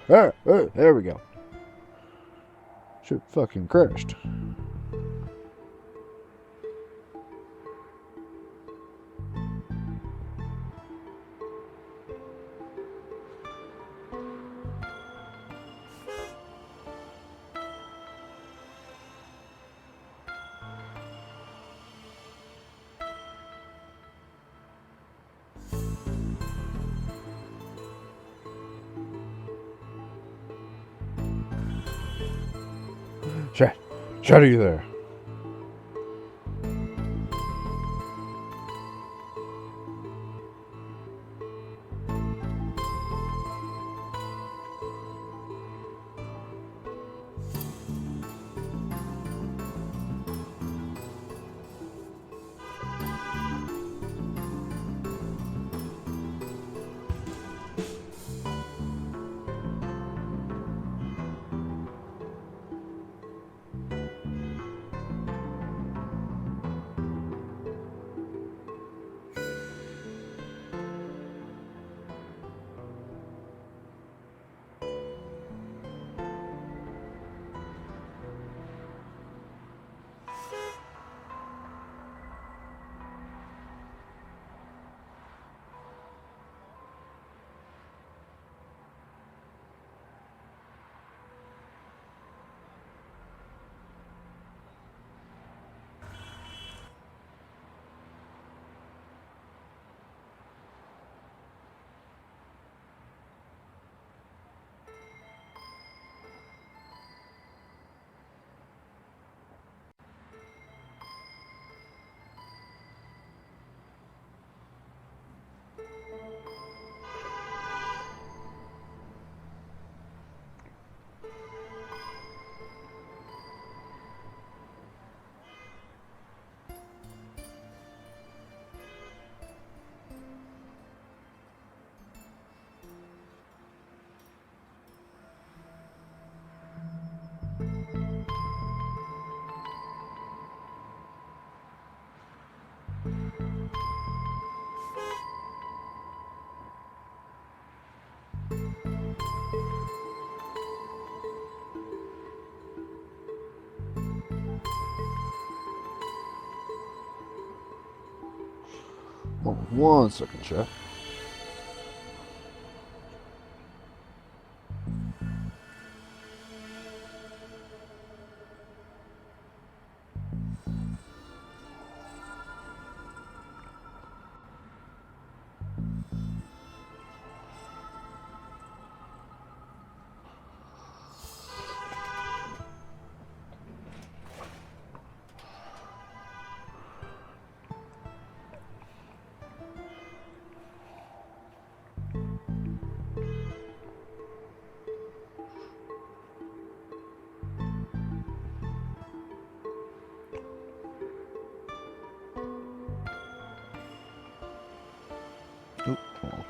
There we go. Shit fucking crashed. Chat, chat, are you there? Hold on 1 second, chat. Oop, hold on.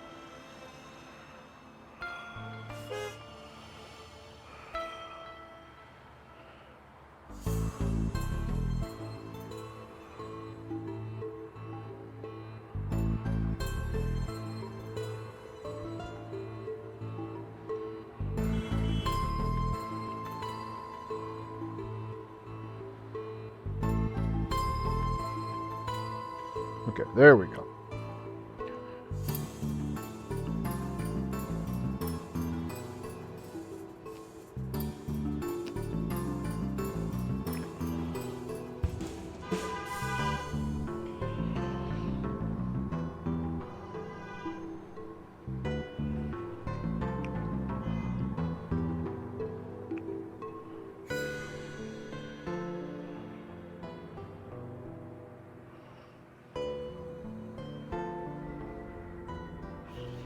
Okay, there we go.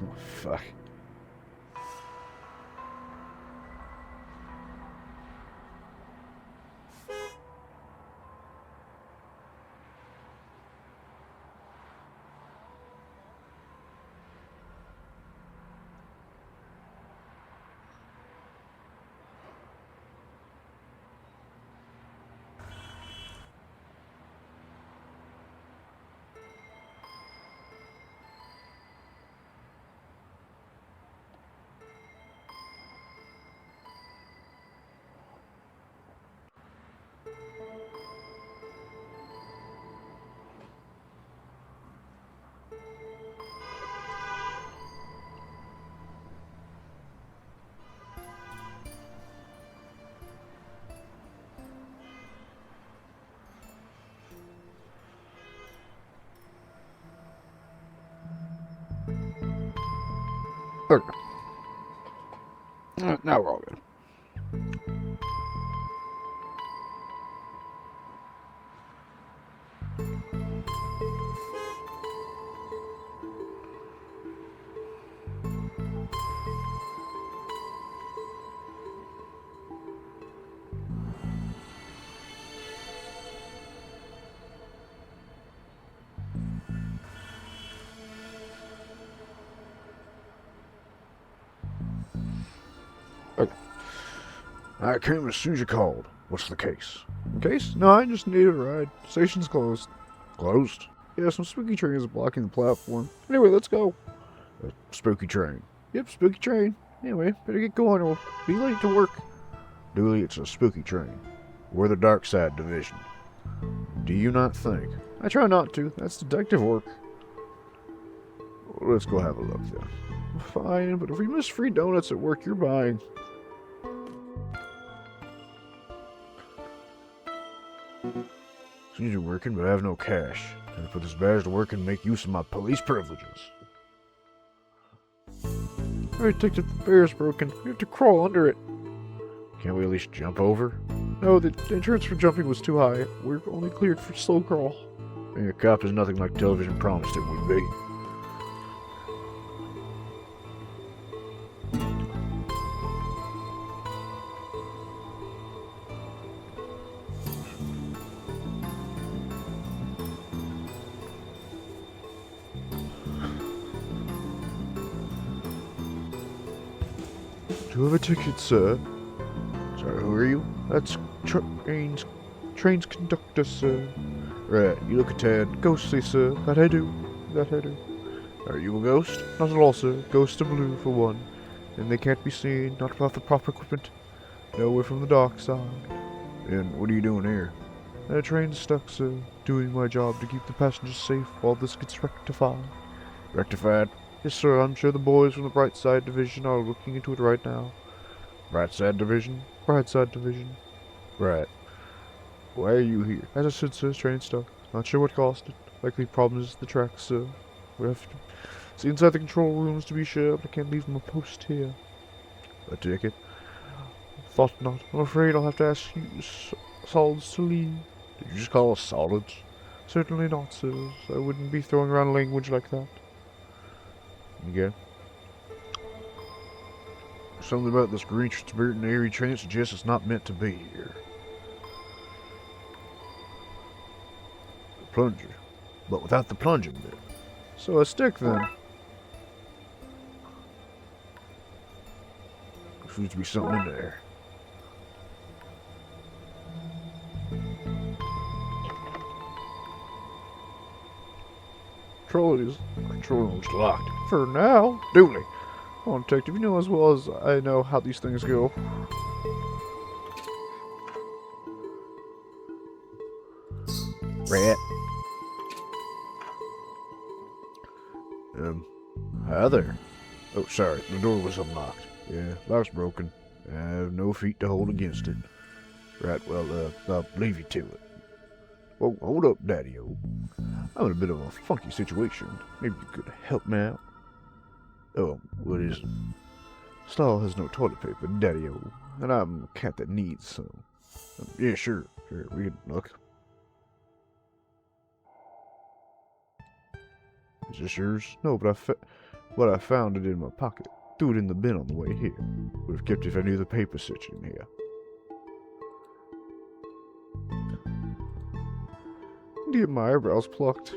Oh, fuck. Okay. Now we're all good. Okay. I came as soon as you called. What's the case? Case? No, I just need a ride. Station's closed. Closed? Yeah, some spooky trains are blocking the platform. Anyway, let's go. A spooky train. Yep, spooky train. Anyway, better get going or we'll be late to work. Dooley, it's a spooky train. We're the Darkside Division. Do you not think? I try not to. That's detective work. Well, let's go have a look then. Fine, but if we miss free donuts at work, you're buying. Seems you're working, but I have no cash. Can I put this badge to work and make use of my police privileges? Alright, Detective, the barrier's broken. We have to crawl under it. Can't we at least jump over? No, the insurance for jumping was too high. We're only cleared for slow crawl. Being a cop is nothing like television promised it would be. Do you have a ticket, sir? Sorry, who are you? That's train's conductor, sir. Right, you look a tad ghostly, sir. That I do. That I do. Are you a ghost? Not at all, sir. Ghosts are blue, for one. And they can't be seen, not without the proper equipment. No, we're from the dark side. And what are you doing here? The train's stuck, sir. Doing my job to keep the passengers safe while this gets rectified. Rectified? Yes, sir. I'm sure the boys from the Brightside Division are looking into it right now. Brightside Division? Brightside Division. Right. Why are you here? As I said, sir, train stuck. Not sure what caused it. Likely problems with the tracks, sir. We have to see inside the control rooms to be sure, but I can't leave them a post here. A ticket? Thought not. I'm afraid I'll have to ask you solids to leave. Did you just call us solids? Certainly not, sir. I wouldn't be throwing around language like that. Okay. Something about this green spirit and airy train suggests it's not meant to be here. The plunger. But without the plunging bit. So a stick then. There seems to be something in there. Control room's locked. For now. Dooley. Come on, Detective, you know as well as I know how these things go. Rat. Hi there. Oh, sorry, the door was unlocked. Yeah, lock's broken. I have no feet to hold against it. Right, well, I'll leave you to it. Whoa, hold up, Daddy-O. I'm in a bit of a funky situation. Maybe you could help me out. Oh, what is it? Stall has no toilet paper, Daddy-O, and I'm a cat that needs some. Yeah, sure, we can look. Is this yours? No, but I found it in my pocket. Threw it in the bin on the way here. Would have kept it if I knew the paper's such in here. I need to get my eyebrows plucked.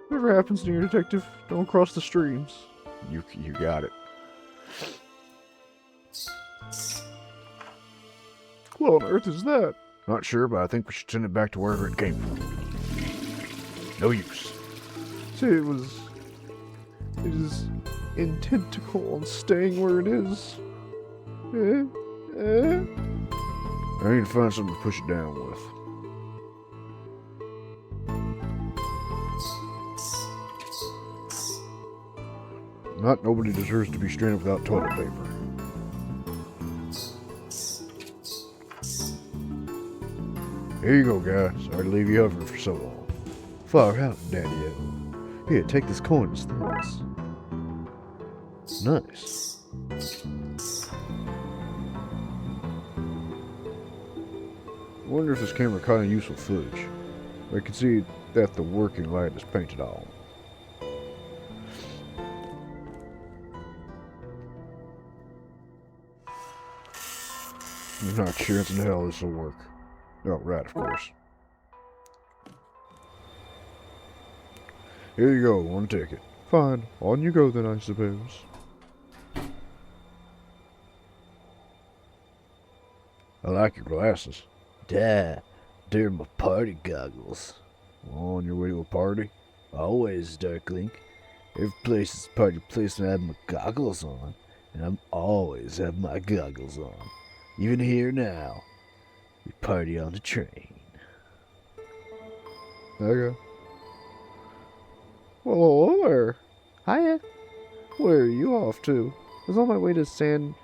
Whatever happens to you, Detective, don't cross the streams. You got it. What on earth is that? Not sure, but I think we should send it back to wherever it came from. No use. See, it is intentical on staying where it is. I need to find something to push it down with. Not nobody deserves to be stranded without toilet paper. Here you go, guy. Sorry to leave you hovering for so long. Far out, Daddy-O. Here, take this coin as thanks. Nice. I wonder if this camera caught any useful footage. I can see that the working light is painted on. I'm not a chance in hell this will work. Oh, right, of course. Here you go, one ticket. Fine, on you go then, I suppose. I like your glasses. Duh, they're my party goggles. On your way to a party? Always, Darklink. Every place is a party place when I have my goggles on, and I'm always have my goggles on. Even here now. We party on the train. Okay. Well, hello there. Hiya. Where are you off to? I was on my way to freaking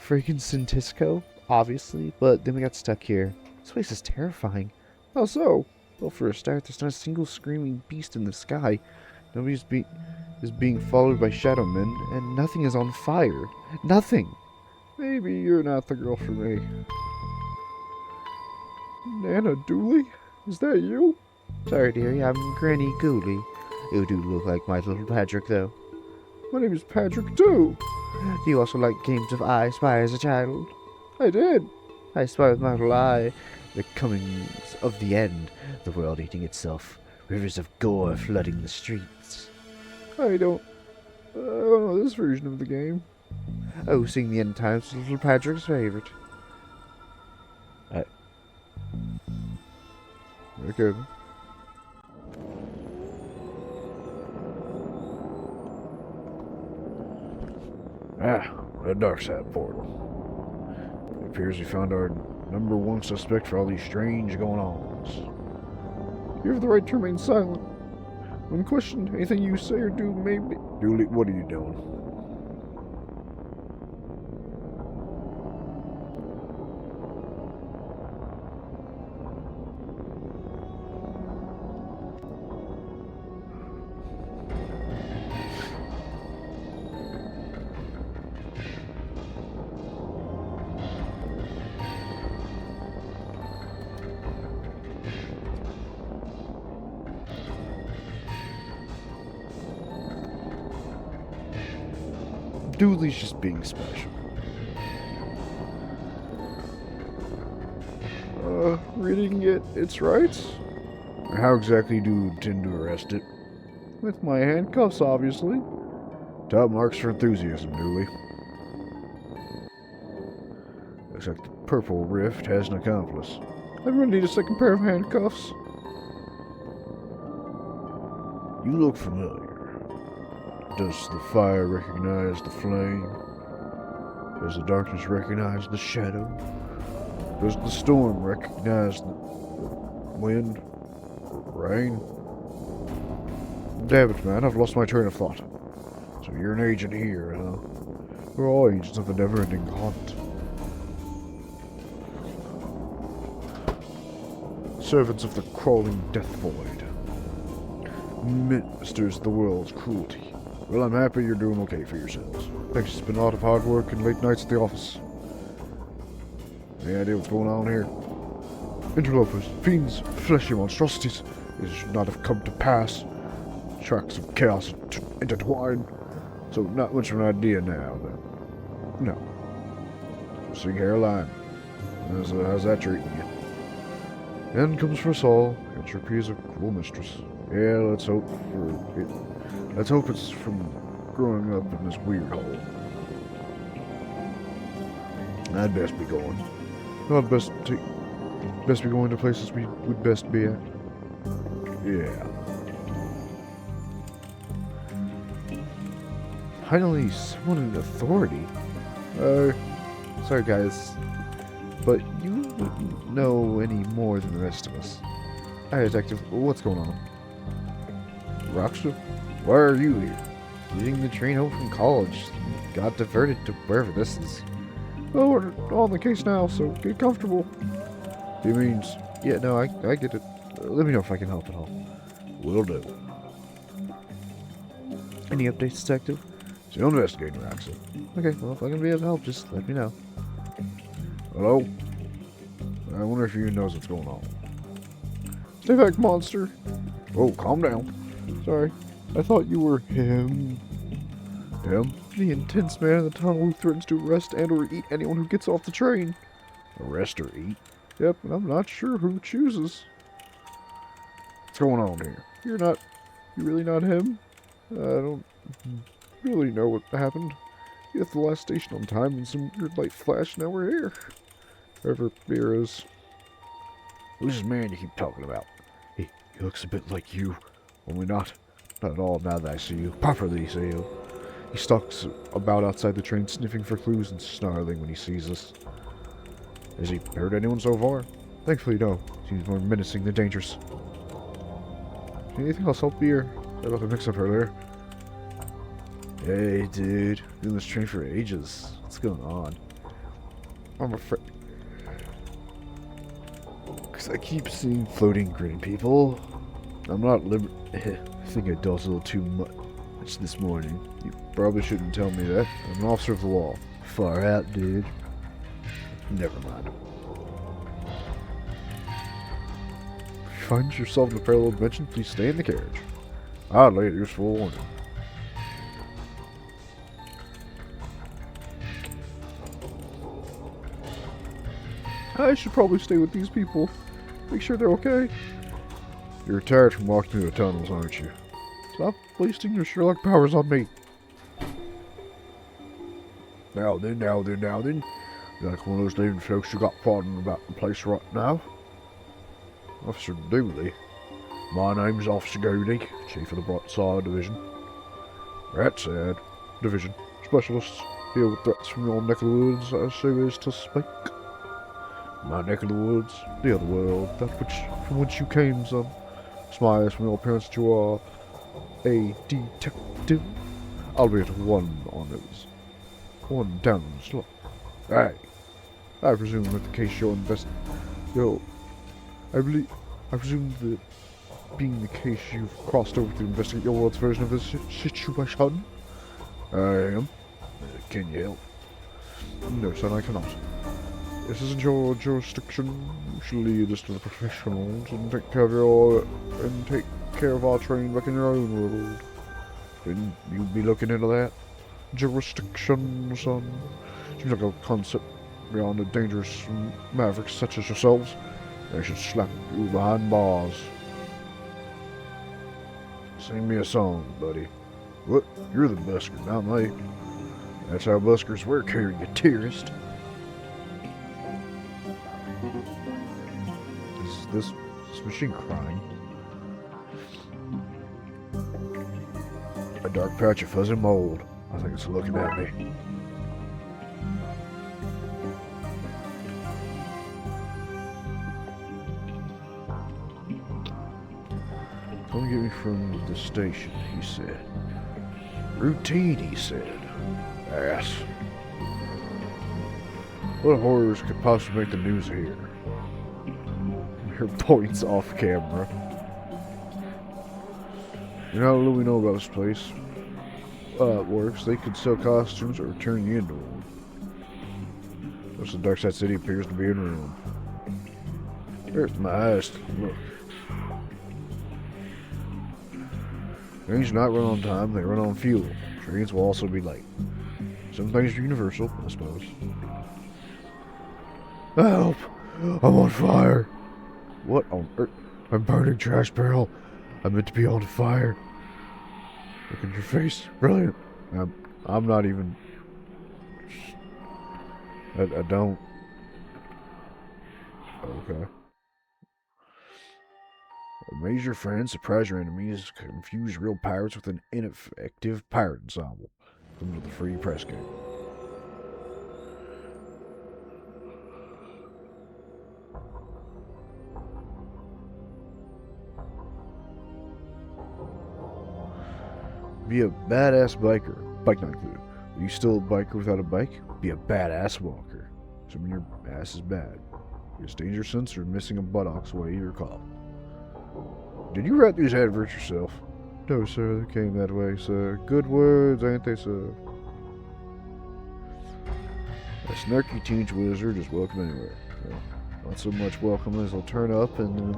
Santisco, obviously, but then we got stuck here. This place is terrifying. How so? Well, for a start, there's not a single screaming beast in the sky. Nobody's is being followed by shadow men, and nothing is on fire. Nothing. Maybe you're not the girl for me. Nana Dooley? Is that you? Sorry, dearie, I'm Granny Gooley. You do look like my little Patrick, though. My name is Patrick, too. Do you also like games of I Spy as a child? I did. I spy with my little eye. The comings of the end, the world eating itself, rivers of gore flooding the streets. I don't know this version of the game. Oh, seeing the end times is little Patrick's favorite. Okay. The Darkside portal. It appears we found our number one suspect for all these strange going-ons. You have the right to remain silent. When questioned, anything you say or do may be... Dooley, what are you doing? Dooley's just being special. Reading its rights? How exactly do you intend to arrest it? With my handcuffs, obviously. Top marks for enthusiasm, Dooley. Looks like the Purple Rift has an accomplice. I'm gonna need a second pair of handcuffs. You look familiar. Does the fire recognize the flame? Does the darkness recognize the shadow? Does the storm recognize the wind? Rain? Damn it, man, I've lost my train of thought. So you're an agent here, huh? We're all agents of a never-ending hunt. Servants of the crawling death void. Ministers of the world's cruelty. Well, I'm happy you're doing okay for yourselves. Thanks, it's been a lot of hard work and late nights at the office. Any idea what's going on here? Interlopers, fiends, fleshy monstrosities. It should not have come to pass. Tracks of chaos intertwine. So not much of an idea now, then. No. See, Caroline, how's that treating you? End comes for us all. Entropy is a cruel mistress. Yeah, let's hope it's from growing up in this weird hole. I'd best be going. I'd best be going to places we would best be at. Yeah. Finally, someone in authority. Sorry guys, but you wouldn't know any more than the rest of us. Hi, Detective. What's going on? Rockstar? Why are you here? Getting the train home from college. Got diverted to wherever this is. Oh, we're on the case now, so get comfortable. He means, yeah, no, I get it. Let me know if I can help at all. Will do. Any updates, Detective? Still investigating, Roxy. Okay, well, if I can be of help, just let me know. Hello? I wonder if he even knows what's going on. Stay back, monster. Oh, calm down. Sorry. I thought you were him. Him? The intense man in the tunnel who threatens to arrest and or eat anyone who gets off the train. Arrest or eat? Yep, and I'm not sure who chooses. What's going on here? You're really not him? I don't really know what happened. You left the last station on time and some weird light flashed, now we're here. Wherever here is. Who's this man you keep talking about? He looks a bit like you, only not at all now that I see you. Properly see you. He stalks about outside the train, sniffing for clues and snarling when he sees us. Has he hurt anyone so far? Thankfully, no. Seems more menacing than dangerous. Anything else help you? Sorry about the mix-up earlier. Hey, dude. Been in this train for ages. What's going on? I'm afraid. Because I keep seeing floating green people. I'm not I think I dozed a little too much this morning. You probably shouldn't tell me that. I'm an officer of the law. Far out, dude. Never mind. If you find yourself in a parallel dimension, please stay in the carriage. Oddly, it is full warning. I should probably stay with these people. Make sure they're okay. You're retired from walking through the tunnels, aren't you? Stop wasting your Sherlock powers on me. Now then. You're like one of those leaving folks who got pardoned about the place right now. Officer Dooley. My name's Officer Goody, Chief of the Darkside Division. Darkside Division. Specialists deal with threats from your neck of the woods, as so is to speak. My neck of the woods, the other world, that from which you came, son. Smiles from your appearance that you are a detective. Albeit one on those. One down the slot. Hey, I presume that the case you're I presume that being the case you've crossed over to investigate your world's version of this situation. I am. Can you help? No, son, I cannot. This isn't your jurisdiction. You should leave this to the professionals and take care of our train back in your own world. Shouldn't you be looking into that? Jurisdiction, son. Seems like a concept beyond the dangerous mavericks such as yourselves. They should slap you behind bars. Sing me a song, buddy. What? You're the busker, not me. That's how buskers work here, you terrorist. Is this machine crying? A dark patch of fuzzy mold. I think it's looking at me. Come get me from the station, he said. Routine, he said. Ass. What horrors could possibly make the news here? Your points off camera. You know how little we know about this place. It works. They could sell costumes or turn you into one. Most of the Darkside City appears to be in ruin. Hurts my eyes to look. Trains do not run on time, they run on fuel. Trains will also be late. Some things are universal, I suppose. Help! I'm on fire! What on earth? I'm burning trash barrel. I meant to be on fire. Look at your face. Brilliant. I'm not even... I don't... Okay. Amaze your friends, surprise your enemies, confuse real pirates with an ineffective pirate ensemble. Come to the free press game. Be a badass biker. Bike not included. Are you still a biker without a bike? Be a badass walker. Assuming your ass is bad. Your danger sense or missing a buttocks away your call. Did you write these adverts yourself? No, sir, they came that way, sir. Good words, ain't they, sir? A snarky teenage wizard is welcome anywhere. Well, not so much welcome as he'll turn up and then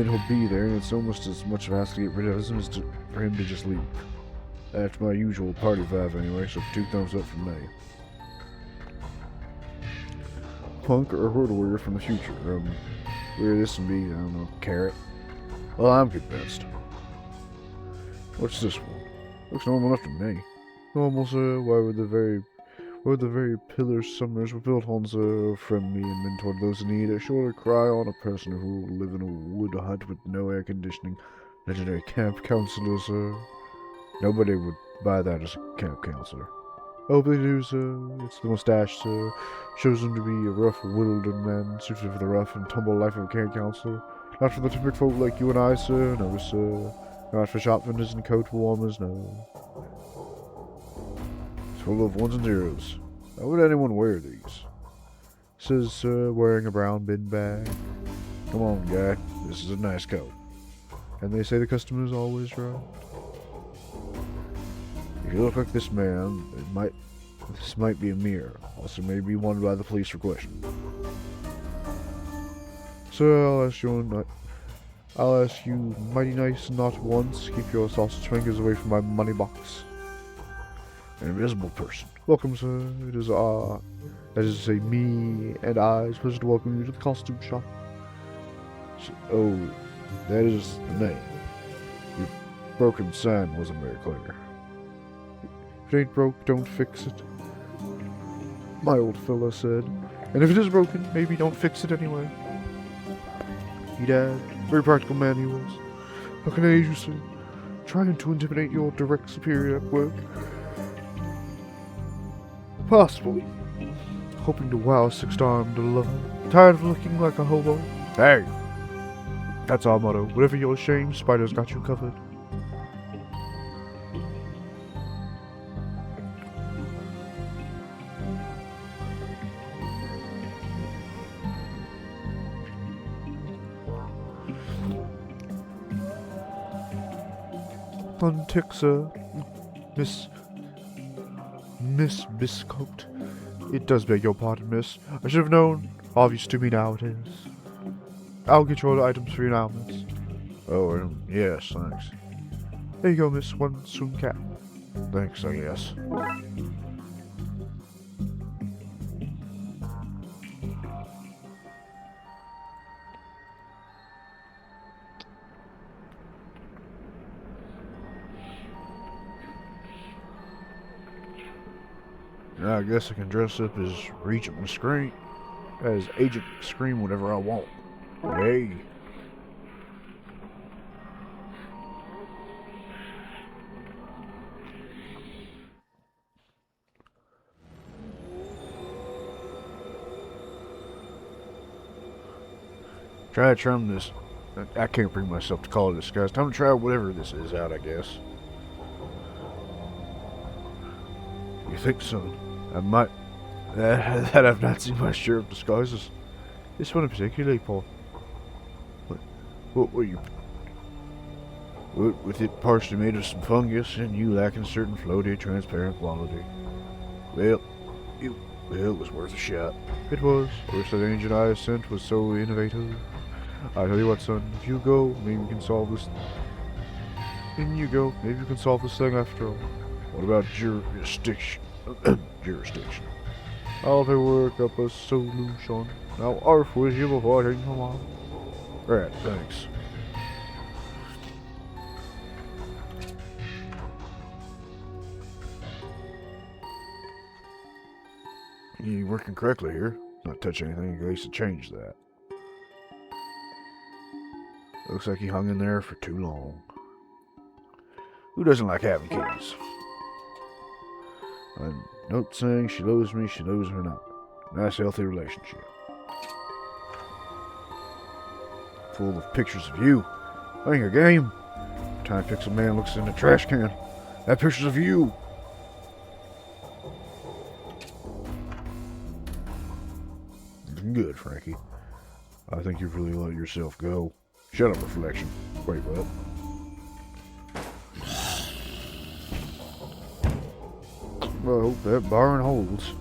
he'll be there, and it's almost as much of a hassle to get rid of him as for him to just leave. That's my usual party vibe anyway, so 2 thumbs up from me. Punk or horde warrior from the future. Where this would be, I don't know, carrot. Well, I'm convinced. What's this one? Looks normal enough to me. Normal, sir? Why would the very pillars summoners were built on, sir, friendly and meant toward those in need? I surely cry on a person who will live in a wood hut with no air conditioning. Legendary camp counselor, sir. Nobody would buy that as a camp counselor. Oh, but they do, sir. It's the mustache, sir. Shows him to be a rough, wildered man, suited for the rough and tumble life of a camp counselor. Not for the typical folk like you and I, sir. No, sir. Not for shop vendors and coat warmers, no. It's full of ones and zeros. How would anyone wear these? Says, sir, wearing a brown bin bag. Come on, guy. This is a nice coat. And they say the customer's always right. If you look like this man, this might be a mirror. Also may be wanted by the police for questioning. Sir, I'll ask you mighty nice not once. Keep your sausage fingers away from my money box. An invisible person. Welcome, sir. It is that is to say, me and I. It's a pleasure to welcome you to the costume shop. Oh, that is the name. Your broken sign wasn't very clear. If it ain't broke, don't fix it. My old fella said. And if it is broken, maybe don't fix it anyway. He died. Very practical man he was. How can I aid you, sir? Trying to intimidate your direct superior at work. Possibly. Hoping to wow a 6-armed lover. Tired of looking like a hobo? Hey! That's our motto. Whatever your shame, Spider's got you covered. Untick, sir. Miss Biscoat. It does beg your pardon, miss. I should have known. Obvious to me now it is. I'll get your items for you now, miss. Oh, yes, thanks. There you go, miss. One soon cap. Thanks, I guess. I guess I can dress up as Agent Scream whenever I want. Hey. Try trying this. I can't bring myself to call it a disguise. Time to try whatever this is out, I guess. You think so? I might. That I've not seen my share of disguises. This one in particular, Paul. What were you? With it partially made of some fungus and you lacking certain floaty, transparent quality. Well, it was worth a shot. It was. I wish that agent I sent was so innovative. I tell you what, son. If you go, maybe we can solve this. In you go. Maybe we can solve this thing after all. What about jurisdiction? Jurisdiction. I'll work up a solution. Now, arf with you before I come on. Right, thanks. You working correctly here. Not touch anything in case to change that. Looks like he hung in there for too long. Who doesn't like having keys? A note saying she loves me, she loves her not. Nice healthy relationship. Full of pictures of you. Playing a game. Time Pixel Man looks in the trash can. That picture's of you. Looking good, Frankie. I think you've really let yourself go. Shut up, Reflection. Wait, what? Well, I hope that barn holds.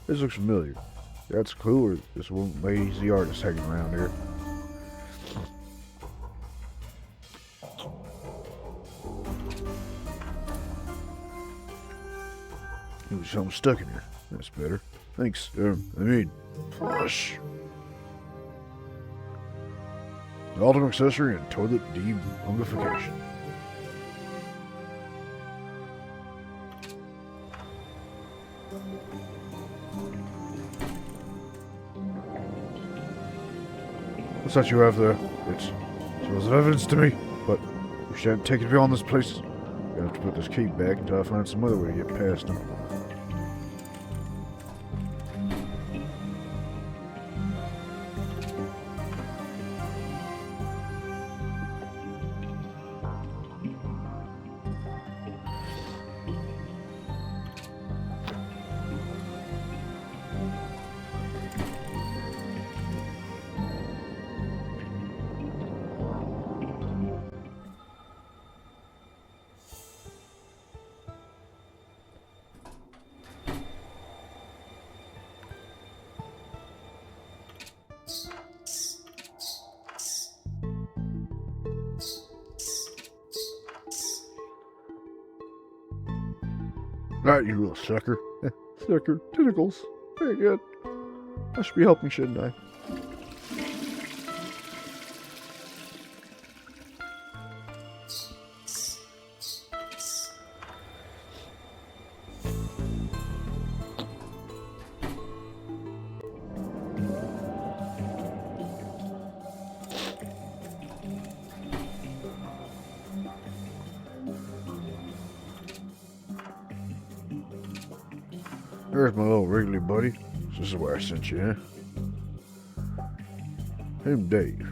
This looks familiar. That's cooler. This one lady's the artist hanging around here. There's something stuck in here. That's better. Thanks. Flush. The ultimate accessory in toilet dehumidification. What's that you have there? It's shows of evidence to me, but we shan't take it beyond this place. We have to put this key back until I find some other way to get past him. Right, you little sucker. Sucker. Tentacles. Very good. I should be helping, shouldn't I? There's my little wriggly buddy. This is where I sent you, huh? Name's Dave.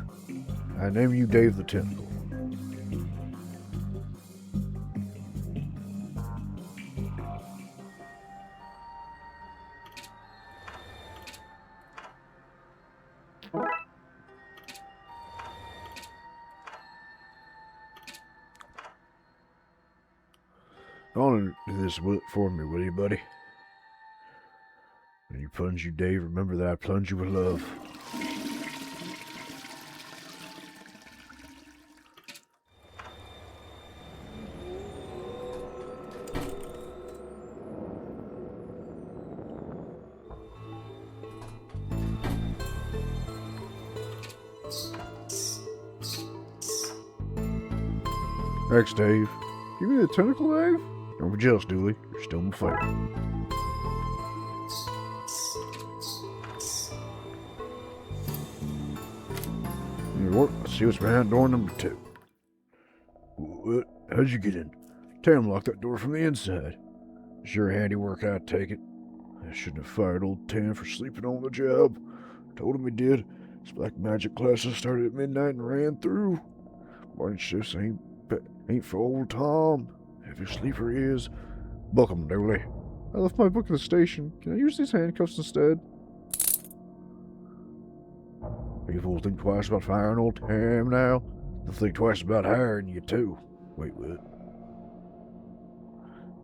I name you Dave the Tentacle. On to this for me, will you, buddy? When you plunge you, Dave, remember that I plunge you with love. Thanks, Dave. Give me the tentacle, Dave? Don't be jealous, Dooley. You're still my favorite. Let's see what's behind door number 2. What? How'd you get in? Tam locked that door from the inside. Sure handiwork, I take it. I shouldn't have fired old Tam for sleeping on the job. Told him he did. His black magic classes started at midnight and ran through. Morning shifts ain't for old Tom. Heavy sleeper he is. Book him, Dooley. I left my book at the station. Can I use these handcuffs instead? People think twice about firing old Tam now. They'll think twice about hiring you, too. Wait, what?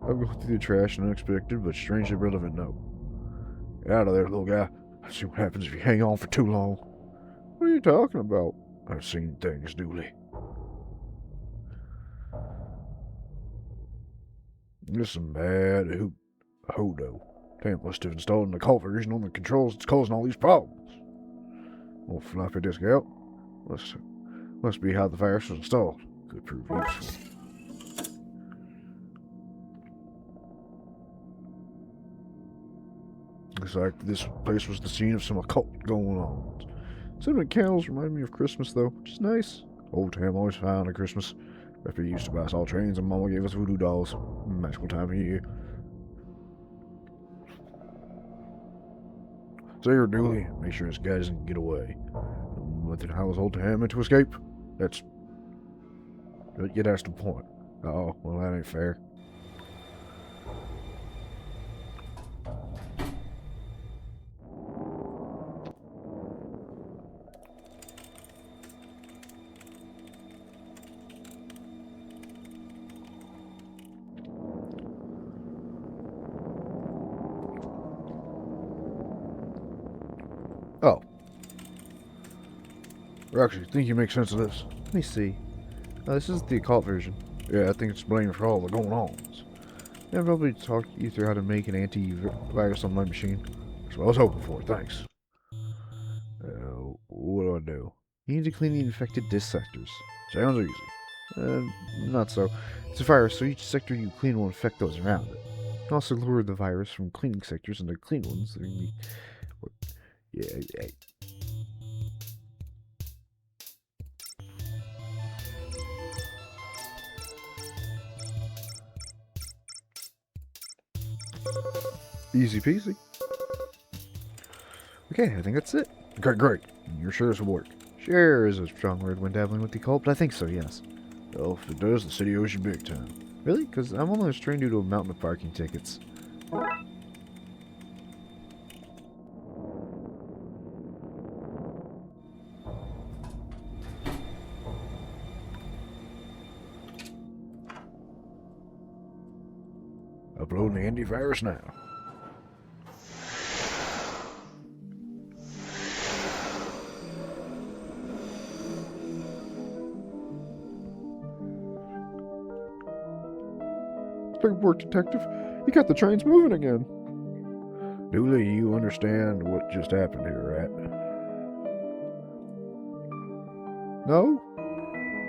I'll go through the trash, an unexpected but strangely relevant note. Get out of there, little guy. I'll see what happens if you hang on for too long. What are you talking about? I've seen things, Dooley. This is some bad hodo. Tam must have installed an occult version on the controls that's causing all these problems. Old floppy disk out. Must be how the virus was installed. Could prove useful. Looks like this place was the scene of some occult going on. Cinnamon candles remind me of Christmas, though, which is nice. Old Tam always found at Christmas. Peppy used to buy us all trains, and Mama gave us voodoo dolls. Magical time of year. Stay here, Dooley. Make sure this guy doesn't get away. Don't let the house old Tam to escape. That's Yeah, that's the point. Oh, well, that ain't fair. Oh. I actually think you make sense of this. Let me see. This is the occult version. Yeah, I think it's blamed for all the going-ons. Yeah, I'll probably talk you through how to make an antivirus on my machine. That's what I was hoping for, thanks. What do I do? You need to clean the infected disk sectors. Sounds easy. Not so. It's a virus, so each sector you clean will infect those around it. Also lure the virus from cleaning sectors into clean ones. Yeah. Easy peasy. Okay, I think that's it. Okay, great. You're sure this will work? Sure is a strong word when dabbling with the occult, but I think so, yes. Well, if it does, the city owes you big time. Really? Because I'm only restrained due to a mountain of parking tickets. Uploading the antivirus now. Great work, Detective. You got the trains moving again. Dooley, you understand what just happened here, right? No?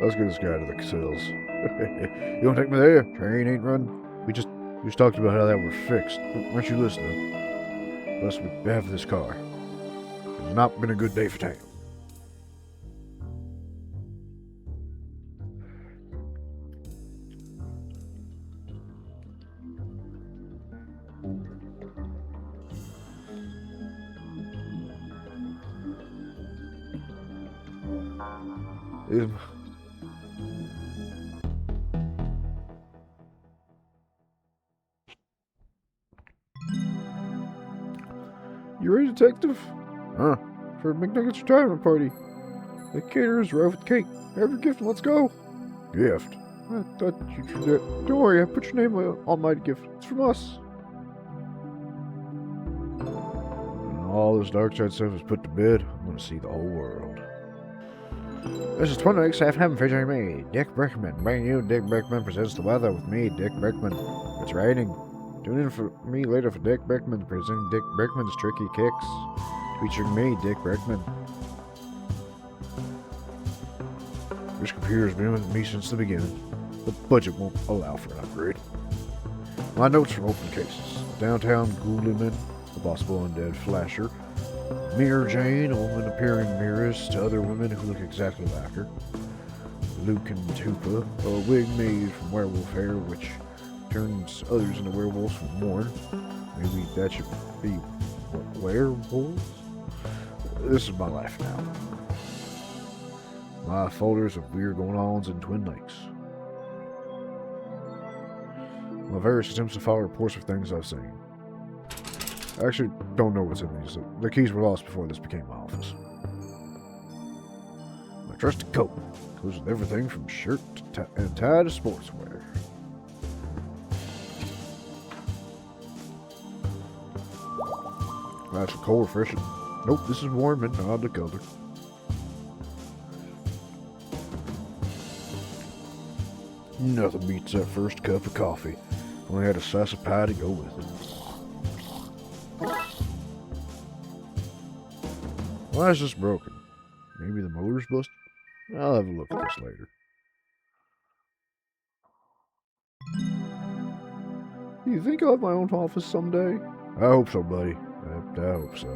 Let's get this guy to the cells. You don't take me there? Train ain't run. We just talked about how that were fixed. Weren't you listening? Plus, we have this car. It's not been a good day for town. You ready, Detective? Huh? For McNugget's retirement party. The caterers arrived with cake. Have your gift and let's go. Gift? I thought you'd forget. Don't worry, I put your name on my gift. It's from us. When all this Darkside stuff is put to bed, I'm gonna see the whole world. This is 26 FM featuring me, Dick Brickman. Bringing you Dick Brickman Presents the Weather with me, Dick Brickman. It's raining. Tune in for me later for Dick Brickman presenting Dick Brickman's Tricky Kicks. Featuring me, Dick Brickman. This computer's been with me since the beginning. The budget won't allow for an upgrade. My notes from open cases. Downtown Ghouliman, the possible undead flasher. Mirror Jane, a woman appearing mirrors to other women who look exactly like her. Luke and Tupa, a wig made from werewolf hair which turns others into werewolves from Morn. Maybe that should be werewolves? This is my life now. My folders of weird going-ons in Twin Lakes. My various attempts to file reports of things I've seen. I actually don't know what's in these. The keys were lost before this became my office. My trusty coat goes with everything from shirt and tie to sportswear. That's a cold refreshing. Nope, this is warm and odd to color. Nothing beats that first cup of coffee. Only had a slice of pie to go with it. Why is this broken? Maybe the motor's busted? I'll have a look at this later. Do you think I'll have my own office someday? I hope so, buddy. I hope so.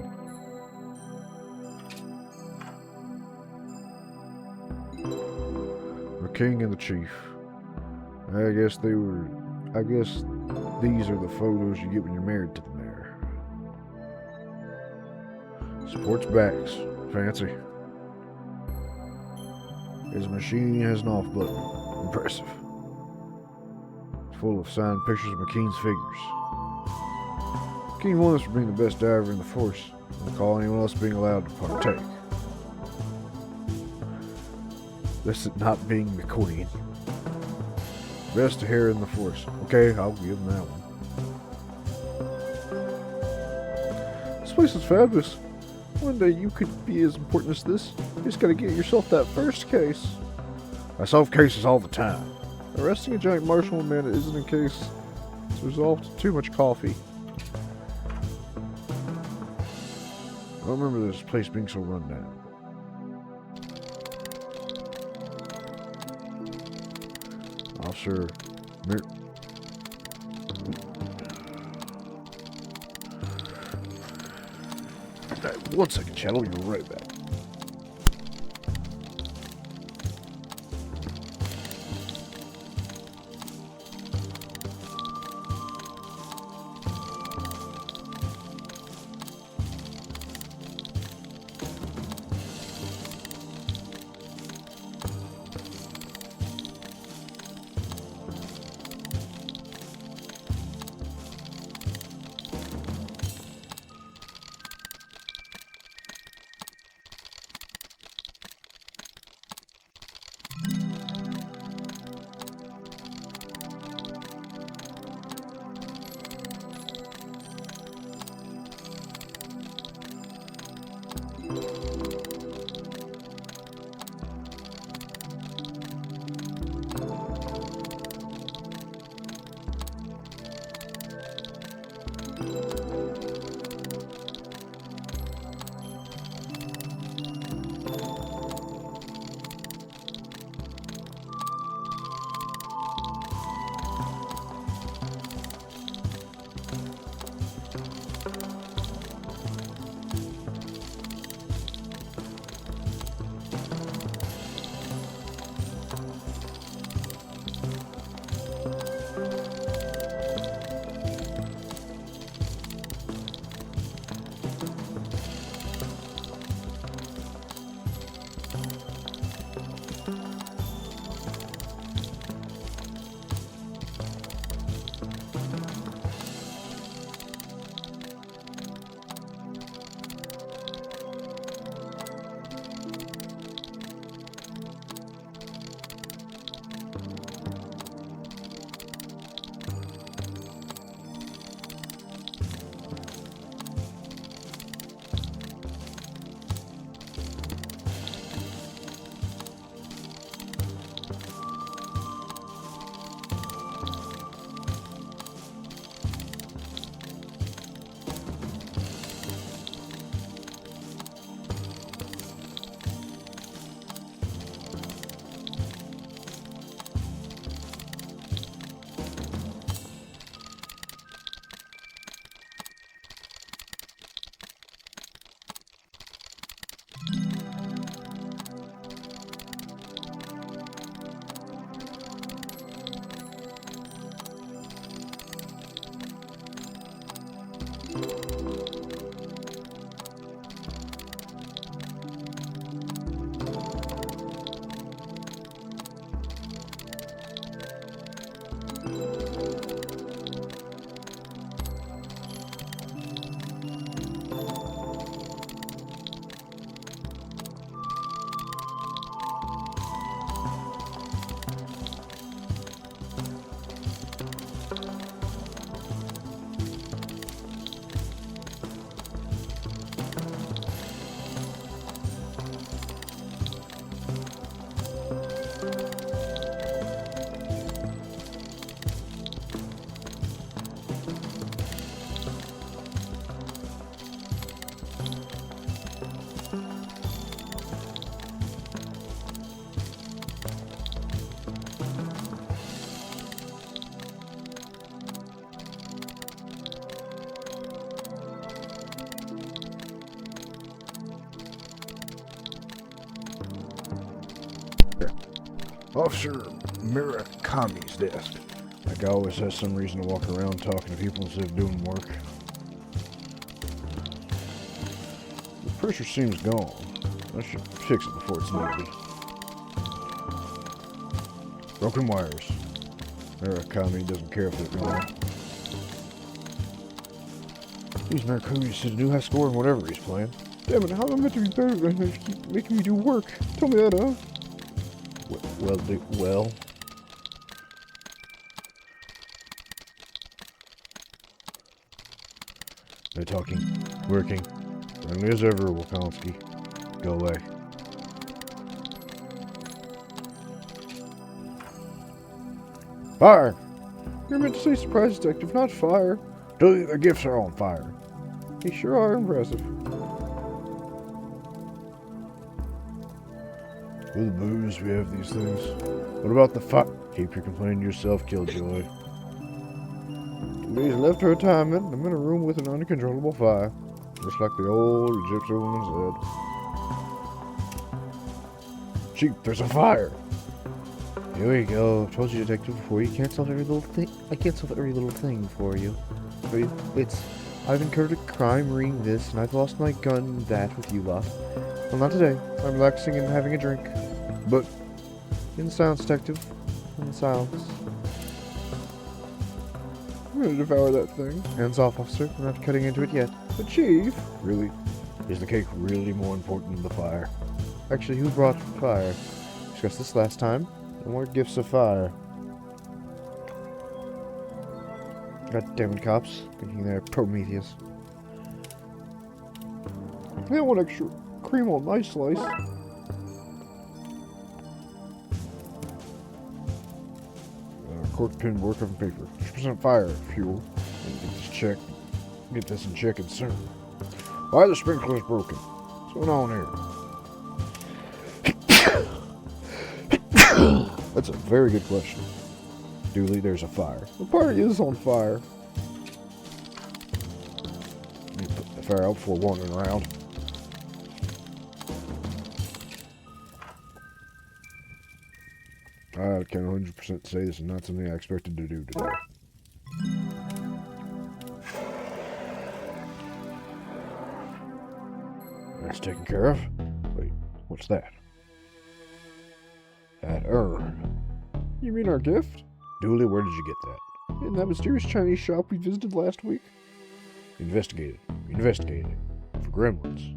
The king and the chief. I guess these are the photos you get when you're married to the mayor. Sports backs. Fancy. His machine has an off button. Impressive. It's full of signed pictures of McKean's figures. McKean won us for being the best diver in the force. Don't recall anyone else being allowed to partake. This is not being McQueen. Best hair in the force. Okay, I'll give him that one. This place is fabulous. One day you could be as important as this. You just gotta get yourself that first case. I solve cases all the time. Arresting a giant marshmallow man isn't a case. It's a result of too much coffee. I don't remember this place being so run down. Officer one second, Chad. I'll be right back. Officer Murakami's desk. That guy always has some reason to walk around talking to people instead of doing work. The pressure seems gone. I should fix it before it's needed. Broken wires. Their economy doesn't care if they're gone. He's not used to the new high score and whatever he's playing. Damn it, how am I meant to be better than they keep making me do work? Tell me that, huh? Well. They're talking, working. Friendly as ever, Wilkowski. Go away. Fire! You're meant to say surprise detective, not fire. Dude, their gifts are on fire. They sure are impressive. For the booze, we have these things. What about the fire? Keep your complaining to yourself, Killjoy. 2 days left her retirement. I'm in a room with an uncontrollable fire. Just like the old Egyptian woman said. Chief, there's a fire! Here we go. I told you, Detective, before you can't solve every little thing. I can't solve every little thing for you. I've incurred a crime reading this, and I've lost my gun and that with you lot. Well, not today. I'm relaxing and having a drink. But, in silence, Detective. In silence. I'm gonna devour that thing. Hands off, officer. I'm not cutting into it yet. But, Chief... Really? Is the cake really more important than the fire? Actually, who brought fire? We discussed this last time. No more gifts of fire. God damn it, cops. Thinking they're Prometheus. I want extra cream on my slice. Cork pin, work on paper. 2% fire fuel. Get this in check and soon. Why are the sprinklers broken? What's going on here? That's a very good question. Dooley, there's a fire. The party is on fire. Let me put the fire out before wandering around. I can 100% say this is not something I expected to do today. That's taken care of. Wait, what's that? That urn. You mean our gift? Dooley, where did you get that? In that mysterious Chinese shop we visited last week. Investigated. For gremlins.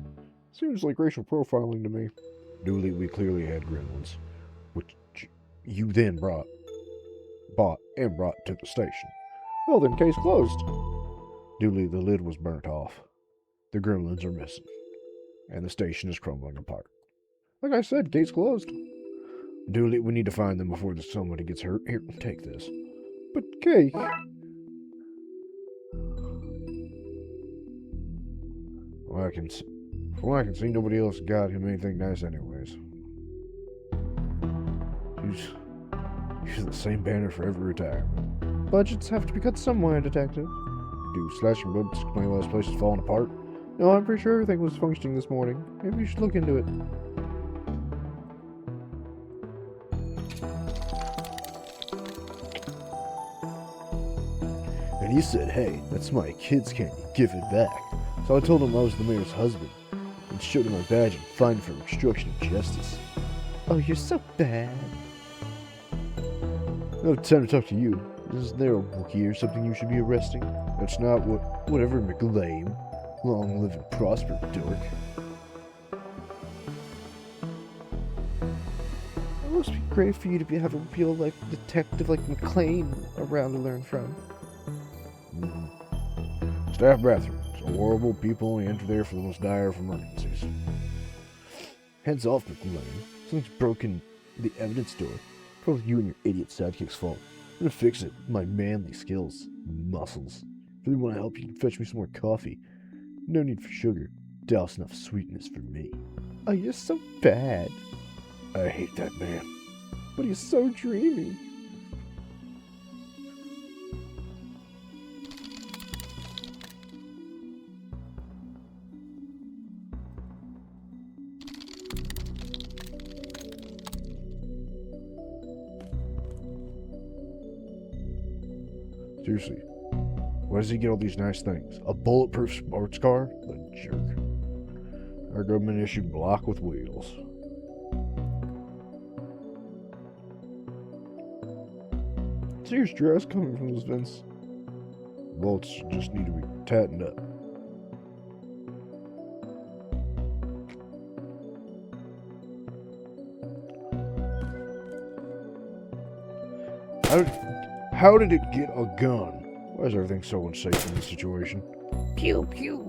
Seems like racial profiling to me. Dooley, we clearly had gremlins. Which you then bought to the station. Well then, case closed. Dooley, the lid was burnt off. The gremlins are missing. And the station is crumbling apart. Like I said, case closed. Dooley, we need to find them before somebody gets hurt. Here, take this. But cake. Well, from what I can see, nobody else got him anything nice anyways. Use the same banner for every retirement. Budgets have to be cut somewhere, Detective. Do slashing budgets explain why this place is falling apart? No, I'm pretty sure everything was functioning this morning. Maybe you should look into it. And he said, hey, that's my kid's candy. Give it back. So I told him I was the mayor's husband and showed him my badge and fined for obstruction of justice. Oh, you're so bad. No time to talk to you. Isn't there a Wookiee or something you should be arresting? That's not whatever, McLean. Long live and prosper, dork. It must be great for you to have a real life detective like McLean around to learn from. Staff bathrooms. Horrible people only enter there for the most dire of emergencies. Heads off, McLean. Something's broken the evidence door. Probably you and your idiot sidekick's fault. I'm gonna fix it. My manly skills. Muscles. If you really want to help, you can fetch me some more coffee. No need for sugar. Douse enough sweetness for me. Oh, you're so bad. I hate that man. But he's so dreamy. Seriously, where does he get all these nice things? A bulletproof sports car? The jerk. Our government issued block with wheels. serious dress coming from those vents. Bolts just need to be tightened up. How did it get a gun? Why is everything so unsafe in this situation? Pew pew.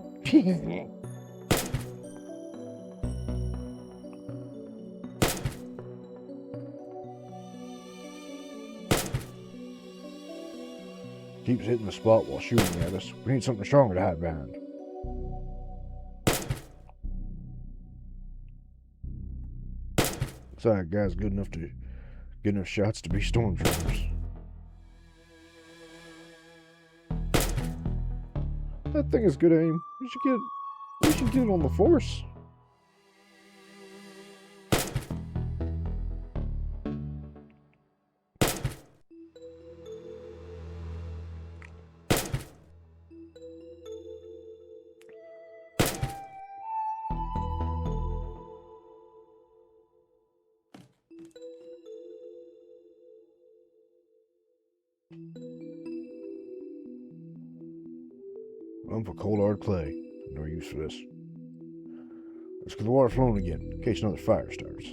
Keeps hitting the spot while shooting at us. We need something stronger to hide behind. Looks like that guy's good enough to get enough shots to be stormtroopers. That thing is good aim. We should get it on the force. Lump of cold hard clay. No use for this. Let's get the water flowing again, in case another fire starts.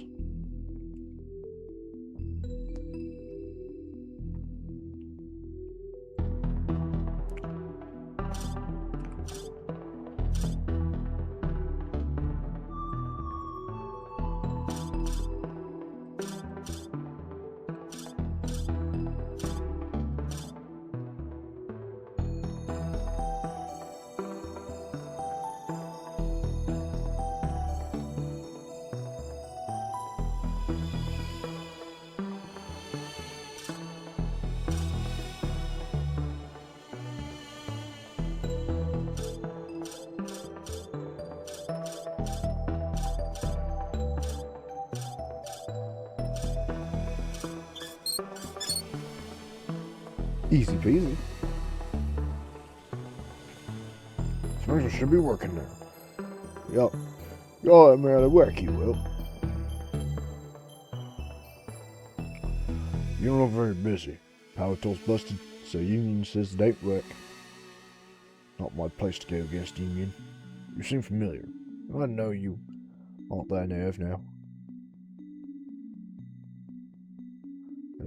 Easy peasy. Things should be working now. Yup. Y'all let me out of work, you will. You don't look very busy. Power tool's busted, so Union says it ain't work. Not my place to go against Union. You seem familiar. I know you aren't that nerve now.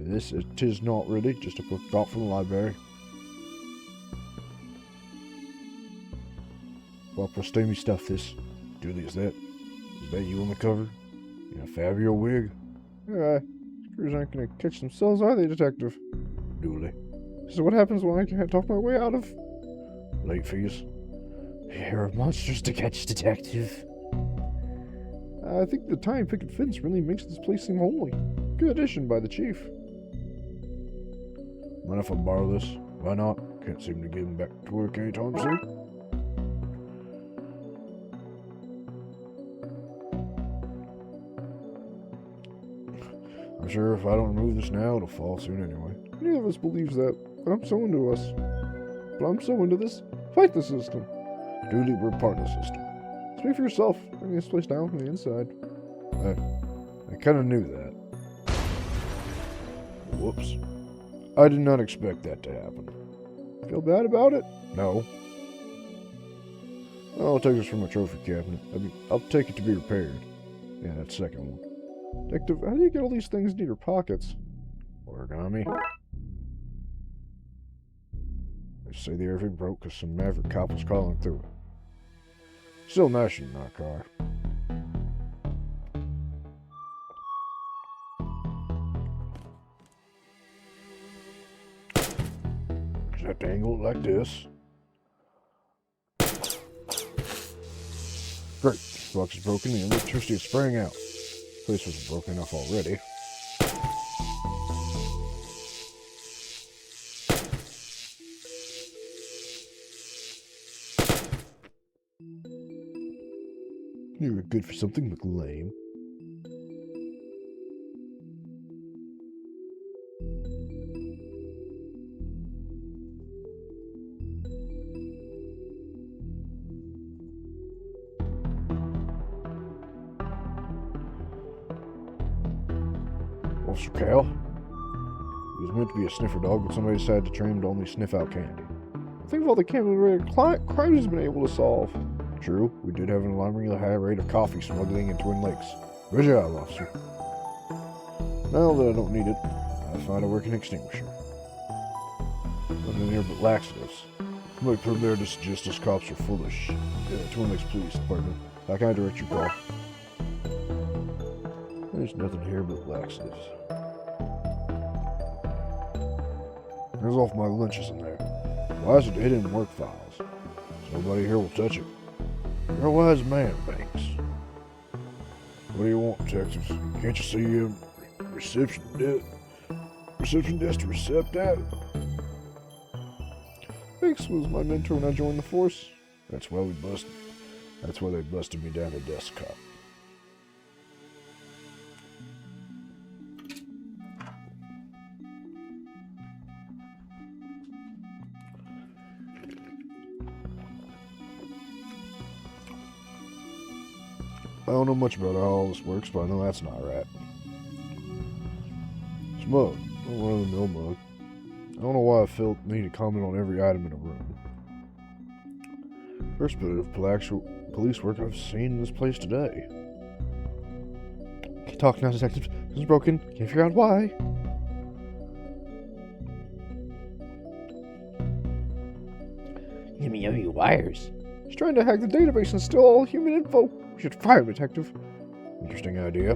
This it is not really just a book got from the library. Proper steamy stuff this. Dooley, is that you on the cover? In a Fabio wig? Screws aren't gonna catch themselves, are they, Detective? Dooley. So what happens when I can't talk my way out of late fees? You're a monstrous to catch, Detective. I think the tiny picket fence really makes this place seem homely. Good addition by the chief. Mind if I borrow this? Why not? Can't seem to get him back to work anytime soon. I'm sure if I don't remove this now, it'll fall soon anyway. Neither of us believes that, but I'm so into this. Fight the system. Dooley, we're part of the system. Speak for yourself. Bring this place down from the inside. I kind of knew that. Whoops. I did not expect that to happen. Feel bad about it? No. I'll take this from my trophy cabinet. I'll take it to be repaired. Yeah, that second one. Detective, how do you get all these things into your pockets? Origami. They say the everything broke because some maverick cop was crawling through it. Still nice in my car. Just have to angle it like this. Great. The box is broken and the electricity is spraying out. The place wasn't broken enough already. You were good for something, McLean. Officer Cal? was meant to be a sniffer dog, but somebody decided to train him to only sniff out candy. Think of all the crimes he's been able to solve. True, we did have an alarmingly high rate of coffee smuggling in Twin Lakes. Good job, officer. Now that I don't need it, I find a working extinguisher. Nothing in here but laxatives. Somebody put them there to suggest us cops are foolish. Yeah, Twin Lakes Police Department. How can I direct your call? There's nothing here but laxatives. There's all my lunches in there. Why is it hidden in work files? So nobody here will touch it. You're a wise man, Banks. What do you want, detectives? Can't you see reception desk to recept at? Banks was my mentor when I joined the force. That's why they busted me down to desk cop. I don't know much about how all this works, but I know that's not right. Smug. I'm one of the mill mug. I don't know why I felt the need to comment on every item in a room. First bit of police work I've seen in this place today. Can't talk now, detective. This is broken. Can't figure out why. Give me your wires. He's trying to hack the database and steal all human info. We should fire him, detective. Interesting idea.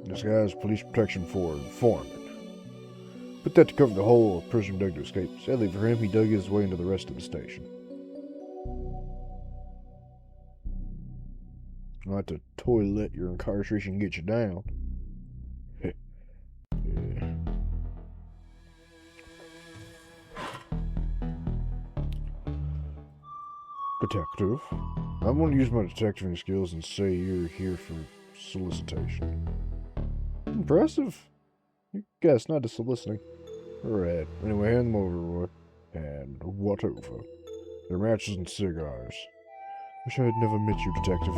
This guy's police protection for foreman. Put that to cover the hole a prisoner dug to escape. Sadly for him, he dug his way into the rest of the station. Not to toilet your incarceration and get you down. Yeah. Detective. I'm going to use my detectiving skills and say you're here for solicitation. Impressive. You guess not to soliciting. Alright. Anyway, hand them over, Roy. And what over? They're matches and cigars. Wish I had never met you, detective.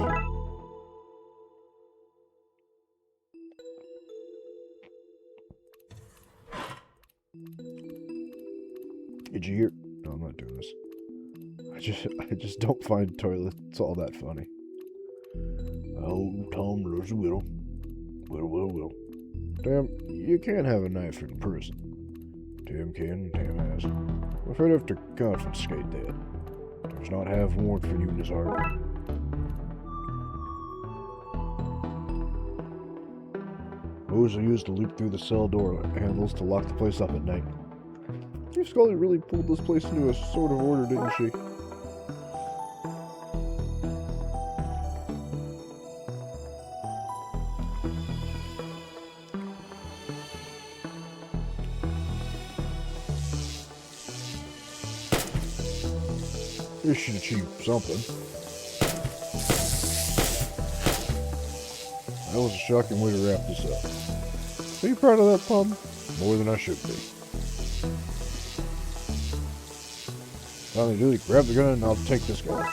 Did you hear? No, I'm not doing this. I just don't find toilets all that funny. Oh, Tom loves a whittle. Will. Damn, you can't have a knife in prison. Tim can, Tim has. I'm afraid I have to confiscate that. Does not have warrant for you in his heart. Those are used to leap through the cell door handles to lock the place up at night. Chief Scully really pulled this place into a sort of order, didn't she? This should achieve something. That was a shocking way to wrap this up. Are you proud of that, Pum? More than I should be. Finally, Julie, grab the gun and I'll take this guy.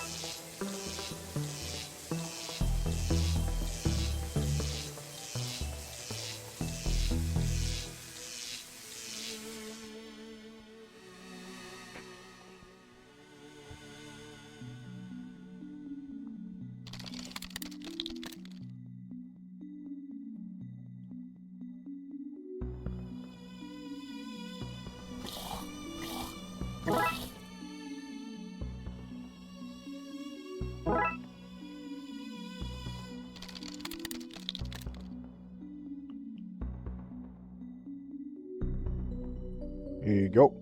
Here you go.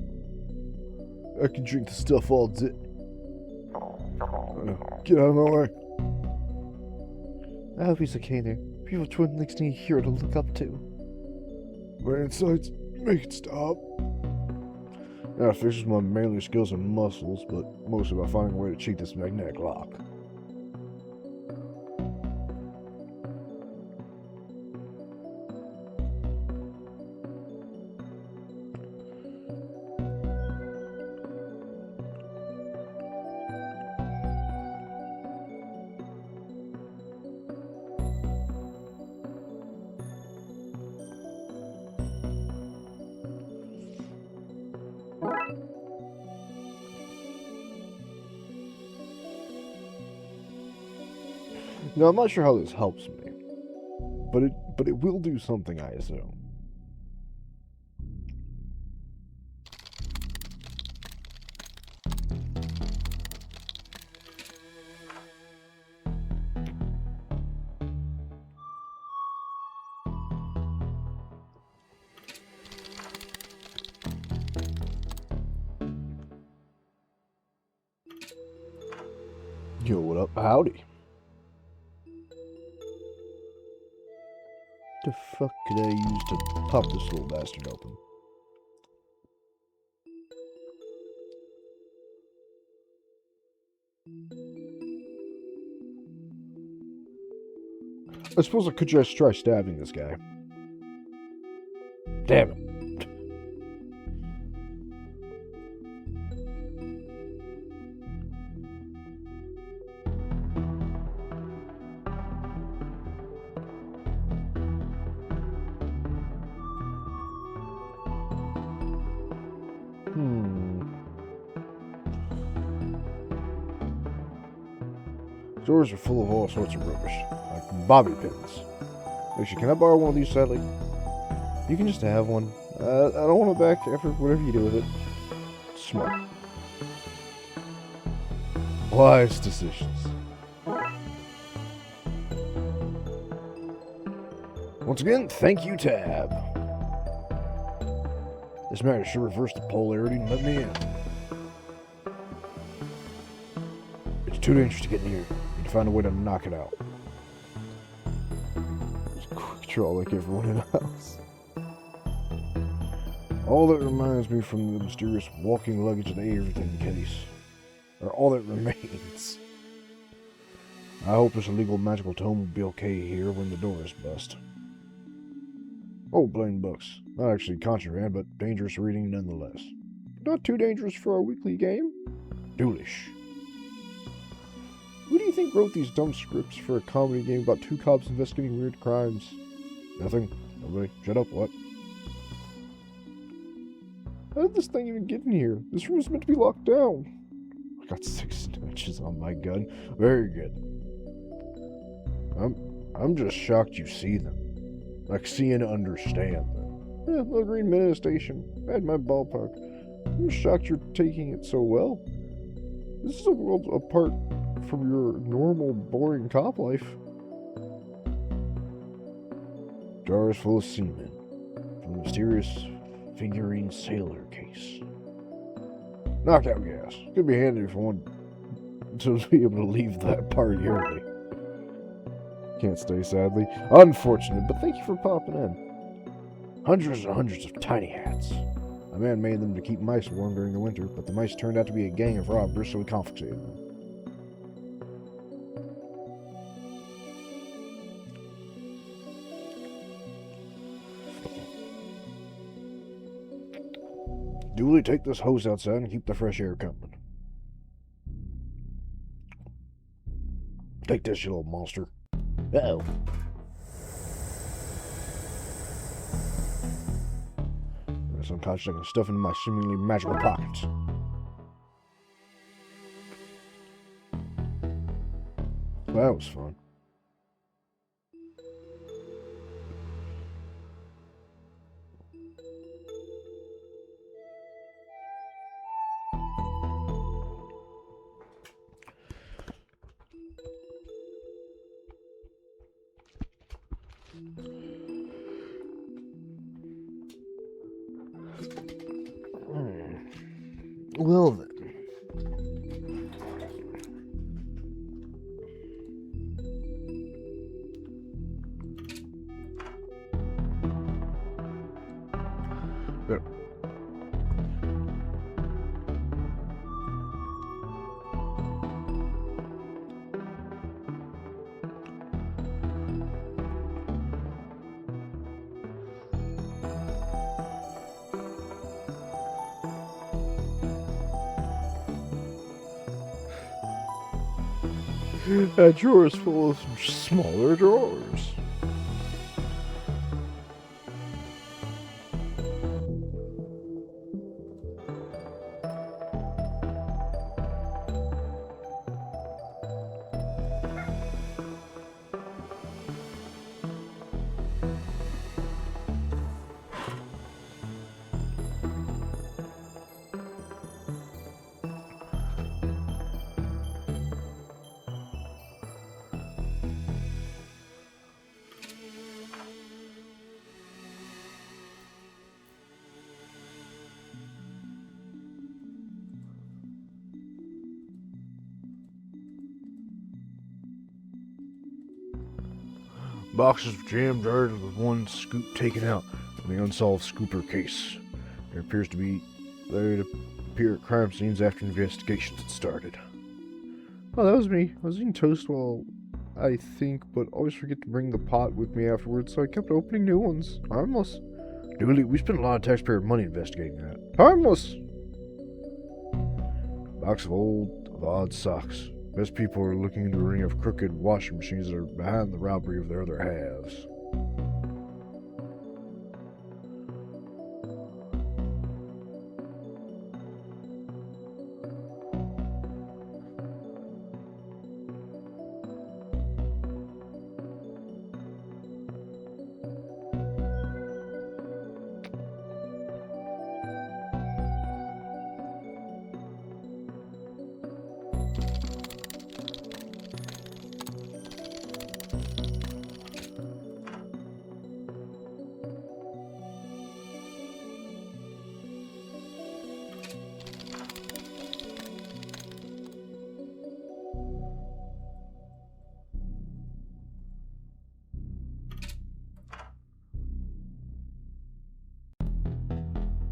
I can drink the stuff all day. Get out of my way. I hope he's okay there. People Twin Lakes need a hero to look up to. My insights, make it stop. Yeah, it fixes my manly skills and muscles, but mostly by finding a way to cheat this magnetic lock. Now, I'm not sure how this helps me, but it will do something, I assume. Yo, what up? Howdy. The fuck could I use to pop this little bastard open? I suppose I could just try stabbing this guy. Damn it. Stores are full of all sorts of rubbish, like bobby pins. Actually, can I borrow one of these, sadly? You can just have one. I don't want it back after whatever you do with it. Smart. Wise decisions. Once again, thank you, Tab. This matter should reverse the polarity and let me in. It's too dangerous to get near. Need to find a way to knock it out. Just quick draw like everyone else. All that reminds me from the mysterious walking luggage and everything case. Or all that remains. I hope this illegal magical tome will be okay here when the door is bust. Oh, plain books. Not actually contraband, but dangerous reading nonetheless. Not too dangerous for a weekly game. Doolish. Who do you think wrote these dumb scripts for a comedy game about two cops investigating weird crimes? Nothing. Nobody. Shut up, what? How did this thing even get in here? This room is meant to be locked down. I got 6 notches on my gun. Very good. I'm just shocked you see them. Like, see and understand them. Yeah, little green manifestation. I had my ballpark. I'm shocked you're taking it so well. This is a world apart from your normal, boring cop life. Jars full of semen. From the mysterious figurine sailor case. Knockout gas. Could be handy for one to be able to leave that party early. Can't stay, sadly. Unfortunate, but thank you for popping in. Hundreds and hundreds of tiny hats. A man made them to keep mice warm during the winter, but the mice turned out to be a gang of robbers, so he confiscated them. Dooley, take this hose outside and keep the fresh air coming. Take this, you little monster. Uh-oh. There's some kind of stuff into my seemingly magical pockets. That was fun. Well then. That drawer is full of smaller drawers. Box of jam jars with one scoop taken out from the unsolved scooper case. There to appear at crime scenes after investigations had started. Oh, that was me. I was eating toast while I think, but always forget to bring the pot with me afterwards, so I kept opening new ones. Harmless. Dooley, we spent a lot of taxpayer money investigating that. Harmless! Box of odd socks. Best people are looking into a ring of crooked washing machines that are behind the robbery of their other halves.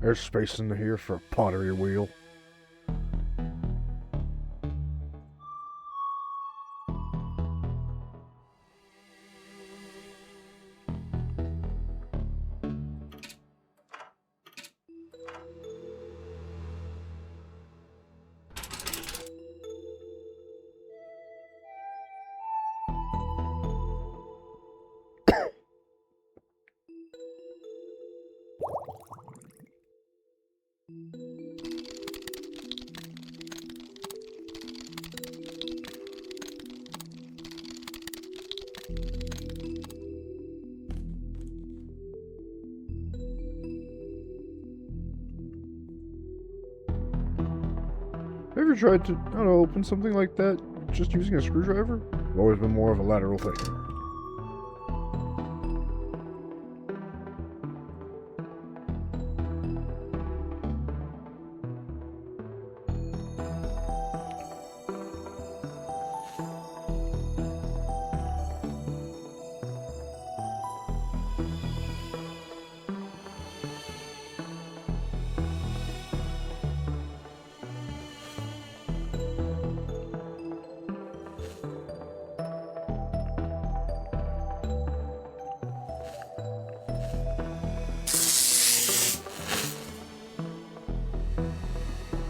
There's space in here for a pottery wheel. Ever tried to, open something like that just using a screwdriver? I've always been more of a lateral thing.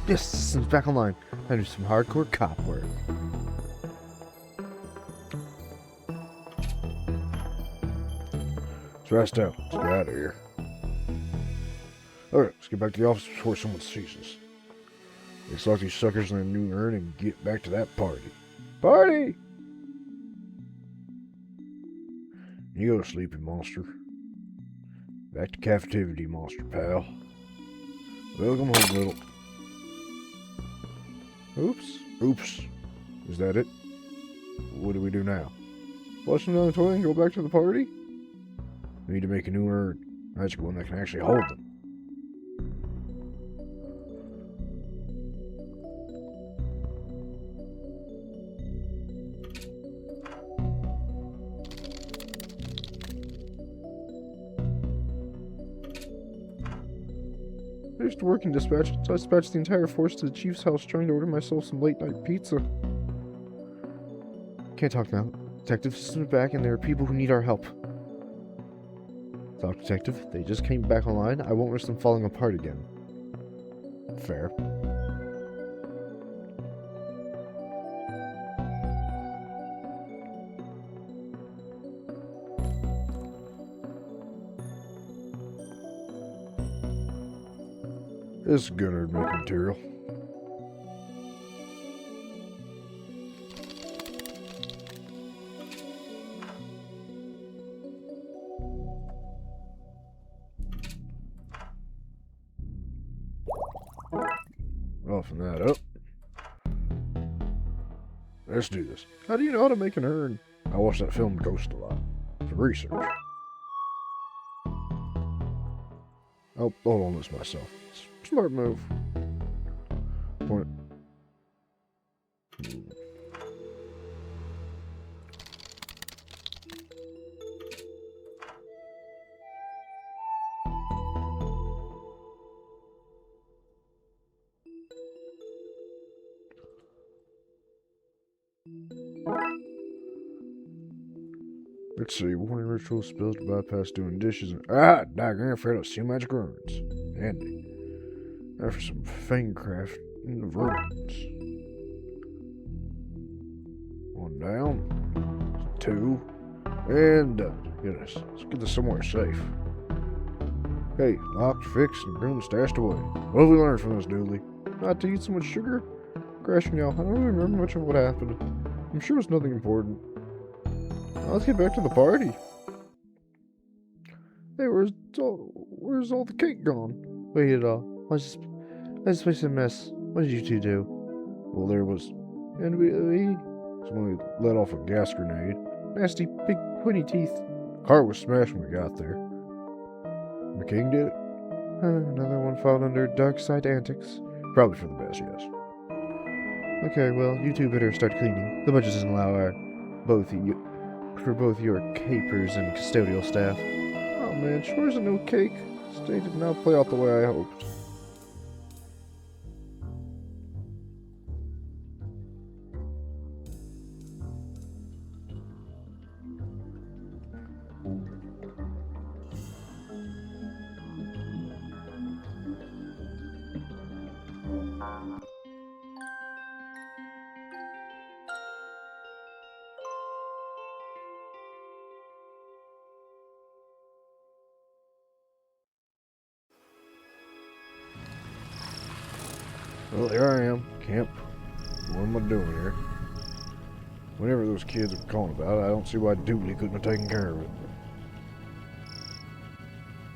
Yes, system's back online. I do some hardcore cop work. It's rest out. Let's get out of here. Alright, let's get back to the office before someone sees us. Let's lock these suckers in a new urn and get back to that party. Party! You go, sleepy monster. Back to captivity, monster pal. Welcome home, little. Oops. Is that it? What do we do now? Flush them down the toilet and go back to the party? We need to make a new urn. Magic one that can actually hold them. I used to work in dispatch, so I dispatched the entire force to the chief's house trying to order myself some late-night pizza. Can't talk now. Detective system is back and there are people who need our help. Talk, Detective. They just came back online. I won't risk them falling apart again. Fair. This is good making material. Open that up. Let's do this. How do you know how to make an urn? I watched that film Ghost a lot. For research. Oh, hold on, this myself. Smart move. Point. Let's see, warning ritual spells to bypass doing dishes and diagram for those two magic runes. Handy. Now for some fangcraft in the runes. One down. Two. And done. Goodness, let's get this somewhere safe. Okay, locked, fixed, and room stashed away. What have we learned from this, Dooley? Not to eat so much sugar? Crashing out, I don't really remember much of what happened. I'm sure it's nothing important. Now let's get back to the party. Hey, where's all the cake gone? Wait it all. Why is this place a mess? What did you two do? Well, there was... And we someone let off a gas grenade. Nasty, big, pointy teeth. Car was smashed when we got there. The king did it? Another one filed under Darkside Antics. Probably for the best, yes. Okay, well, you two better start cleaning. The budget doesn't allow for both your capers and custodial staff. Oh man, sure isn't no cake. This day did not play out the way I hoped. Well, here I am, camp. What am I doing here? Whenever those kids were calling about it, I don't see why Dooley couldn't have taken care of it.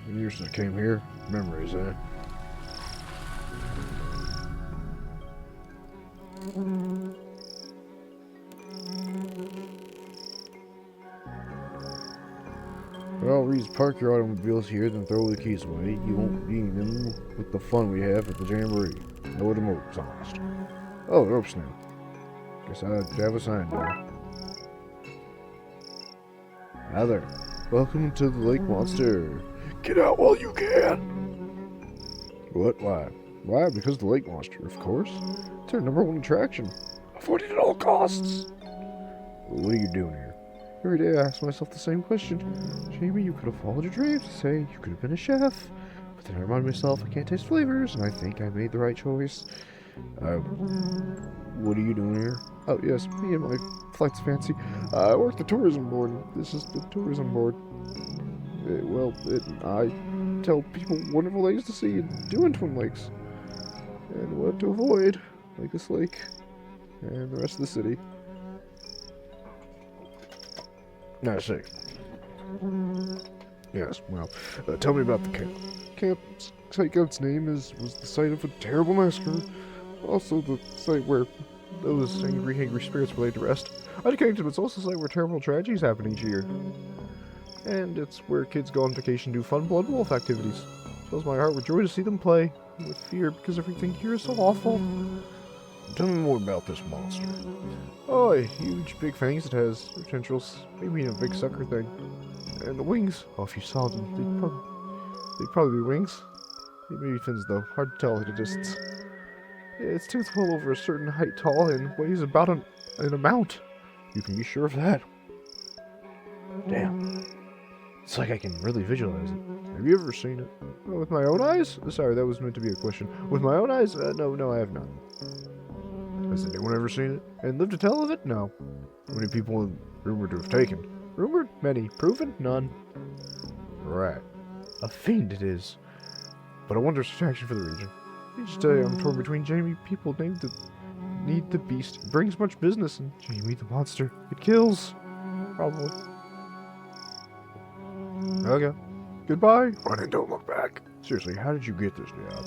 Many years since I came here, memories, eh? Well, Reed's park your automobiles here, then throw the keys away. You won't need them with the fun we have at the jamboree. No other motor's lost. Oh, the rope's now. Guess I'd have a sign down. Hi there. Welcome to the Lake Monster. Get out while you can! What? Why? Why? Because of the Lake Monster, of course. It's our #1 attraction. Avoid it at all costs! What are you doing here? Every day I ask myself the same question. Jamie, you could have followed your dreams. Say you could have been a chef. But then I remind myself I can't taste flavors, and I think I made the right choice. What are you doing here? Oh yes, me and my flight's fancy. I work the tourism board. This is the tourism board. I tell people wonderful things to see and do in Twin Lakes. And what to avoid, like this lake and the rest of the city. I see. Yes, well, tell me about the camp. Camp Sitegoat's name was the site of a terrible massacre. Also the site where those angry spirits were laid to rest. Unconnected, but it's also the site where terrible tragedies happen each year. And it's where kids go on vacation to do fun blood wolf activities. Fills my heart with joy to see them play, and with fear because everything here is so awful. Tell me more about this monster. Oh, a huge big fangs it has, tendrils, maybe a big sucker thing. And the wings, oh, if you saw them, they'd probably be wings. Maybe fins though, hard to tell at a distance. Its tooth well over a certain height tall and weighs about an amount. You can be sure of that. Damn. It's like I can really visualize it. Have you ever seen it? With my own eyes? Sorry, that was meant to be a question. With my own eyes? No, I have not. Has anyone ever seen it? And lived to tell of it? No. How many people rumored to have taken? Rumored? Many. Proven? None. Right. A fiend it is. But a wondrous attraction for the region. Each day I'm torn between Jamie. People need the beast. It brings much business, and Jamie the monster. It kills. Probably. Okay. Goodbye. Run and don't look back. Seriously, how did you get this job?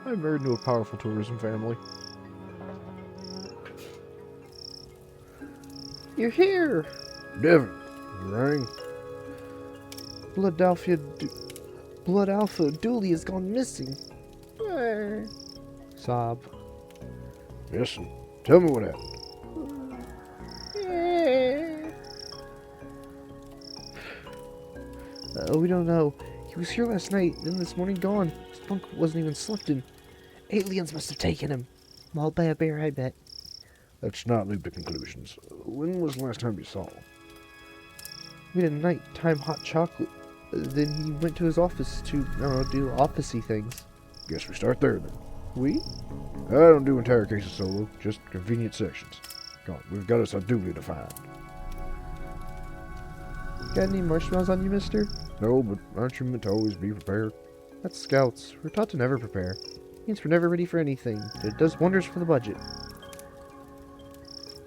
I'm married to a powerful tourism family. You're here! Devin, you rang? Blood Alpha Dooley has gone missing. Sob. Listen, tell me what happened. We don't know. He was here last night, then this morning gone. His bunk wasn't even slept in. Aliens must have taken him. Mauled by a bear, I bet. Let's not leap to conclusions. When was the last time you saw him? We had a nighttime hot chocolate. Then he went to his office to, I don't know, do office-y things. Guess we start there then. We? I don't do entire cases solo, just convenient sections. Come on, we've got us a duty to find. Got any marshmallows on you, mister? No, but aren't you meant to always be prepared? That's scouts. We're taught to never prepare. Means we're never ready for anything, but it does wonders for the budget.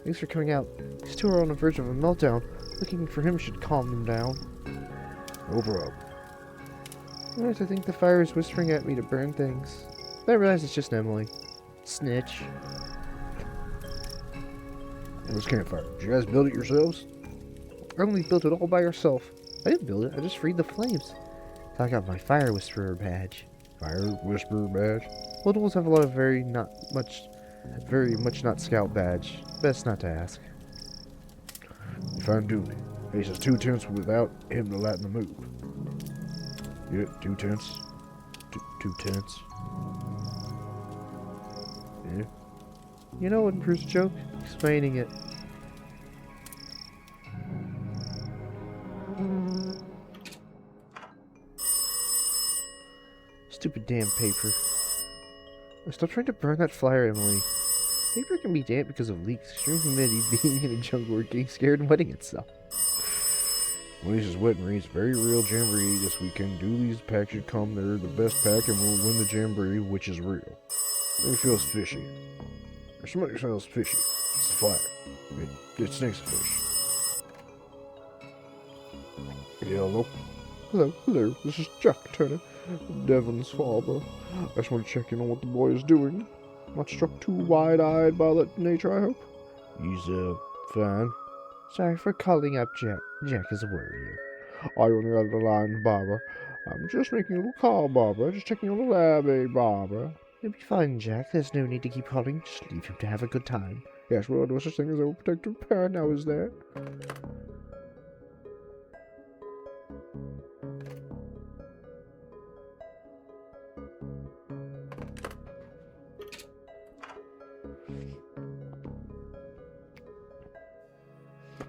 Thanks for coming out. These two are on the verge of a meltdown. Looking for him should calm them down. No problem. Sometimes I think the fire is whispering at me to burn things. Then I realize it's just Emily. Snitch. This campfire, did you guys build it yourselves? Emily built it all by herself. I didn't build it, I just freed the flames. So I got my Fire Whisperer badge. Fire Whisperer badge? Blood Wolves have a lot of very much not scout badge. Best not to ask. You find Dooley. Faces 2 tents without him to lighten the mood. Yeah, 2 tents. Two tents. Yeah. You know what improves a joke? Explaining it. Stupid damn paper. Stop trying to burn that flyer, Emily. Paper can be damp because of leaks, extreme humidity, being in a jungle, or getting scared and wetting itself. When he says wet and rain's very real jamboree this weekend. Dooley's pack should come there, the best pack, and we'll win the jamboree, which is real. It feels fishy. Or somebody smells fishy. It's the fire. It stinks of fish. Hello? Hello, this is Jack Turner, Devon's father. I just want to check in on what the boy is doing. Not struck too wide-eyed by that nature, I hope? He's, fine. Sorry for calling up Jack. Jack is a worrier. Are you on the other line, Barbara? I'm just making a little call, Barbara. Just checking on the lab, Barbara? You'll be fine, Jack. There's no need to keep calling. Just leave him to have a good time. Yes, well, no such thing as a overprotective parent now, is there?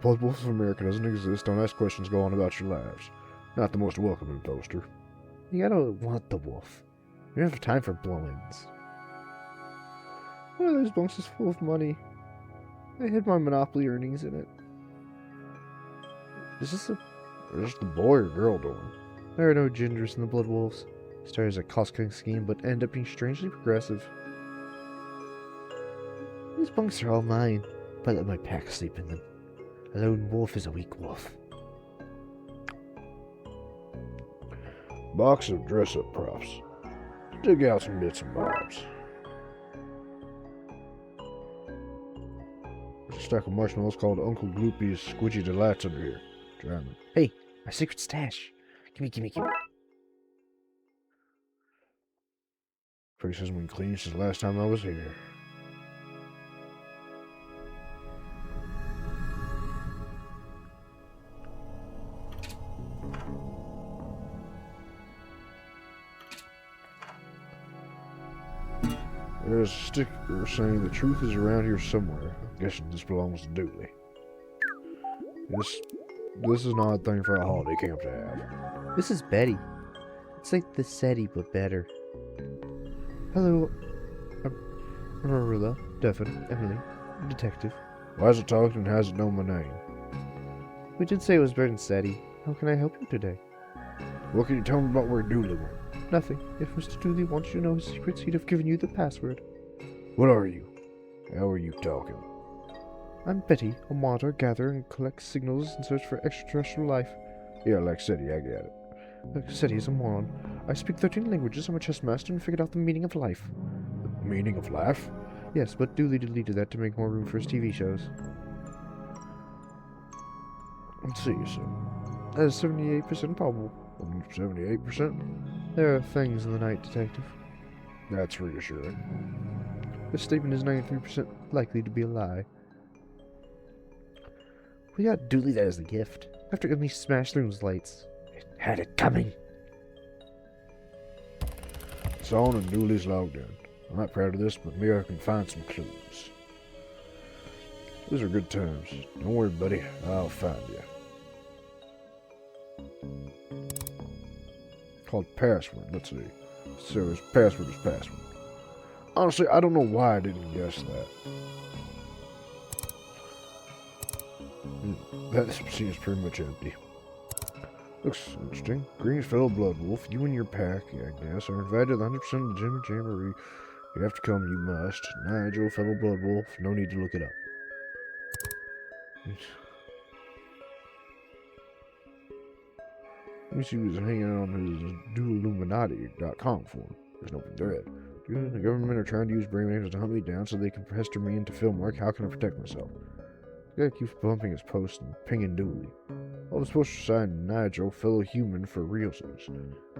Blood Wolves of America doesn't exist. Don't ask questions. Go on about your lives. Not the most welcoming poster. You gotta want the wolf. You don't have time for blow-ins. One of those bunks is full of money. I hid my Monopoly earnings in it. Is this the boy or girl doing? There are no gingers in the Blood Wolves. Started as a cost-cutting scheme, but end up being strangely progressive. These bunks are all mine, but I let my pack sleep in them. A lone wolf is a weak wolf. Box of dress-up props. Dig out some bits and bobs. There's a stack of marshmallows called Uncle Gloopy's Squidgy Delights under here. Try them. Hey, my secret stash. Gimme. Place hasn't been cleaned since the last time I was here. There's a sticker saying the truth is around here somewhere. I'm guessing this belongs to Dooley. This is an odd thing for a holiday camp to have. This is Betty. It's like the SETI, but better. Hello. I'm Marilla, Devin, Emily, Detective. Why is it talking and has it know my name? We did say it was better than SETI. How can I help you today? What can you tell me about where Dooley went? Nothing. If Mr. Dooley wants you to know his secrets, he'd have given you the password. What are you? How are you talking? I'm Betty, a monitor, gather and collect signals in search for extraterrestrial life. Yeah, like City, I get it. Like I said, he's a moron. I speak 13 languages, I'm a chess master, and figured out the meaning of life. The meaning of life? Yes, but Dooley deleted that to make more room for his TV shows. Let's see, so. That is 78% probable. 78%? There are things in the night, Detective. That's reassuring. This statement is 93% likely to be a lie. We got Dooley that as a gift. After at least smash through those lights. It had it coming. It's on and Dooley's logged in. I'm not proud of this, but maybe I can find some clues. These are good times. Don't worry, buddy. I'll find you. Called password. Let's see. So his password is password. Honestly, I don't know why I didn't guess that. That seems pretty much empty. Looks interesting. Green's fellow blood wolf. You and your pack, I guess, are invited to the 100% of the gym jamboree. You have to come, you must. Nigel, fellow blood wolf. No need to look it up. Let me see who's hanging out on his dualilluminati.com forum. There's no thread. Dude, the government are trying to use brain waves to hunt me down so they can pester me into film work. How can I protect myself? The guy keeps bumping his post and pinging Dooley. All the posters signed Nigel, fellow human for realsies.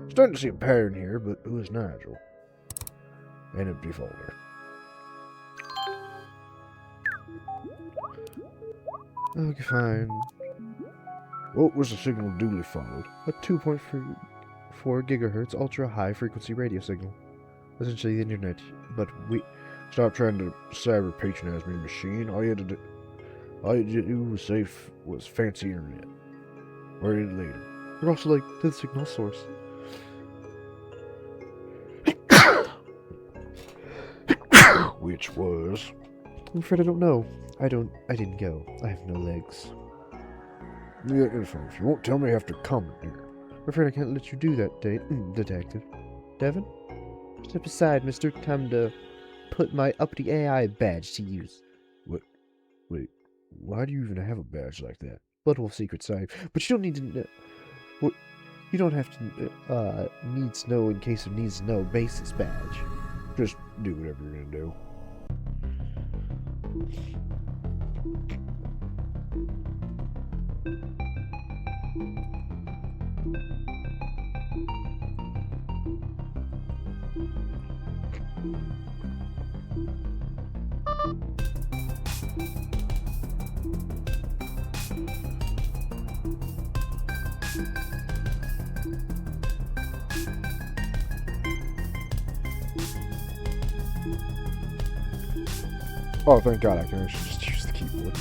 Starting to see a pattern here, but who is Nigel? An empty folder. Okay, fine. What was the signal Dooley followed? A 2.4 gigahertz ultra high frequency radio signal. Essentially the internet, but we... Stop trying to cyber patronize me, machine. All you had to do was say was fancy internet. Where did it lead him? We're also like the signal source. Which was... I'm afraid I don't know. I didn't go. I have no legs. Yeah, if you won't tell me, I have to comment here. I'm afraid I can't let you do that, Detective. Devin? Step aside, mister. Time to put my uppity AI badge to use. Wait, why do you even have a badge like that? Blood Wolf secret side. But you don't need to know. Well, you don't have to needs know in case of needs to know basis badge. Just do whatever you're gonna do. Oh, thank God I can actually just use the keyboard.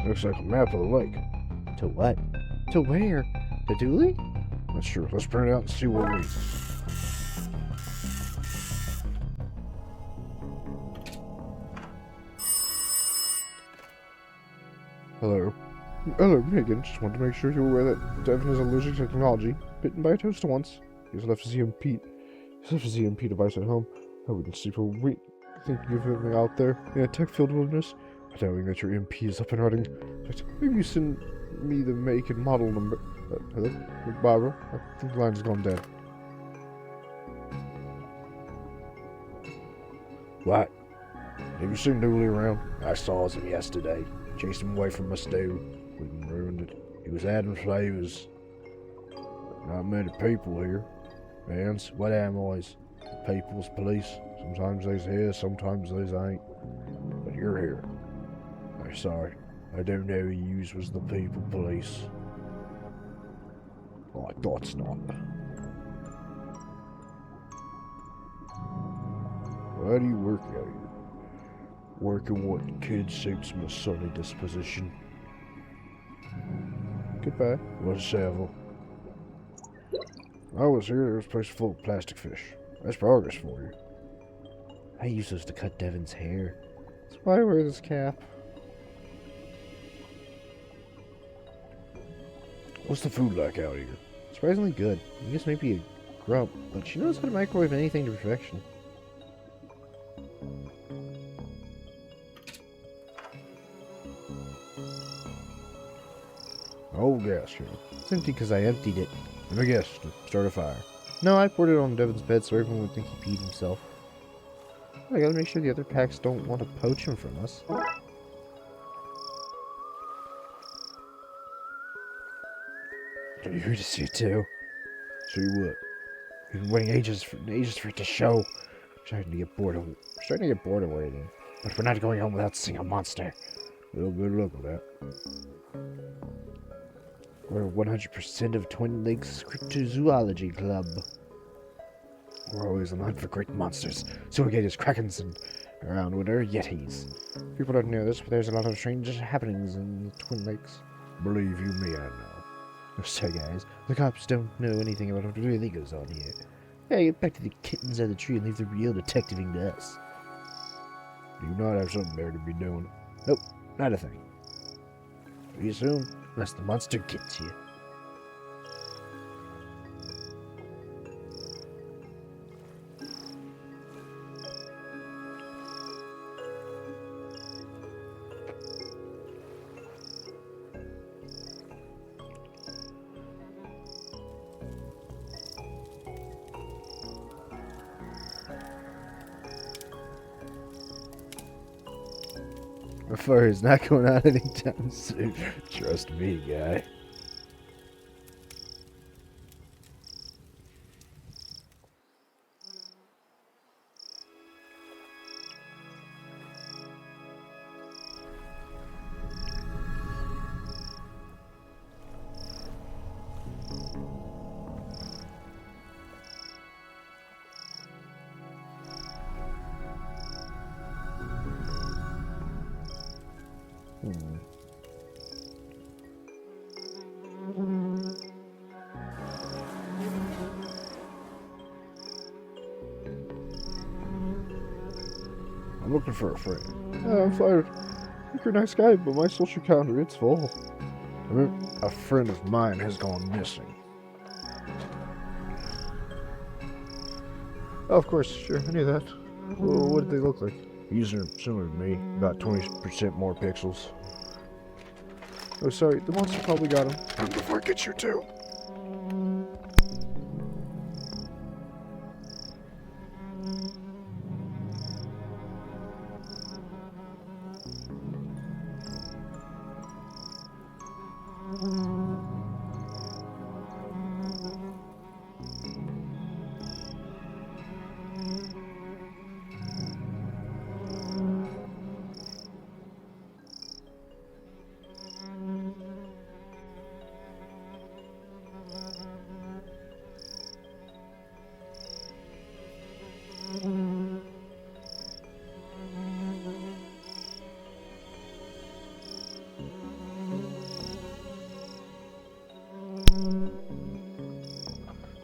Looks like a map of the lake. To what? To where? To Dooley? Not sure. Let's print it out and see what it reads. Hello. Hello, Megan. Just wanted to make sure you were aware that Devin is allergic to technology. Bitten by a toaster once. He's left his EMP. He's left his EMP device at home. I wouldn't sleep a week thinking of him out there in a tech-filled wilderness. Knowing that your EMP is up and running. Maybe you send me the make and model number. Hello? Barbara? I think the line's gone dead. What? Have you seen Dooley around? I saw him yesterday. chased him away from my stew. We ruined it. He was adding flavors. Not many people here. Vans, what allies? People's police. Sometimes they's here, sometimes they's ain't. But you're here. I'm sorry. I don't know you was the people police. Oh, I thought not. Why do you work out here? Working what kid suits my sunny disposition. Goodbye. What's Savile? I was here, there was a place full of plastic fish. That's progress for you. I used those to cut Devin's hair. That's why I wear this cap. What's the food like out here? Surprisingly good. I guess maybe a grump, but she knows how to microwave anything to perfection. Old gas can. It's empty because I emptied it. Let me guess, to start a fire. No, I poured it on Devin's bed so everyone would think he peed himself. I gotta make sure the other packs don't want to poach him from us. Are you here to see it too? See what? We've been waiting ages for it to show. Starting to get bored of waiting. But we're not going home without seeing a monster. Well, good luck with that. We're 100% of Twin Lakes Cryptozoology Club. We're always on the hunt for great monsters, alligators, krakens, and around with our yetis. People don't know this, but there's a lot of strange happenings in the Twin Lakes. Believe you me, I know. Oh, sorry guys, the cops don't know anything about what really goes on here. Hey, get back to the kittens out of the tree and leave the real detectiving to us. Do you not have something better to be doing? Nope, not a thing. See you soon. Unless the monster gets you. My fire is not going out anytime soon. Trust me, guy. I'm looking for a friend. I'm flattered. You're a nice guy, but my social calendar, it's full. I mean, a friend of mine has gone missing. Oh, of course, sure, I knew that. Well, what did they look like? He's similar to me, about 20% more pixels. Oh, sorry, the monster probably got him. And before it gets you too.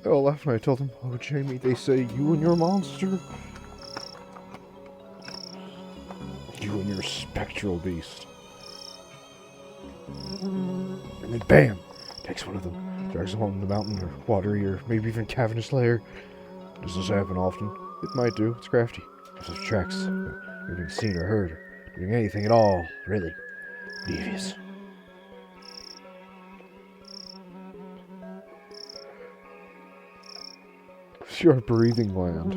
They all laughed when I told them, oh, Jamie, they say you and your monster. You and your spectral beast. And then bam! Takes one of them, drags them along the mountain or watery or maybe even cavernous lair. Does this happen often? It might do, it's crafty. If those tracks, you're being seen or heard, or doing anything at all, really. Devious. It's your breathing land.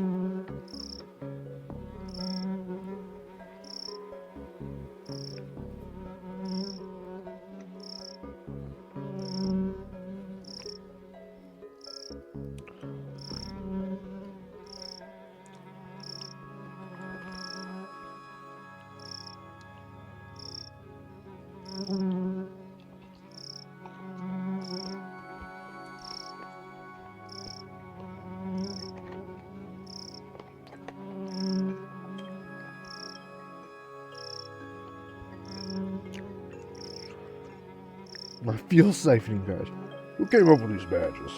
fuel siphoning badge. Who came up with these badges?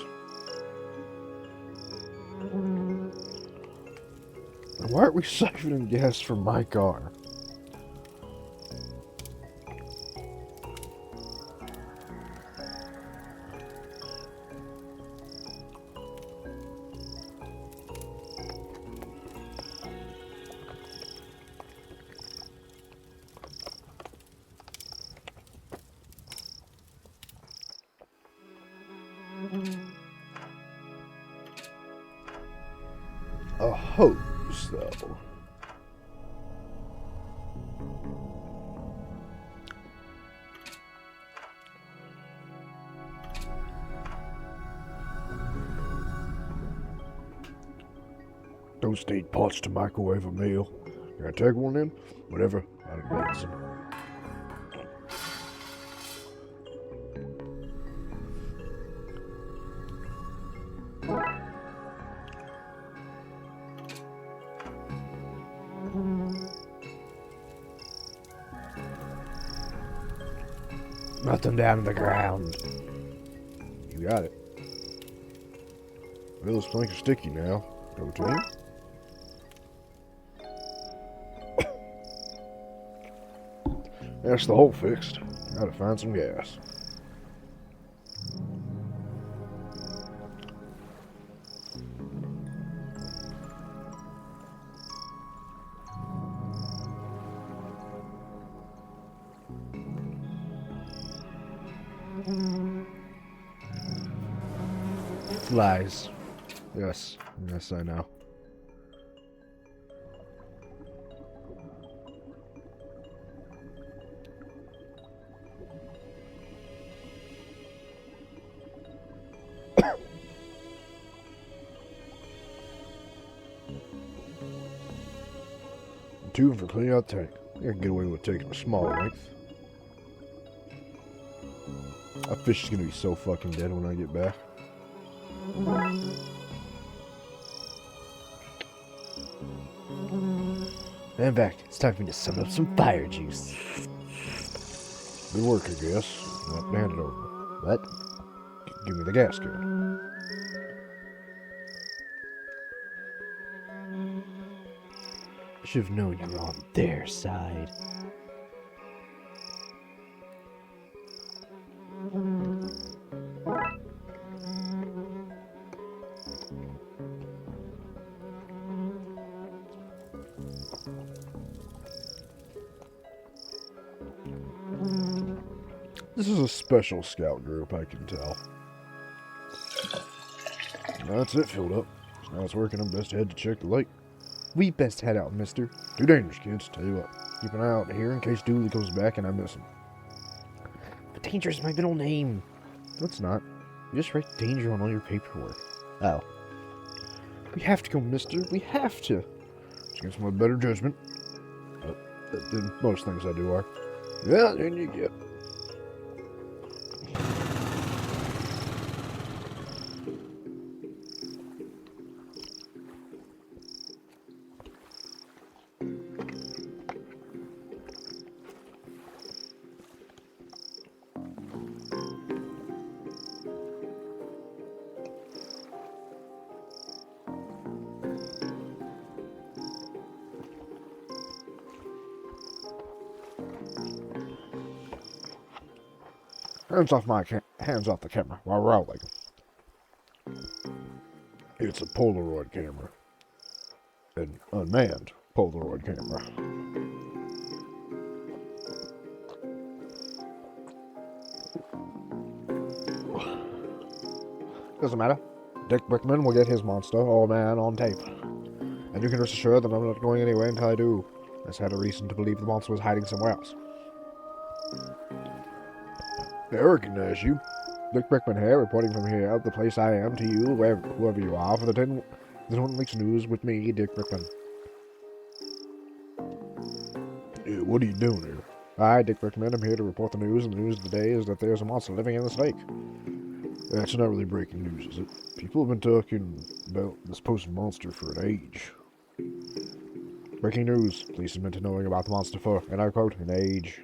And why aren't we siphoning gas from my car? A hose, though. Those need pots to microwave a meal. Can I take one in? Whatever. I don't need some. Melt them down to the ground. You got it. Well, this plank is sticky now. Go team. That's the hole fixed. Gotta find some gas. Flies. Yes. Yes, I know. Two for cleaning out the tank. I can get away with taking a small length. That fish is gonna be so fucking dead when I get back. In fact, it's time for me to summon up some fire juice. Good work, I guess. Now hand it over. What? Give me the gas can. I should have known you were on their side. This is a special scout group, I can tell. That's it filled up. So now it's working. I'm best to head to check the lake. We best head out, mister. Too dangerous, kids. Tell you what. Keep an eye out here in case Dooley comes back and I miss him. But Danger is my middle name. No, it's not. You just write danger on all your paperwork. Oh. We have to go, mister. We have to. It's against my better judgment. Than most things I do are. Yeah, then you get. Hands off the camera while rolling. It's a Polaroid camera. An unmanned Polaroid camera. Doesn't matter. Dick Brickman will get his monster, old man, on tape. And you can rest assured that I'm not going anywhere until I do. I just had a reason to believe the monster was hiding somewhere else. I recognize you. Dick Brickman here, reporting from here, the place I am, to you, whoever you are, for the 10 weeks news with me, Dick Brickman. Yeah, what are you doing here? I, Dick Brickman, am here to report the news, and the news of the day is that there's a monster living in this lake. That's not really breaking news, is it? People have been talking about this supposed monster for an age. Breaking news. Police admit to knowing about the monster for, and I quote, an age.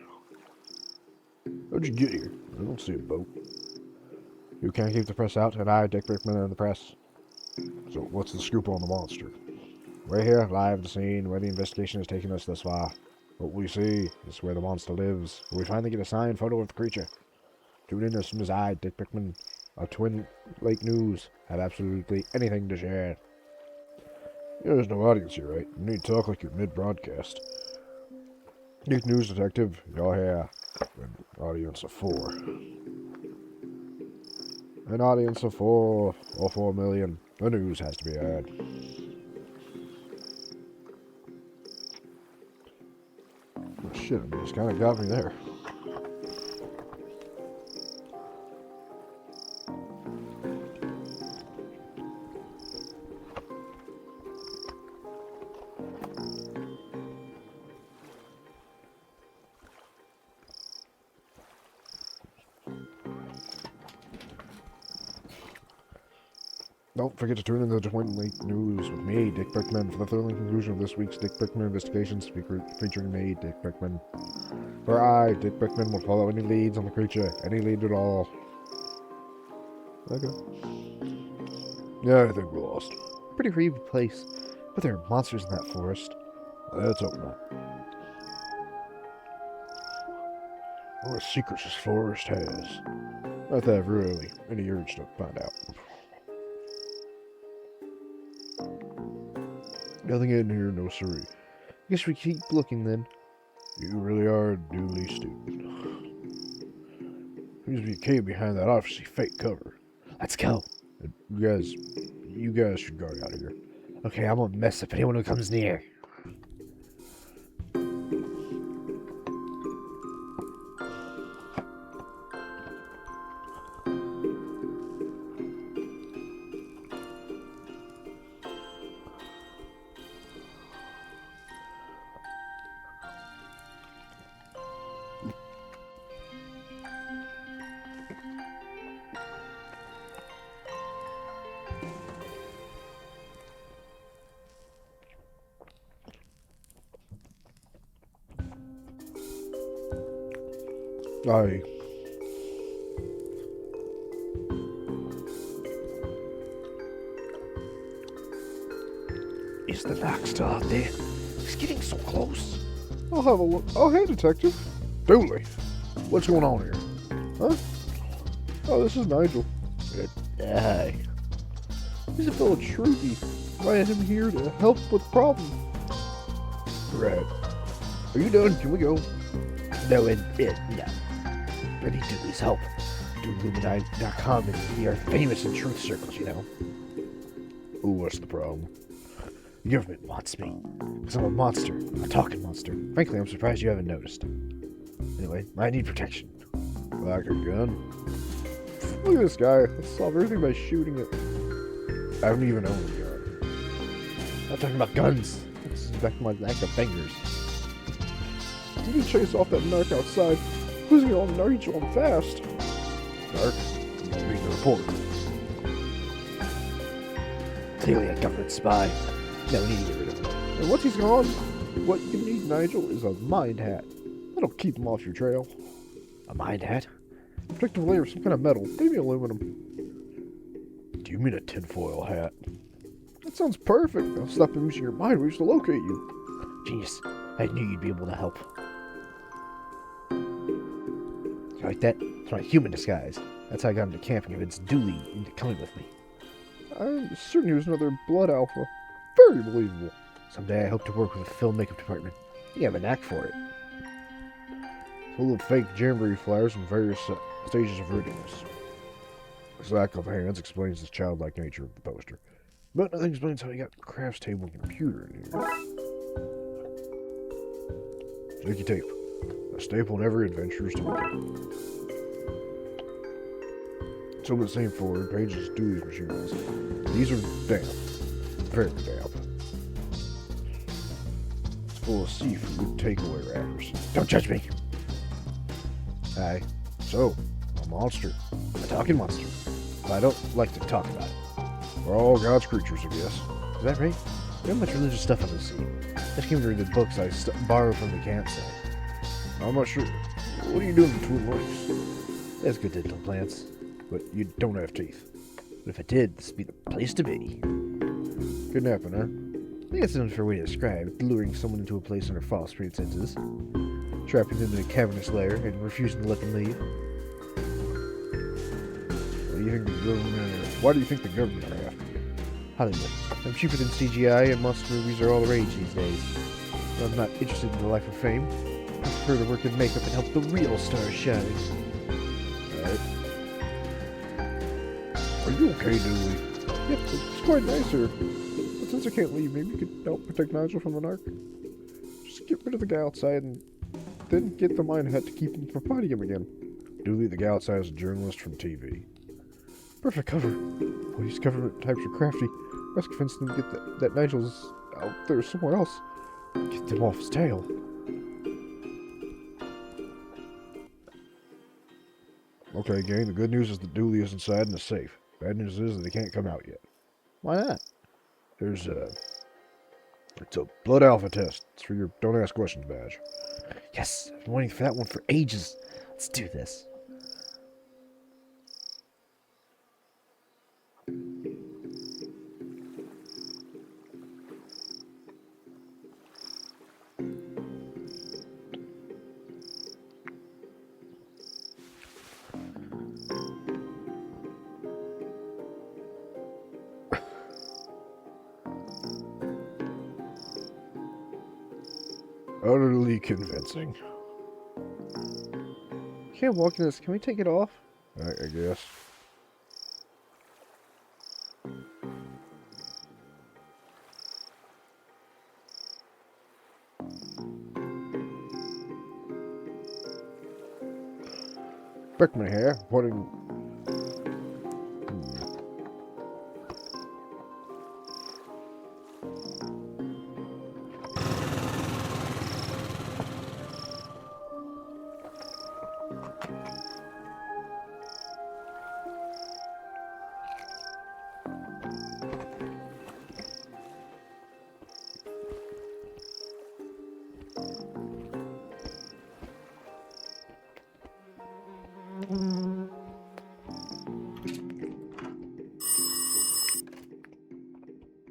How'd you get here? I don't see a boat. You can't keep the press out, and I, Dick Brickman, and the press. So what's the scoop on the monster? We're here, live at the scene, where the investigation has taken us thus far. What we see is where the monster lives. We finally get a signed photo of the creature. Tune in as soon as I, Dick Brickman, of Twin Lake News, have absolutely anything to share. Yeah, there's no audience here, right? You need to talk like you're mid-broadcast. Nick News Detective, you're here. An audience of 4. An audience of 4, or 4 million. The news has to be heard. Oh, shit, I just kind of got me there. Don't forget to tune in to the Twin Lake News with me, Dick Brickman, for the thrilling conclusion of this week's Dick Brickman Investigations, featuring me, Dick Brickman. For I, Dick Brickman, will follow any leads on the creature, any lead at all. Okay. Yeah, I think we're lost. Pretty creepy place, but there are monsters in that forest. Let's hope not. What secrets this forest has. Not that I've really any urge to find out. Nothing in here, no siree. Guess we keep looking then. You really are duly stupid. Seems to be a cave behind that obviously fake cover. Let's go. You guys should guard out of here. Okay, I'm gonna mess up anyone who comes near. Aye. Is the knock still out there? It's getting so close. I'll have a look. Oh, hey, Detective. Dooley. What's going on here? Huh? Oh, this is Nigel. Aye. He's a fellow Trudy. Invited him here to help with the problem. Right. Are you done? Can we go? No. I need Dooley's help. DooleyLuminati.com, and we are famous in truth circles, you know. Ooh, what's the problem? The government wants me. Because I'm a monster. A talking monster. Frankly, I'm surprised you haven't noticed. Anyway, I need protection. Like a gun? Look at this guy. Let's solve everything by shooting it. I don't even own a gun. I'm talking about guns. This is back my lack of fingers. You can chase off that narc outside. Who's gonna all narc on fast? Narc? You mean the reporter? Clearly a government spy. No, we need to get rid of him. And once he's gone, what you need, Nigel, is a mind hat. That'll keep him off your trail. A mind hat? Protective layer of some kind of metal, maybe aluminum. Do you mean a tinfoil hat? That sounds perfect. I'll stop him using your mind waves to locate you. Genius. I knew you'd be able to help. You like that? It's my human disguise. That's how I got into camping and it's Dooley into coming with me. I'm certain he was another blood alpha. Very believable. Someday I hope to work with the film makeup department. You have a knack for it. Full of fake jamboree flyers and various stages of readiness. This lack of hands explains the childlike nature of the poster. But nothing explains how he got crafts table and computer in here. Sticky tape. A staple in every adventurer's toolkit. Some of the same forward pages Dewey's machine was. These are damp. Very damp. It's full of seafood takeaway wrappers. Don't judge me. Aye. So, a monster. A talking monster. But I don't like to talk about it. We're all God's creatures, I guess. Is that right? We have much religious stuff on the sea. I just came to read the books I borrowed from the campsite. I'm not sure. What are you doing between legs? There's good dental plants. But you don't have teeth. But if I did, this would be the place to be. Kidnapping, huh? I think that's an unfair way to describe it, luring someone into a place under false pretenses, trapping them in a cavernous lair, and refusing to let them leave. What do you think the government? Why do you think the government are after you? Hollywood. I'm cheaper than CGI, and monster movies are all the rage these days. But I'm not interested in the life of fame. I prefer to work in makeup and help the real stars shine. Alright. Are you okay, Dooley? Yep, it's quite nice here. But since I can't leave, maybe you could help protect Nigel from the narc. Just get rid of the guy outside and then get the mine hat to keep him from fighting him again. Dooley, the guy outside, is a journalist from TV. Perfect cover. Well, these government types are crafty. Let's convince them to get that Nigel's out there somewhere else. Get them off his tail. Okay, gang, the good news is that Dooley is inside in a safe. Bad news is that he can't come out yet. Why not? It's a blood alpha test. It's for your don't ask questions badge. Yes, I've been waiting for that one for ages. Let's do this. Utterly convincing. Can't walk in this. Can we take it off? I guess. Beckman here, putting.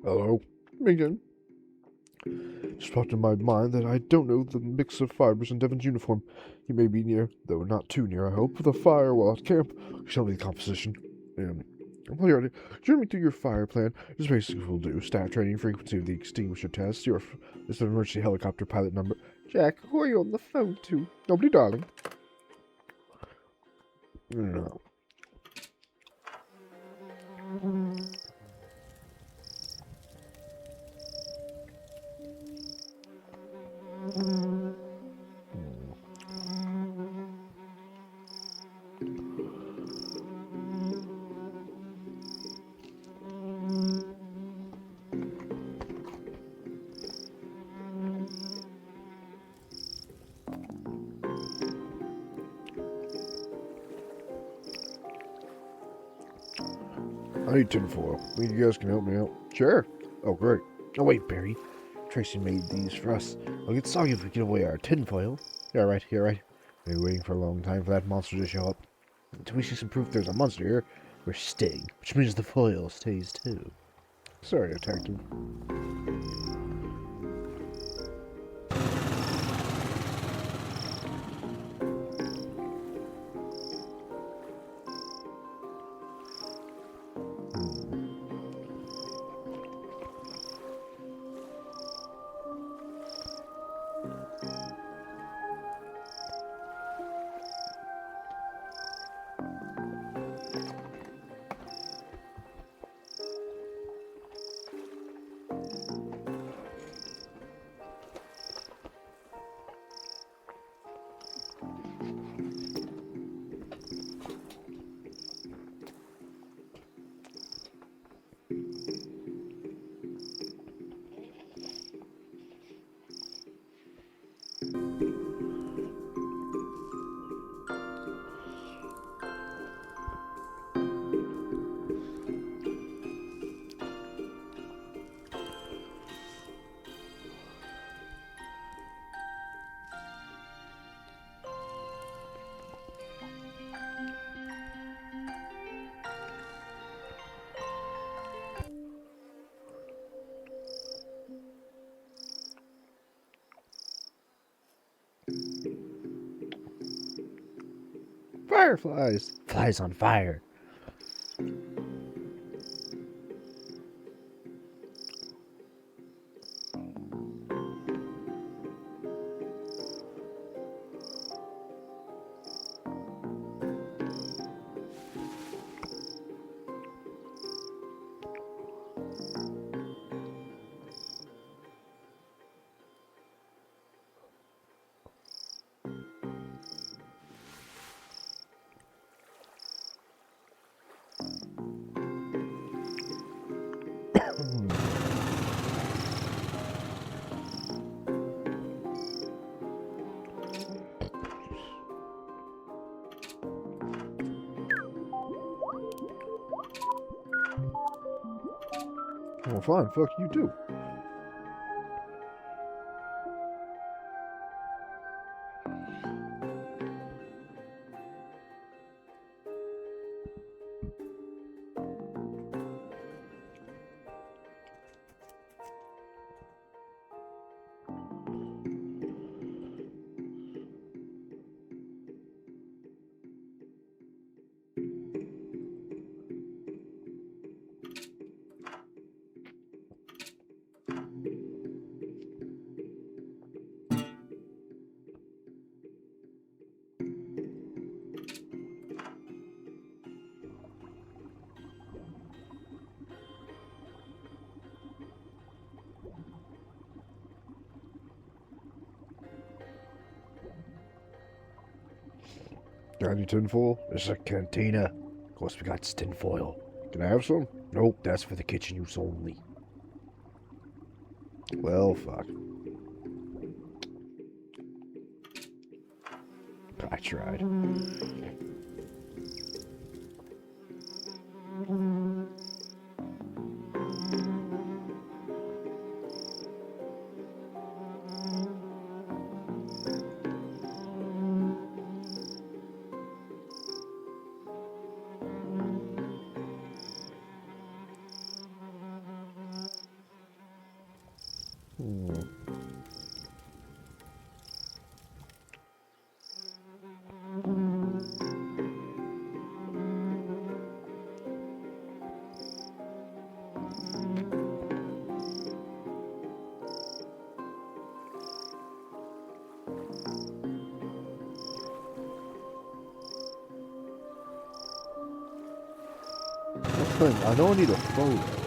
Hello, Megan. Just popped in my mind that I don't know the mix of fibers in Devon's uniform. He may be near, though not too near, I hope, with a fire while at camp. Show me the composition. Well, you journey me through your fire plan. Just basically will do. Staff training, frequency of the extinguisher test, your this emergency helicopter pilot number. Jack, who are you on the phone to? Nobody, darling. No. I need tinfoil. Think you guys can help me out? Sure. Oh, great. Oh, wait, Barry. Tracy made these for us. I'll get soggy if we get away our tinfoil. You're right, you're right. Been waiting for a long time for that monster to show up. Until we see some proof there's a monster here, we're staying, which means the foil stays too. Sorry, detective. Fireflies! Flies on fire. Well, fine, fuck you too. Got any tinfoil? There's a cantina. Of course, we got tinfoil. Can I have some? Nope, that's for the kitchen use only. Well, fuck. I tried. I know I need a photo.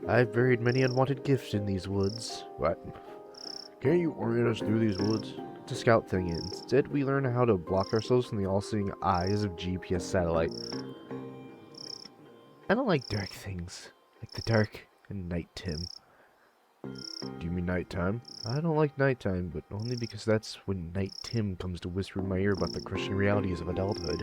I've buried many unwanted gifts in these woods. What? Can't you orient us through these woods? It's a scout thing. Instead, we learn how to block ourselves from the all-seeing eyes of GPS satellite. I don't like dark things, like the dark and night, Tim. Do you mean nighttime? I don't like nighttime, but only because that's when Night Tim comes to whisper in my ear about the crushing realities of adulthood.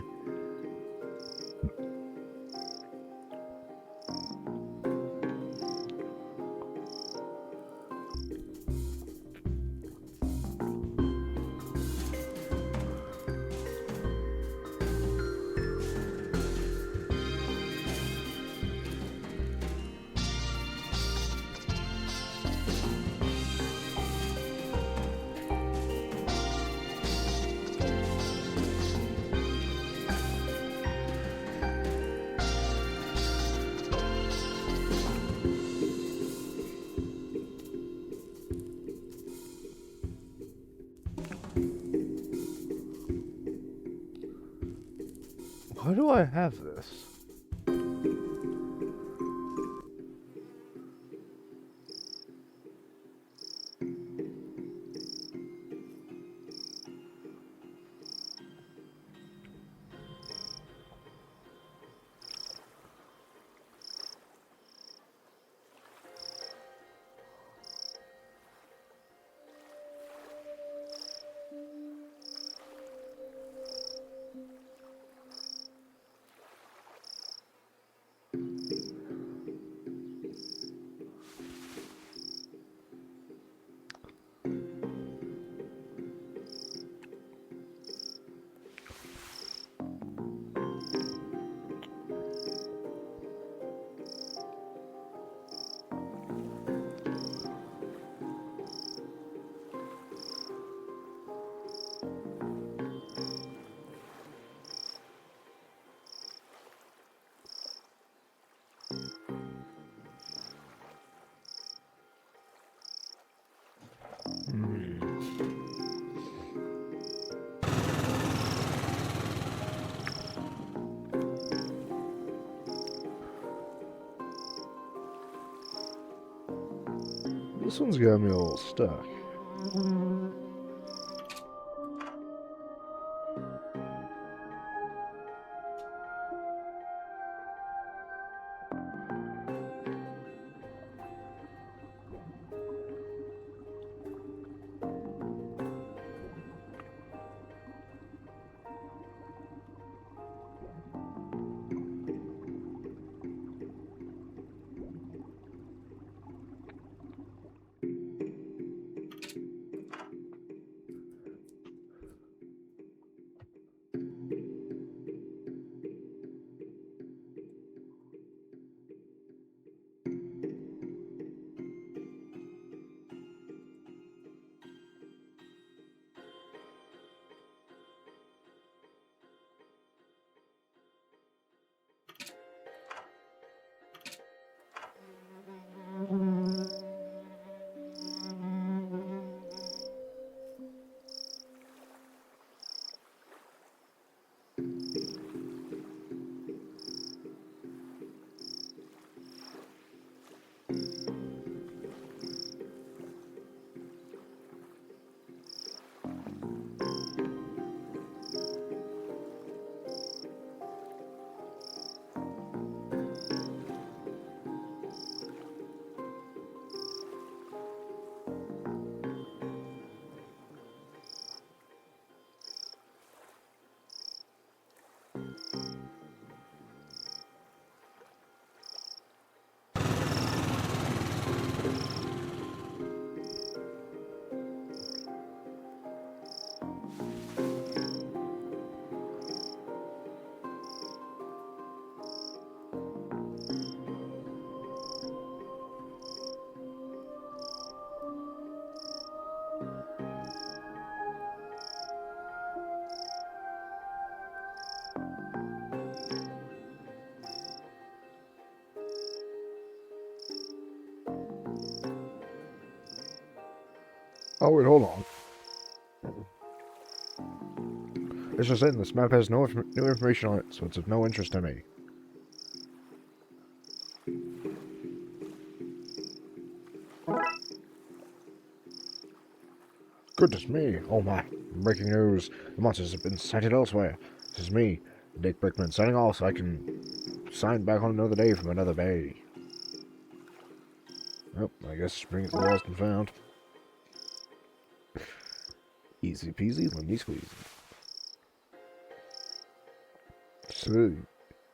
Why do I have this? This one's got me a little stuck. Oh, wait, hold on. It's just saying this map has no new information on it, so it's of no interest to me. Goodness me. Oh my. Breaking news. The monsters have been sighted elsewhere. This is me, Dick Brickman, signing off so I can sign back on another day from another bay. Well, I guess spring is lost and found. Easy peasy, lemony squeezy. So,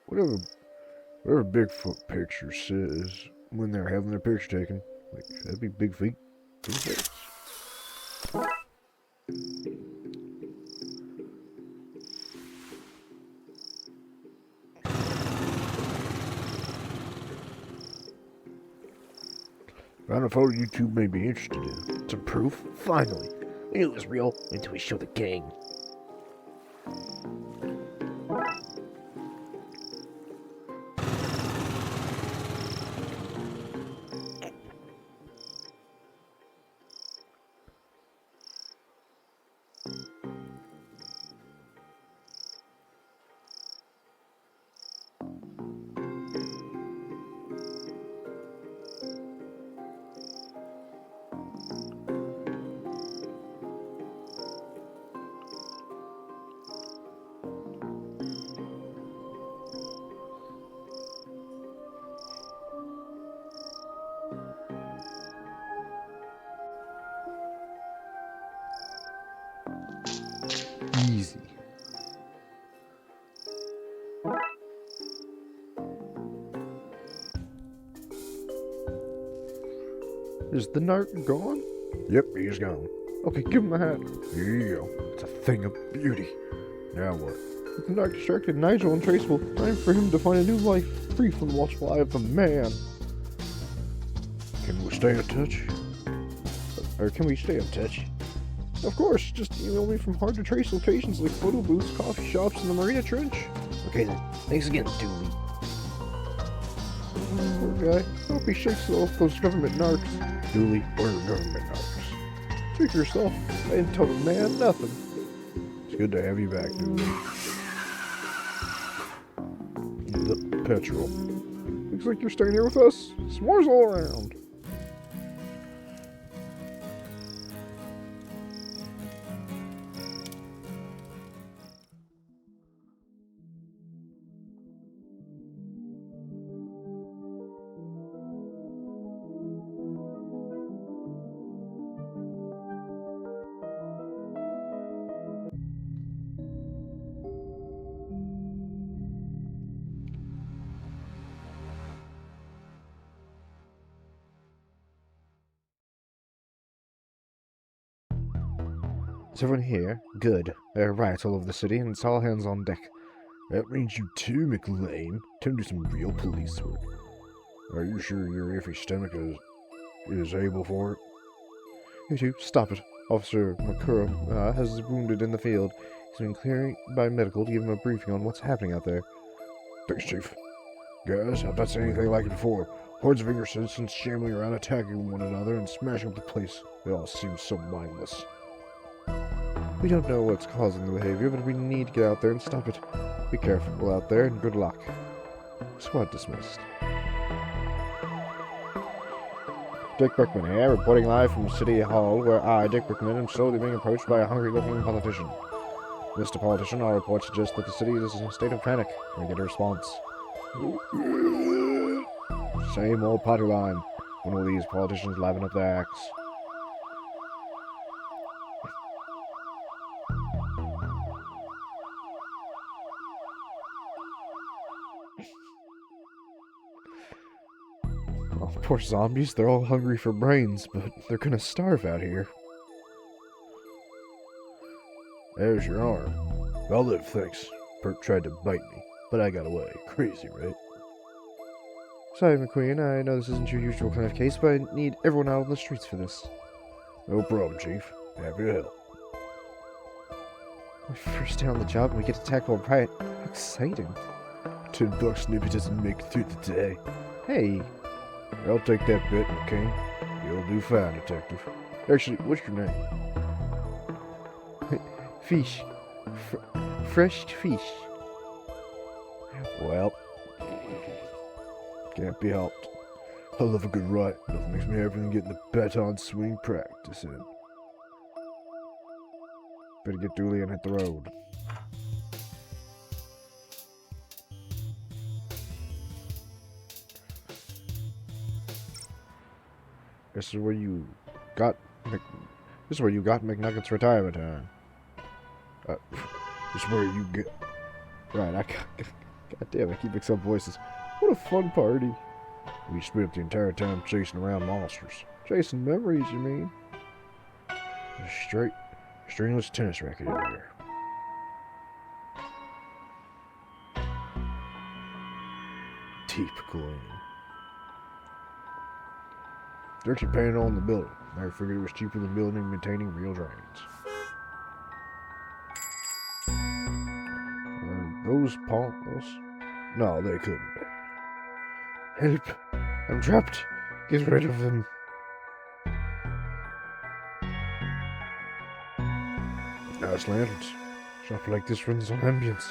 whatever Bigfoot picture says when they're having their picture taken, like, that'd be big feet. Big feet. Found a photo YouTube may be interested in. Some proof? Finally. We knew it was real until we showed the gang. Is the narc gone? Yep, he's gone. Okay, give him my hat. Here you go. It's a thing of beauty. Now what? With the narc distracted, Nigel untraceable, time for him to find a new life, free from the watchful eye of the man. Can we stay in touch? Or can we stay in touch? Of course, just email me from hard to trace locations like photo booths, coffee shops, and the Marina Trench. Okay then. Thanks again, Dooley. Poor guy. I hope he shakes off those government narcs. Dooley, we're government narcs. Speak for yourself. I didn't tell the man nothing. It's good to have you back, Dooley. The petrol. Looks like you're staying here with us. S'mores all around. Is everyone here? Good. There are riots all over the city, and it's all hands on deck. That means you too, McLean. Time to do some real police work. Are you sure your iffy stomach is able for it? You two, stop it. Officer Makura has wounded in the field. He's been cleared by medical to give him a briefing on what's happening out there. Thanks, Chief. Guys, I've not seen anything like it before. Hordes of English citizens shambling around, attacking one another, and smashing up the place. They all seem so mindless. We don't know what's causing the behavior, but we need to get out there and stop it. Be careful out there, and good luck. Squad dismissed. Dick Brickman here, reporting live from City Hall, where I, Dick Brickman, am slowly being approached by a hungry-looking politician. Mr. Politician, our report suggests that the city is in a state of panic. Can I get a response? Same old party line. When will these politicians liven up their acts? Oh, poor zombies. They're all hungry for brains, but they're gonna starve out here. There's your arm. I'll live, thanks. Perk tried to bite me, but I got away. Crazy, right? Sorry, McQueen. I know this isn't your usual kind of case, but I need everyone out on the streets for this. No problem, Chief. Happy to help. My first day on the job and we get attacked while riot. How exciting. $10 maybe doesn't make it through the day. Hey. I'll take that bet, McCain. You'll do fine, Detective. Actually, what's your name? Fish. Fresh fish. Well, can't be helped. I love a good riot. Nothing makes me happier than getting the baton swing practice in. Better get Dooley and hit the road. This is where you got McNuggets retirement time. This is where you get... Right, God damn, I keep mixing up voices. What a fun party. We spent the entire time chasing around monsters. Chasing memories, you mean? A stringless tennis racket in there. Deep clean. Dirty paint on the building. I figured it was cheaper than building and maintaining real drains. Those palms? No, they couldn't be. Help! I'm trapped! Get rid of them. Nice lanterns. Shop like this runs on ambience.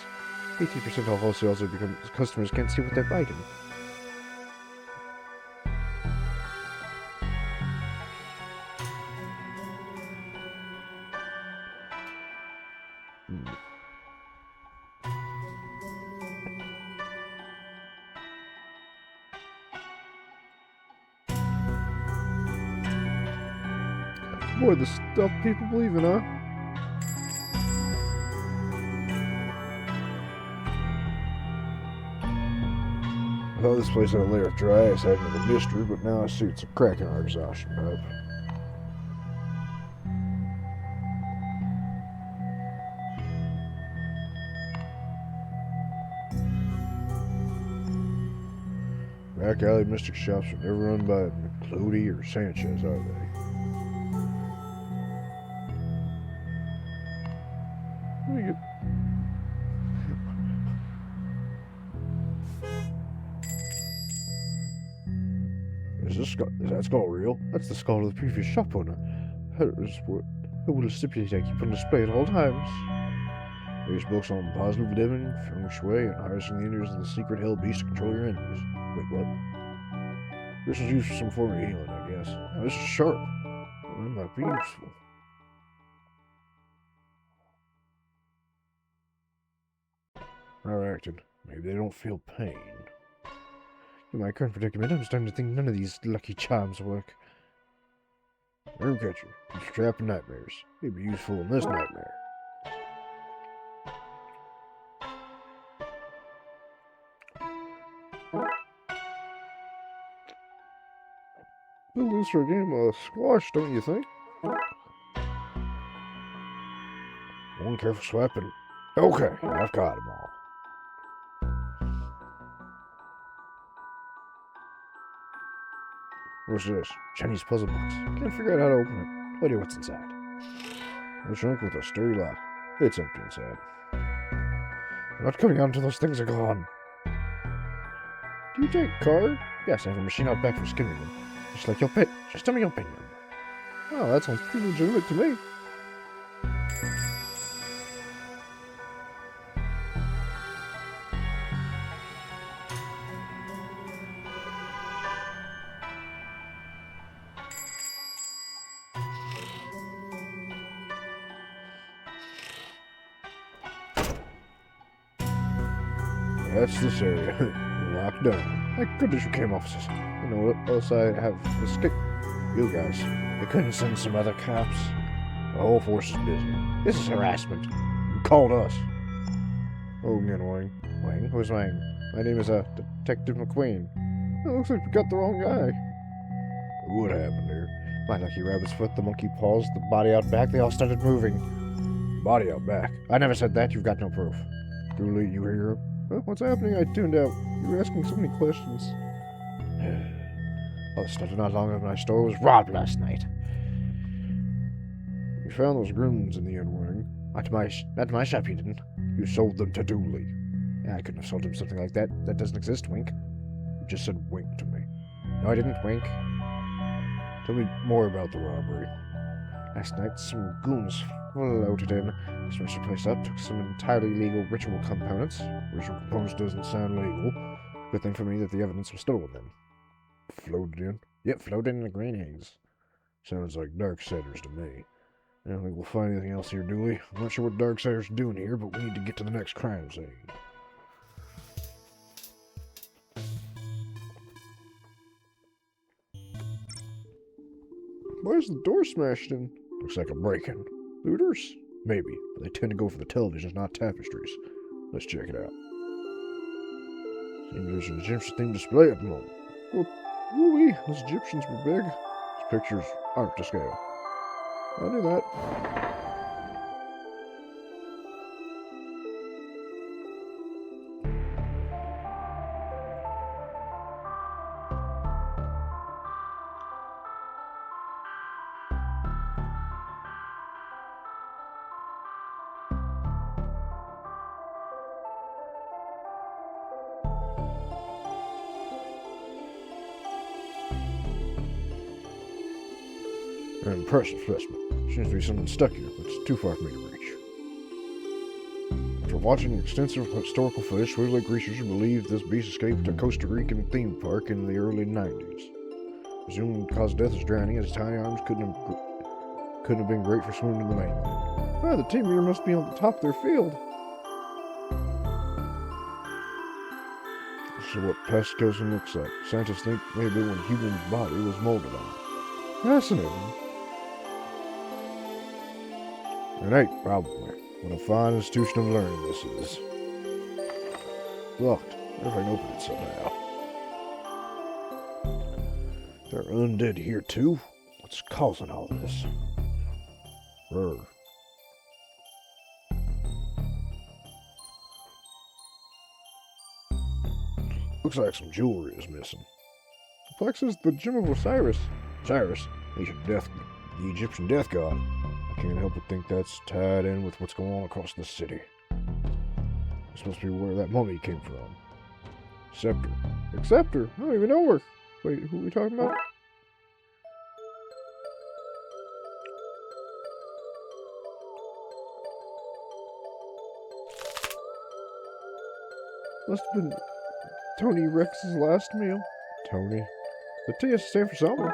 80% off all sales because customers can't see what they're biting. Boy, the stuff people believe in, huh? I thought this place had a layer of dry ice hiding in the mystery, but now I see it's a crack in our exhaustion pipe. Back alley mystic shops are never run by Clody or Sanchez, are they? Let me get... Is that skull real? That's the skull of the previous shop owner. That will stipulate I keep on display at all times. There's books on positive living, feng shui, and harnessing the energies of the secret hell beast to control your enemies. Wait, what? This was used for some form of healing, I guess. Now, this is sharp. Well, it might be useful. Acted. Maybe they don't feel pain. In my current predicament, I'm starting to think none of these lucky charms work. Wormcatcher, you trap nightmares. They'd be useful in this nightmare. Build this for a game of squash, don't you think? One careful swipe and... Okay, I've caught them all. What's this? Chinese puzzle box. Can't figure out how to open it. No idea what's inside. A trunk with a sturdy lock. It's empty inside. I'm not coming out until those things are gone. Do you take card? Yes, I have a machine out back for skimming them. Just like your pet. Just tell me your opinion. Oh, that sounds pretty legitimate to me. That's this area. Locked down. Thank goodness you came, officers. You know what else I have escaped? You guys. They couldn't send some other cops. The whole force is busy. This is harassment. You called us. Oh, again, Wang. Wang? Who's Wang? My name is, Detective McQueen. It looks like we got the wrong guy. What happened here? My lucky rabbit's foot, the monkey paws, the body out back, they all started moving. Body out back? I never said that. You've got no proof. Dooley, you hear him? What's happening? I tuned out. You were asking so many questions. Well, it started not long after my store was robbed last night. You found those grooms in the unwearing. At my shop you didn't. You sold them to Dooley. Yeah, I couldn't have sold him something like that. That doesn't exist, Wink. You just said Wink to me. No, I didn't, Wink. Tell me more about the robbery. Last night, some goons floated in, smashed the place up, took some entirely legal ritual components. Ritual components doesn't sound legal. Good thing for me that the evidence was stolen then. Floated in? Yep, floated in the green haze. Sounds like Darksiders to me. I don't think we'll find anything else here, Dooley. I'm not sure what Darksiders are doing here, but we need to get to the next crime scene. Why is the door smashed in? Looks like a break-in. Looters? Maybe, but they tend to go for the televisions, not tapestries. Let's check it out. Seems there's an Egyptian-themed display at the moment. Well, woo-wee, those Egyptians were big. These pictures aren't to scale. I knew that. An impressive specimen. Seems to be something stuck here, but it's too far for me to reach. After watching extensive historical footage, Swift Lake researchers believe this beast escaped a Costa Rican theme park in the early 90s. Presumed cause of death is drowning, as his tiny arms couldn't have been great for swimming to the mainland. Ah, the team here must be on the top of their field. This is what pesticosum looks like. Scientists think maybe when human body was molded on it. Fascinating. Innate, probably. What a fine institution of learning this is. Locked. Wonder if I can open it somehow. There are undead here too? What's causing all this? Rrr. Looks like some jewelry is missing. Flex is the Gem of Osiris. Cyrus, the Egyptian death god. I can't help but think that's tied in with what's going on across the city. It's supposed to be where that mummy came from. Scepter. Scepter? I don't even know her. Wait, who are we talking about? Must have been Tony Rex's last meal. Tony. The T has to stand for something.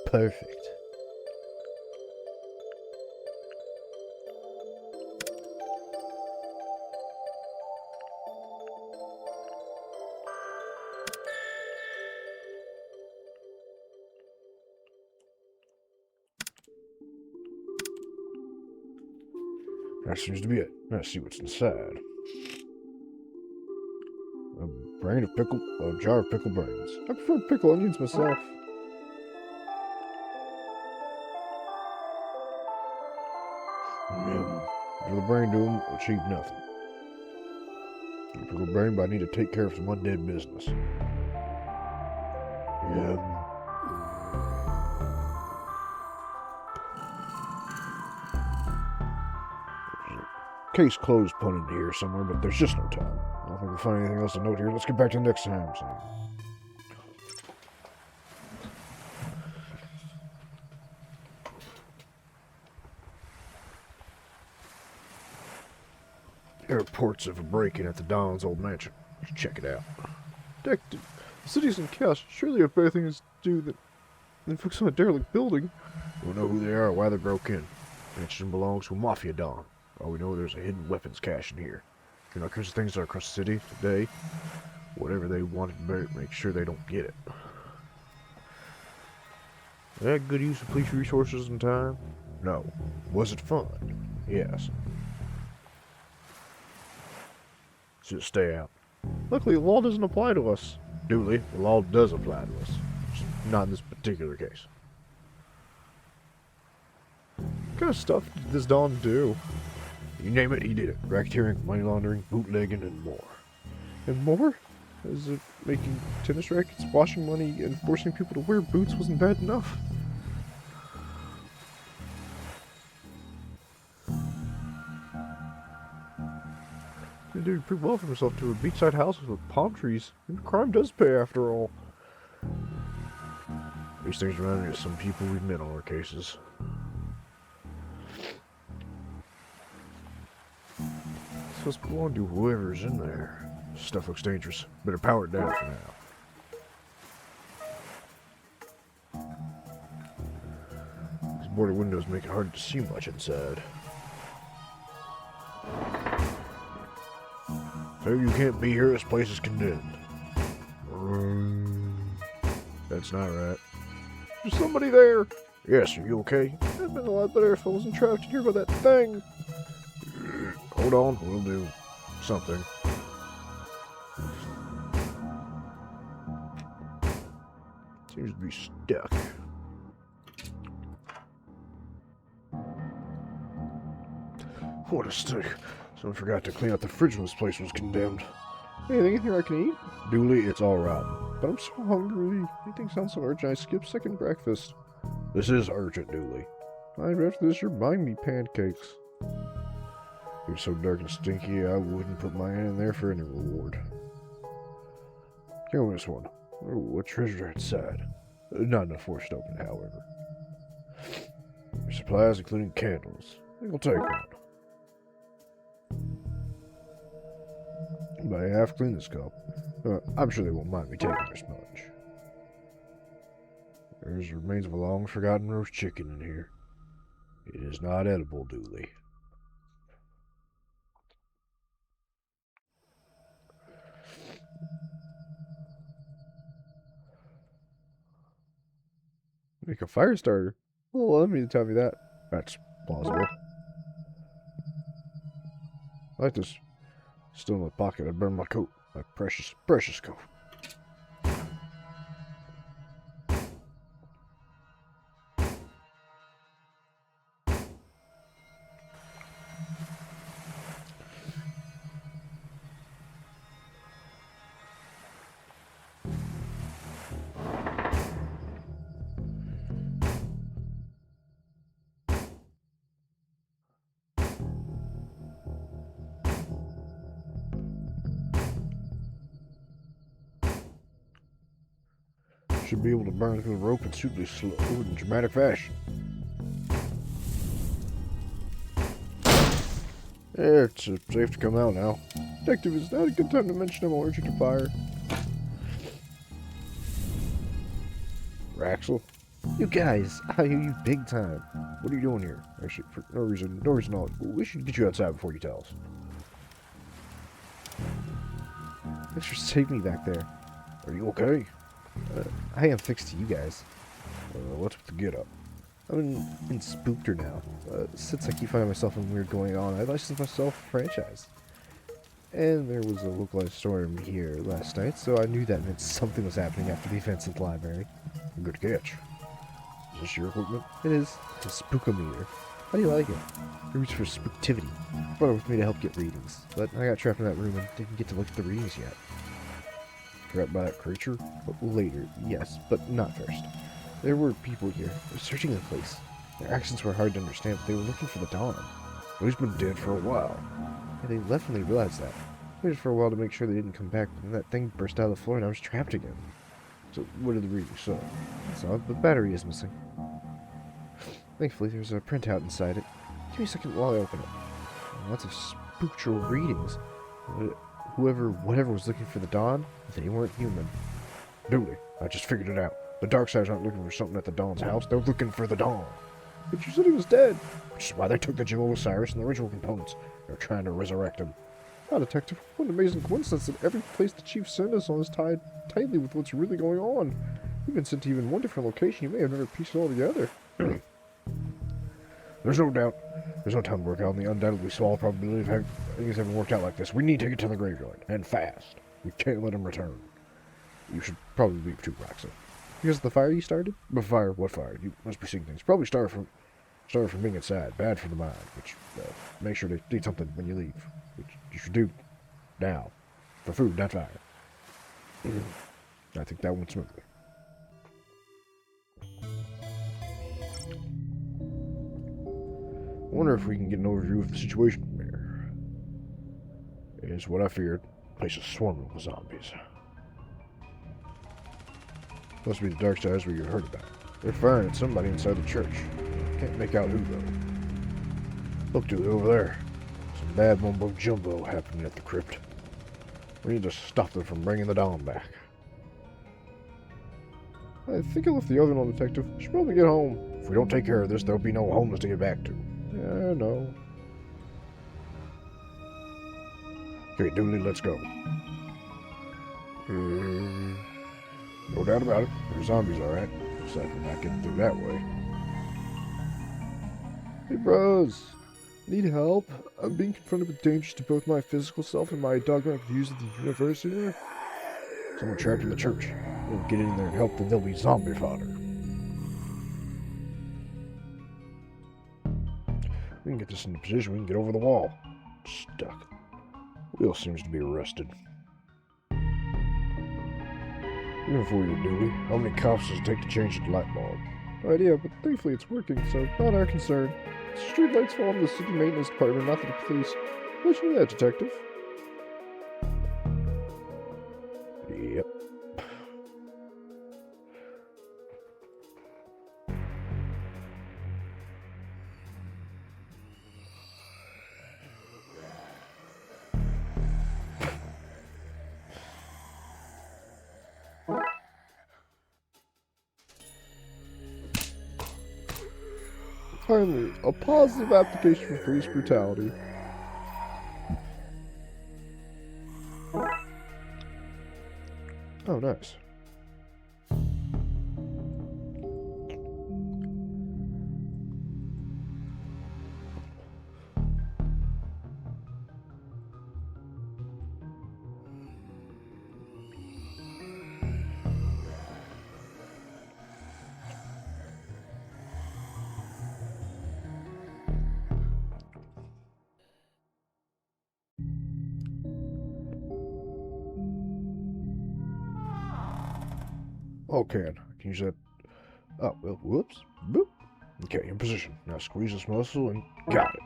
Perfect. That seems to be it. Let's see what's inside. A jar of pickled brains. I prefer pickle onions myself. What will the brain do? Will achieve nothing. A pickled brain, but I need to take care of some undead business. Case closed pun in here somewhere, but there's just no time. I don't think we'll find anything else to note here. Let's get back to next time. So. There are reports of a break-in at the Don's old mansion. Let's check it out. Detective, the city's in chaos. Surely you have better things to do than focus on a derelict building. We'll know who they are or why they broke in. Mansion belongs to a mafia don. All we know, there's a hidden weapons cache in here. You know, because of things that are across the city today, whatever they wanted to make sure they don't get it. That good use of police resources and time? No. Was it fun? Yes. Just stay out. Luckily, the law doesn't apply to us. Duly, the law does apply to us. Just not in this particular case. What kind of stuff did this Don do? You name it, he did it. Racketeering, money laundering, bootlegging, and more. And more? As if making tennis rackets, washing money, and forcing people to wear boots wasn't bad enough. He did pretty well for himself to a beachside house with palm trees. And crime does pay after all. These things remind me of some people we've met on our cases. Supposed to belong to whoever's in there. Stuff looks dangerous. Better power it down for now. These boarded windows make it hard to see much inside. So you can't be here, this place is condemned. That's not right. There's somebody there! Yes, are you okay? It'd been a lot better if I wasn't trapped in here by that thing. Hold on, we'll do something. Seems to be stuck. What a stick. Someone forgot to clean out the fridge when this place was condemned. Anything in here I can eat? Dooley, it's all rotten. But I'm so hungry. Anything sounds so urgent, I skip second breakfast. This is urgent, Dooley. Fine, after this, you're buying me pancakes. You're so dark and stinky, I wouldn't put my hand in there for any reward. Kill this one. Oh, what treasure inside? Not enough force to open it, however. Your supplies, including candles. I think I'll take one. But I have cleaned this cup. I'm sure they won't mind me taking their sponge. There's the remains of a long-forgotten roast chicken in here. It is not edible, Dooley. Make a fire starter. Oh, let me tell you that. That's plausible. I like this. Still in my pocket. I burned my coat. My precious, precious coat. Should be able to burn through the rope in suitably slow and dramatic fashion. Yeah, it's safe to come out now. Detective, is that a good time to mention I'm allergic to fire? Raxel? You guys, I hear you big time. What are you doing here? Actually, for no reason at all. We should get you outside before you tell us. Thanks for saving me back there. Are you okay? I am fixed to you guys. What's with the get up? I'm in Spookter now. Since I keep finding myself in weird going on, I licensed myself a franchise. And there was a localized storm here last night, so I knew that meant something was happening after the events at the library. Good catch. Is this your equipment? It is a spookometer. How do you like it? It reads for spooktivity. I brought it with me to help get readings, but I got trapped in that room and didn't get to look at the readings yet. Trapped by that creature? Later, yes, but not first. There were people here. They were searching the place. Their accents were hard to understand, but they were looking for the Dawn. Well, he's been dead for a while. And they left when they realized that. I waited for a while to make sure they didn't come back, but then that thing burst out of the floor and I was trapped again. So, what did the reading say? So the battery is missing. Thankfully, there's a printout inside it. Give me a second while I open it. Lots of spooktral readings. Whatever was looking for the Dawn, they weren't human. Dooley, I just figured it out. The Darksides aren't looking for something at the Dawn's house. They're looking for the Dawn. But you said he was dead. Which is why they took the Jewel of Osiris and the ritual components. They're trying to resurrect him. Ah, Detective, what an amazing coincidence that every place the Chief sent us on is tied tightly with what's really going on. We've been sent to even one different location. You may have never pieced it all together. There's no doubt. There's no time to work out, and the undoubtedly small probability of things having worked out like this. We need to get to the graveyard, and fast. We can't let him return. You should probably leave too, Raxa. Because of the fire you started? But fire? What fire? You must be seeing things. Probably started from being inside. Bad for the mind. Which, make sure to eat something when you leave. Which you should do now. For food, not fire. I think that went smoothly. I wonder if we can get an overview of the situation from here. It's what I feared. The place is swarming with zombies. Must be the Darksides where you heard about. They're firing at somebody inside the church. Can't make out who, though. Look, dude, over there. Some bad mumbo-jumbo happening at the crypt. We need to stop them from bringing the Dawn back. I think I left the other one, Detective. Should probably get home. If we don't take care of this, there'll be no homeless to get back to. Yeah, I know. Okay, Dooley, let's go. No doubt about it. There's zombies, alright. Aside from not getting through that way. Hey, bros. Need help? I'm being confronted with dangers to both my physical self and my dogmatic views of the universe here. Someone trapped in the church. We'll get in there and help, then they'll be zombie fodder. We can get this in a position we can get over the wall. Stuck. Will seems to be arrested. Even for you, Dooley. How many cops does it take to change the light bulb? No idea, but thankfully it's working, so not our concern. Street lights fall on the city maintenance department, not the police. How'd you know that, Detective? Yep. Finally, a positive application for police brutality. Oh, nice. Oh, can use that. Oh, well, whoops. Boop. Okay, in position. Now squeeze this muscle and got it.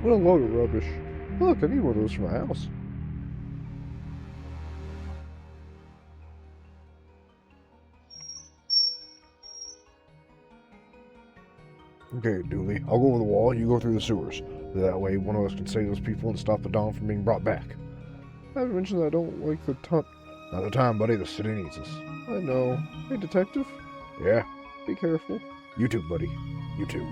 What a load of rubbish. Look, I need one of those for my house. Okay, Dooley, I'll go over the wall, you go through the sewers. That way one of us can save those people and stop the Dawn from being brought back. I haven't mentioned that I don't like the time. Not the time, buddy, the city needs us. I know. Hey, detective? Yeah? Be careful. You too, buddy. You too.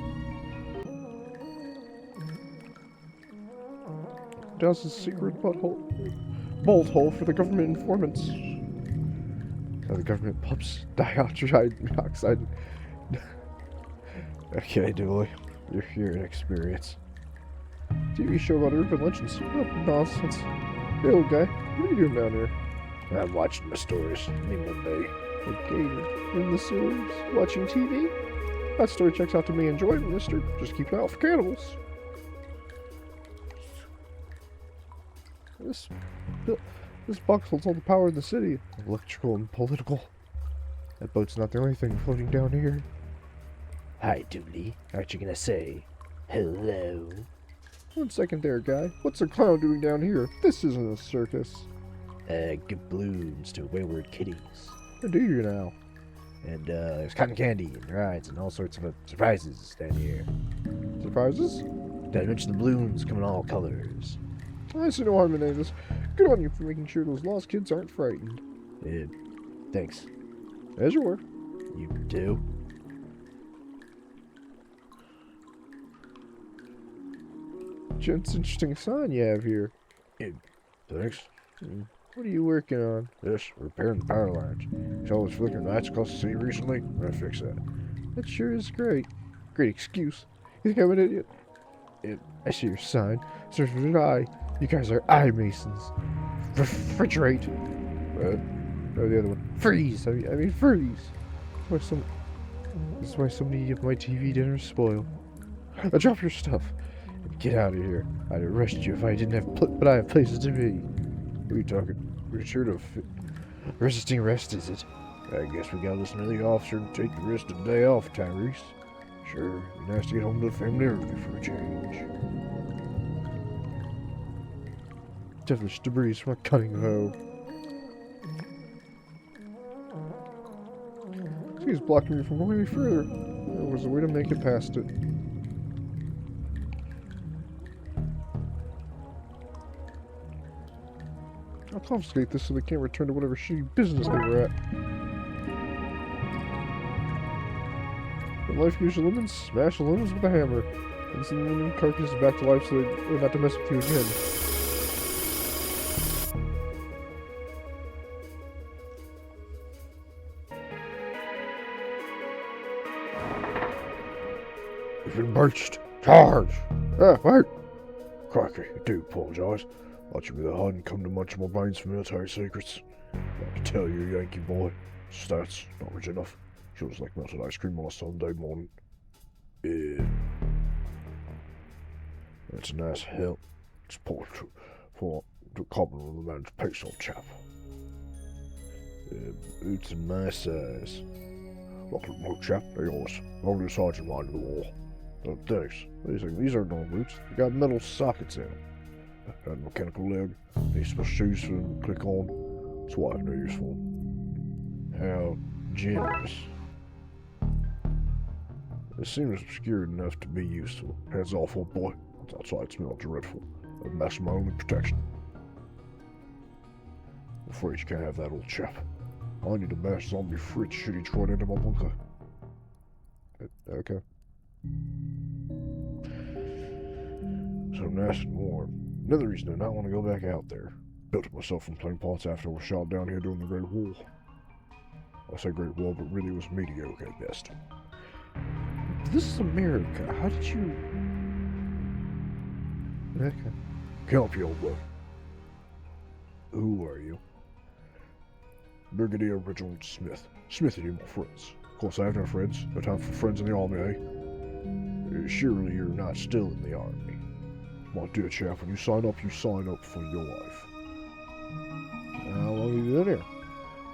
Down's a secret bolt hole for the government informants. How the government pumps dioxide. Okay, Dooley. You're inexperienced. TV show about urban legends. What nonsense. Hey, old guy. What are you doing down here? I'm watching the stories. Name one day. A gator in the sewers watching TV? That story checks out to me enjoyment, mister. Just keep an eye out for cannibals. This box holds all the power in the city. Electrical and political. That boat's not the only thing floating down here. Hi, Dooley. Aren't you gonna say hello? 1 second there, guy. What's a clown doing down here? This isn't a circus. Give balloons to wayward kitties. How do you now? And, there's cotton candy and rides and all sorts of surprises down here. Surprises? Did I mention the balloons come in all colors? I see no harm in any of this. Good on you for making sure those lost kids aren't frightened. Thanks. As you were. You do? It's an interesting sign you have here. Thanks. What are you working on? Yes, repairing the power lines. See all those flickering lights across the city recently? I'm gonna fix that. That sure is great. Great excuse. You think I'm an idiot? I see your sign. Serves an eye. You guys are eye masons. Refrigerate. No, the other one. Freeze. I mean freeze. That's why so many of my TV dinners spoil. Now drop your stuff and get out of here. I'd arrest you if I didn't have but I have places to be. What are you talking? Resisting arrest, is it? I guess we gotta listen to the officer and take the rest of the day off, Tyrese. Sure, it'd be nice to get home to the family early for a change. Devilish debris from a cutting hoe. He's blocking me from going any further. There was a way to make it past it. I'll confiscate this so they can't return to whatever shitty business they were at. When life gives you lemons, smash the lemons with a hammer. And send the lemon carcasses back to life so they're not to mess with you again. You've been breached. Charge! Wait! Crikey, I do apologise. Thought you were the HUD and come to munch my brains for military secrets. Like to tell you, Yankee boy, stats not rich enough. Feels like melted ice cream on a Sunday morning. Yeah. That's a nice help. It's important for the compliment of the man's pace, old chap. Boots in my size. Welcome, old chap. They're yours. Only the sergeant line to the wall. Oh, thanks. These are no boots. They got metal sockets in them. Got a mechanical leg. Need special shoes for them to click on. That's why I have no use for them. How generous. It seems obscure enough to be useful. Hands off, old boy. It's outside smells dreadful. I've masked my only protection. I'm afraid you can't have that, old chap. I need a masked zombie fritz should he trot into my bunker. Okay. So nice and warm. Another reason I not want to go back out there. Built it myself from plain parts after I was shot down here during the Great War. I say Great War, but really it was mediocre at best. This is America. How did you... Okay. Help you, old boy. Who are you? Brigadier Reginald Smith. Smith and you, my friends. Of course, I have no friends. No time for friends in the army, eh? Surely you're not still in the army. My dear chap, when you sign up for your life. How long have you been here?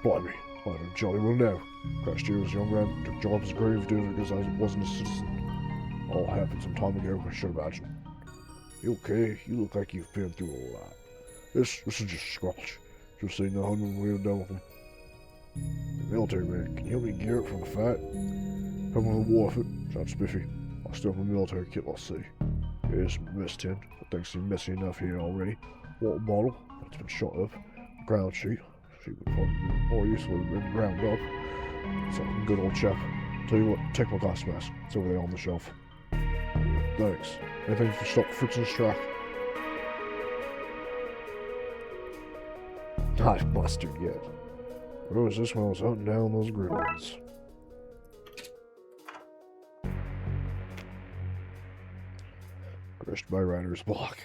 Blimey, I jolly well know. Crashed here as a young man, took job as a grave digger because I wasn't a citizen. All happened some time ago, I should imagine. You okay? You look like you've been through a lot. This is just a scratch. Just seen the hundred wheel done with him. The military man, can you help me gear up for the fight? Coming with a war outfit, sounds spiffy. I still have a military kit, I'll see. Here's some mess tin, but things seem messy enough here already. Water bottle, that's been shot up. Ground sheet, she would probably be more useful than ground up. Something good old chap. Tell you what, take my gas mask. It's over there on the shelf. Thanks. Anything to stop Fritz's track? Not mustard yet. Where was this when I was hunting down those gremlins? Crushed by Rider's block.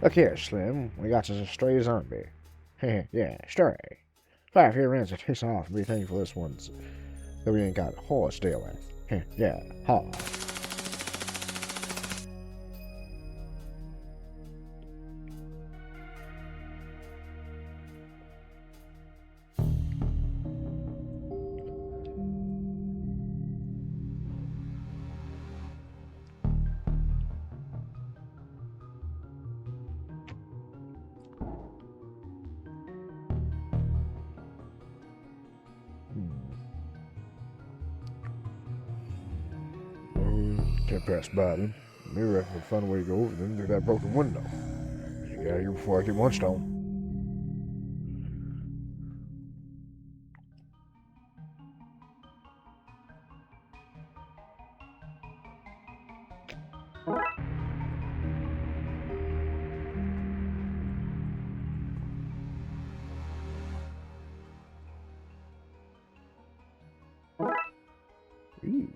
Look here, Slim. We got us a stray zombie. Yeah, stray. 5 here ends it piss off and be thankful this one's that we ain't got a horse to deal with. Yeah, ha. Can't pass by them. Maybe I can find a way to go over them through that broken window. Get out of here before I get munched on. Ooh.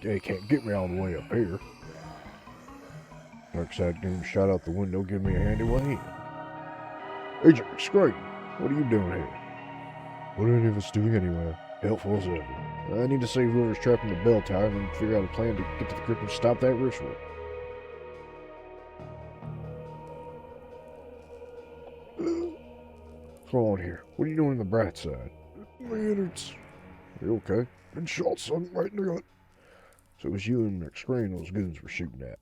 They can't get me all the way up here. Darkside Doom shot out the window, give me a handy way in. Agent McScreen, what are you doing here? What are any of us doing anyway? Helpful as ever. I need to save whoever's trapped in the bell tower and then figure out a plan to get to the crypt and stop that ritual. What's going on here? What are you doing in the bright side? My innards. Are you okay? Been shot, son, right in the gut. So it was you and McScreen those goons were shooting at.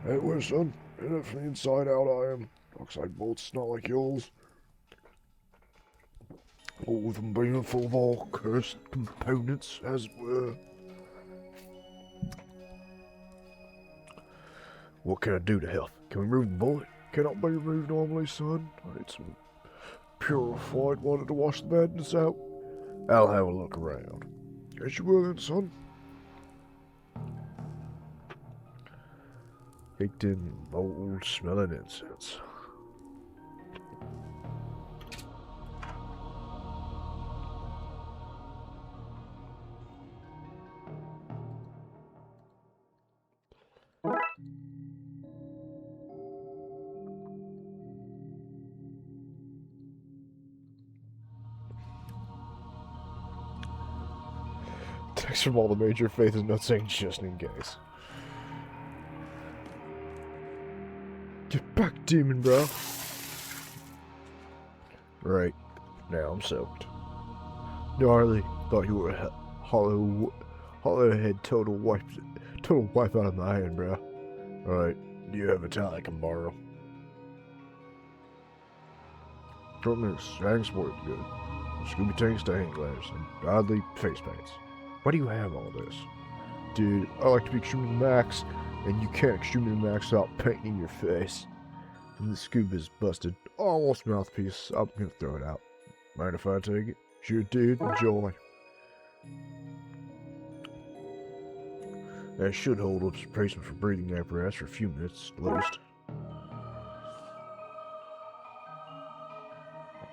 That was, son. And from the inside out I am. Darkside bolts, not like yours. All of them being full of all cursed components, as it were. What can I do to help? Can we move the bullet? Cannot be removed normally, son. I need some purified water to wash the madness out. I'll have a look around. As you will then, son. Baked in old smelling incense. Text from all the major faith is not saying just in case. Get back, demon, bro. Right. Now I'm soaked. Gnarly. Thought you were a hollow head total wipe out of my hand, bro. Alright. Do you have a towel I can borrow? Don't miss. Hang's work good. Scooby tanks to hand glass and godly face paints. Why do you have all this? Dude, I like to be extremely max, and you can't extremely max without painting your face. And the scuba's busted. Almost mouthpiece. I'm gonna throw it out. Mind if I take it? Sure, dude. Enjoy. That should hold up replacement for breathing apparatus for a few minutes, at least.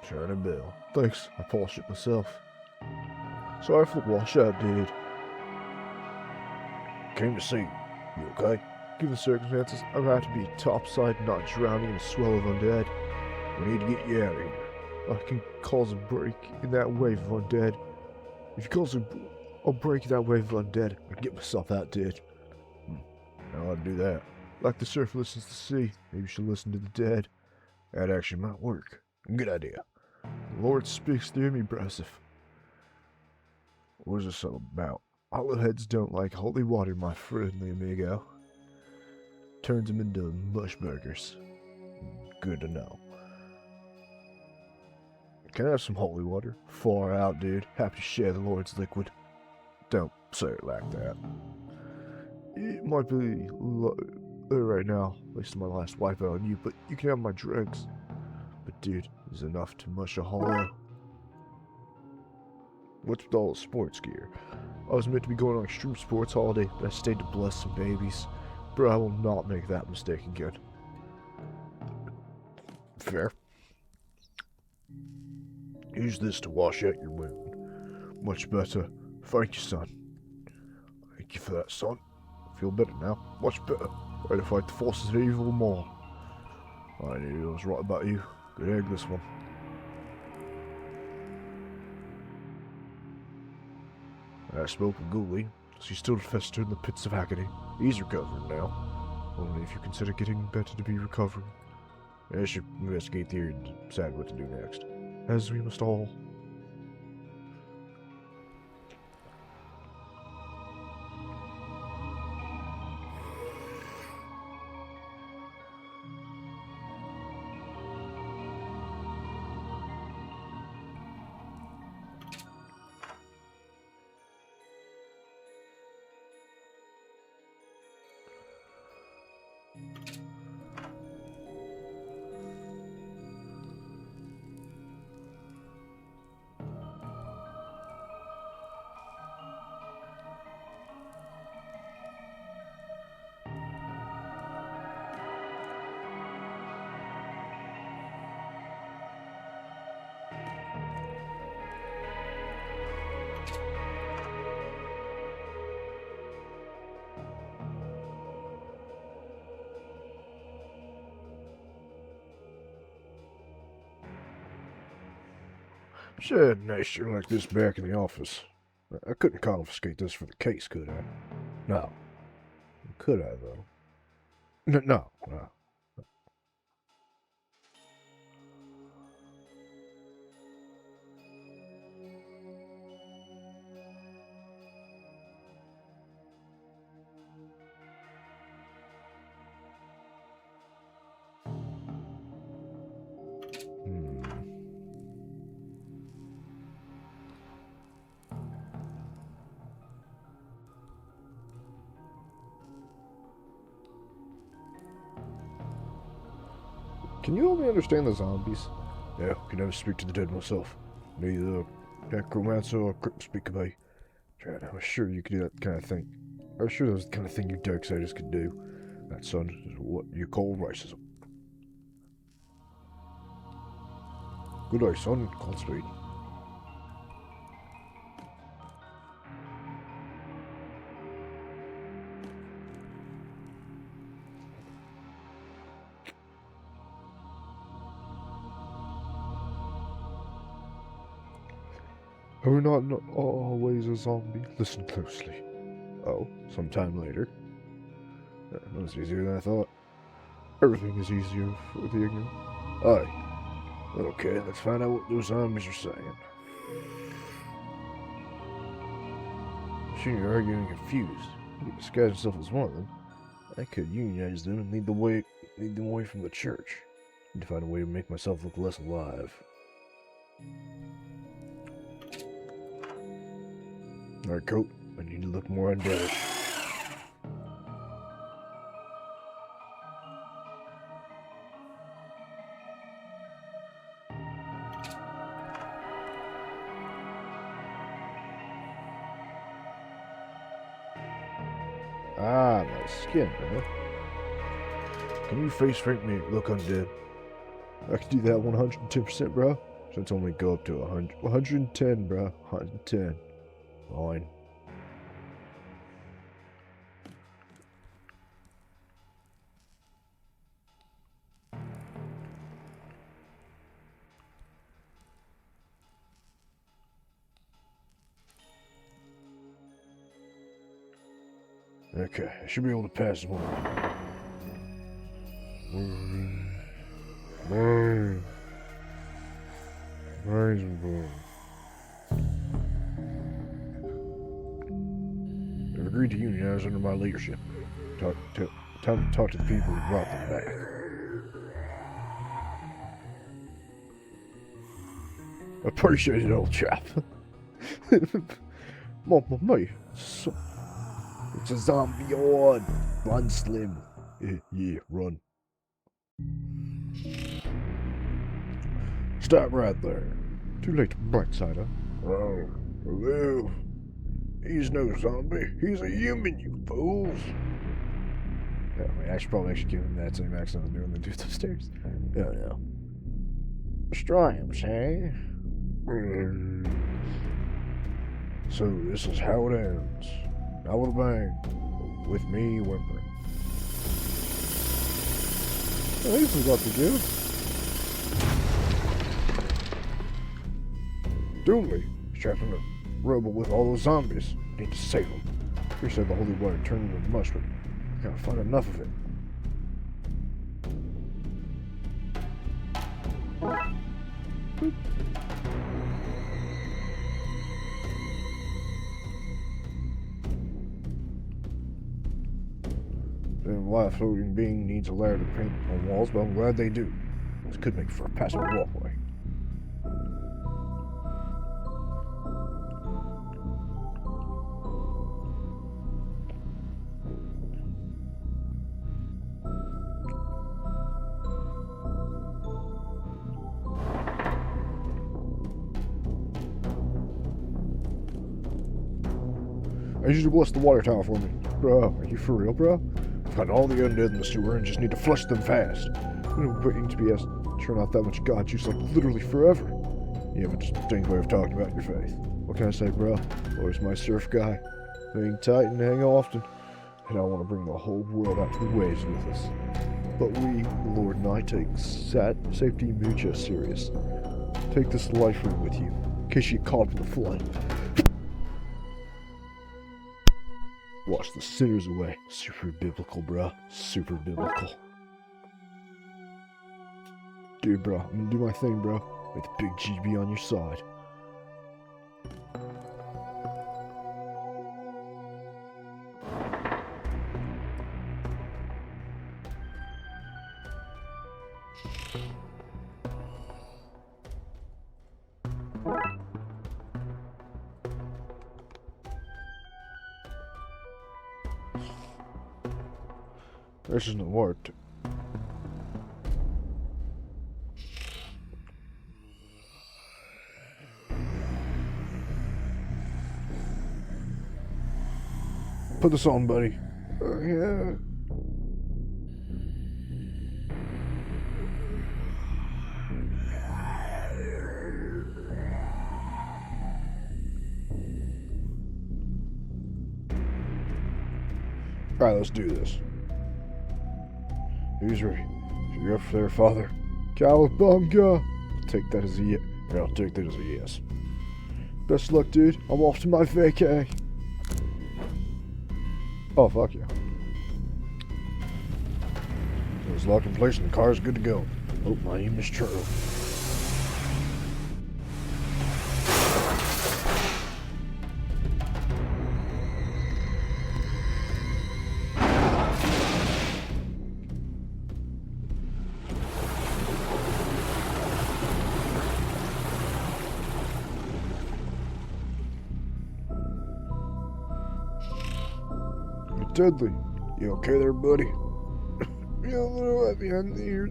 Turn a bell. Thanks, I polished it myself. Sorry for the washout, dude. Came to see you. You okay? Given the circumstances, I'm about to be topside, not drowning in a swell of undead. We need to get you out of here. I can cause a break in that wave of undead. If you cause a break in that wave of undead, I can get myself out, dude. How I'd do that. Like the surf listens to the sea, maybe you should listen to the dead. That actually might work. Good idea. The Lord speaks through me, Broseph. What is this all about? Hollowheads don't like holy water, my friendly amigo. Turns them into mush burgers. Good to know. Can I have some holy water? Far out, dude. Happy to share the Lord's liquid. Don't say it like that. It might be low right now, based on my last wipeout on you, but you can have my dregs. But dude, is enough to mush a hollow. What's with all the sports gear? I was meant to be going on extreme sports holiday, but I stayed to bless some babies. Bro, I will not make that mistake again. Fair. Use this to wash out your wound. Much better. Thank you, son. Thank you for that, son. Feel better now. Much better. Ready to fight the forces of evil more. I knew I was right about you. Good egg, this one. I spoke with Ghoulie. She's still festered in the pits of agony. He's recovering now. Only if you consider getting better to be recovering. I should investigate the area and decide what to do next. As we must all. Should have nice shit like this back in the office. I couldn't confiscate this for the case, could I? No. Could I, though? No. Can you help me understand the zombies? Yeah, can never speak to the dead myself. Neither necromancer or crypt speak by. Chad, I was sure you could do that kind of thing. I was sure that was the kind of thing you Darksiders could do. That, son, is what you call racism. Good eye, son. Godspeed. Are we not always a zombie? Listen closely. Oh, sometime later. That was easier than I thought. Everything is easier for the ignorant. Aye. Okay, let's find out what those zombies are saying. I'm sure you're arguing confused. You can disguise yourself as one of them. I could unionize them and lead them away from the church. Need to find a way to make myself look less alive. Alright, Coat. I need to look more undead. Ah, my skin, bro. Can you face paint me look undead? I can do that 110%, bro. So it's only go up to 100, 110, bro. 110. Fine. Okay, I should be able to pass one. Mine. Mine's born. They've agreed to unionize under my leadership. Time to talk to the people who brought them back. Appreciate it, old chap. Mamma mia. So, it's a zombie on. Run, Slim. Yeah, run. Stop right there. Too late, Brightsider. Oh, hello. He's no zombie. He's a human, you fools. Yeah, I should probably actually give him that same accent I was doing the dude upstairs. Yeah, no. Destroy him, say. So this is how it ends. Not with a bang. With me whimpering. Well, this is what to give. Doomley is trapped in a rubble with all those zombies. Need to save them. He said the holy water turned into mush, but I gotta find enough of it. Then why a floating being needs a layer to paint on walls, but I'm glad they do. This could make for a passable walkway. I need you to bless the water tower for me. Bro, are you for real, bro? I've got all the undead in the sewer and just need to flush them fast. You know, waiting to be asked to turn out that much god juice like literally forever. You have a distinct way of talking about your faith. What can I say, bro? Lord's my surf guy. Hang tight and hang often. And I want to bring the whole world out to the waves with us. But we, the Lord and I, take safety mucho serious. Take this life ring with you, in case you get caught in the flood. Wash the sinners away. Super biblical, bro. Super biblical. Dude, bro, I'm gonna do my thing, bro. With the big GB on your side. This isn't worked. Put this on, buddy. Yeah. Alright, let's do this. Who's ready? You're up there, Father. Cowabunga! Take that as a yes. Yeah, I'll take that as a yes. Best luck, dude. I'm off to my vacay. Oh, fuck yeah. So it's locked in place and the car is good to go. Oh, my name is Churro. Dudley, you okay there, buddy? Yeah, a little wet behind the ears,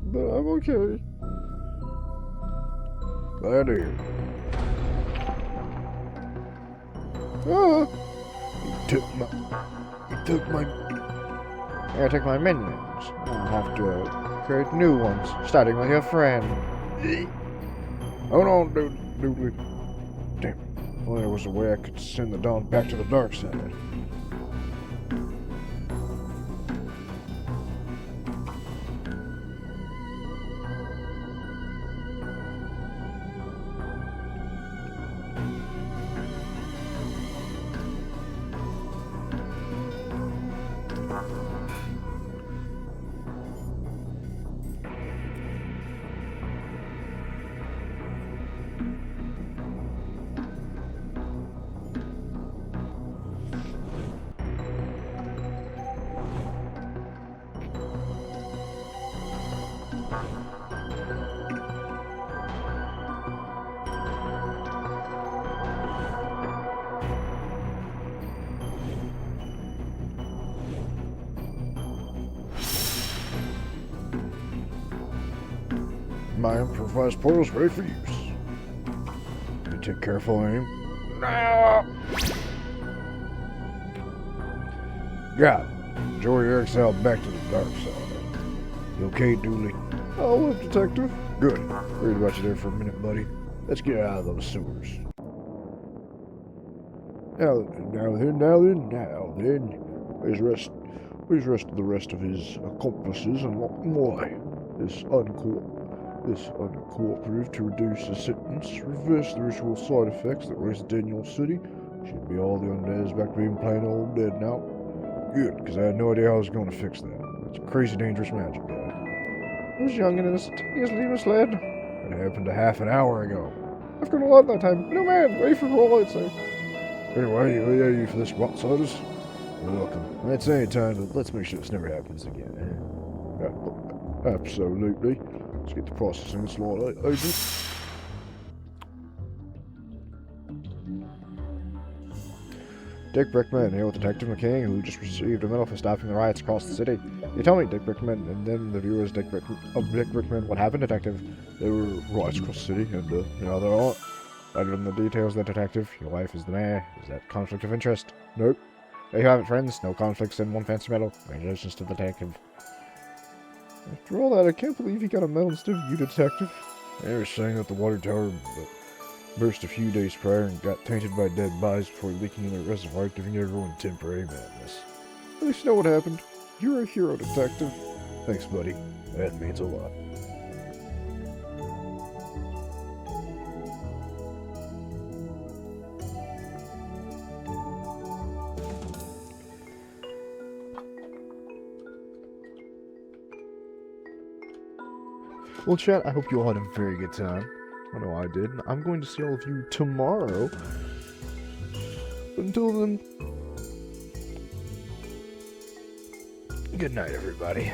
but I'm okay. Glad to hear. Ah! took my... I take my minions. I'll have to create new ones, starting with your friend. Hold on, Doodly. Damn. If only there was a way I could send the Dawn back to the dark side. My improvised portal's ready for use. You take careful aim. Now! Got it. Enjoy your exile back to the dark side. You okay, Dooley? I'll live, Detective. Good. Worried about you there for a minute, buddy. Let's get out of those sewers. Now then. Where's rest of the rest of his accomplices and lock them away? This uncooperative to reduce the sentence, reverse the ritual side effects that raised Daniel City. Should be all the undeads back to being plain old dead now. Good, because I had no idea how I was going to fix that. It's crazy dangerous magic, guy. I was young and innocent, easily misled. It happened a half an hour ago. I've grown a lot in that time. No man, ready for all I'd say. Anyway, are you for this outsiders? You're welcome. That's any time, but let's make sure this never happens again. Absolutely. Let's get the processing slot open. Dick Brickman here with Detective McKing, who just received a medal for stopping the riots across the city. You tell me, Dick Brickman, and then the viewers, Dick Brickman, what happened, Detective? There were riots across the city, and, there are. Other than the details, the detective, your wife is the mayor. Is that conflict of interest? Nope. There you have it, friends. No conflicts and one fancy medal. Congratulations to the detective. After all that, I can't believe he got a medal instead of you, Detective. They were saying that the water tower burst a few days prior and got tainted by dead bodies before leaking in the reservoir, giving everyone temporary madness. At least you know what happened. You're a hero, Detective. Thanks, buddy. That means a lot. Well, chat, I hope you all had a very good time. I know I did. I'm going to see all of you tomorrow. Until then, good night, everybody.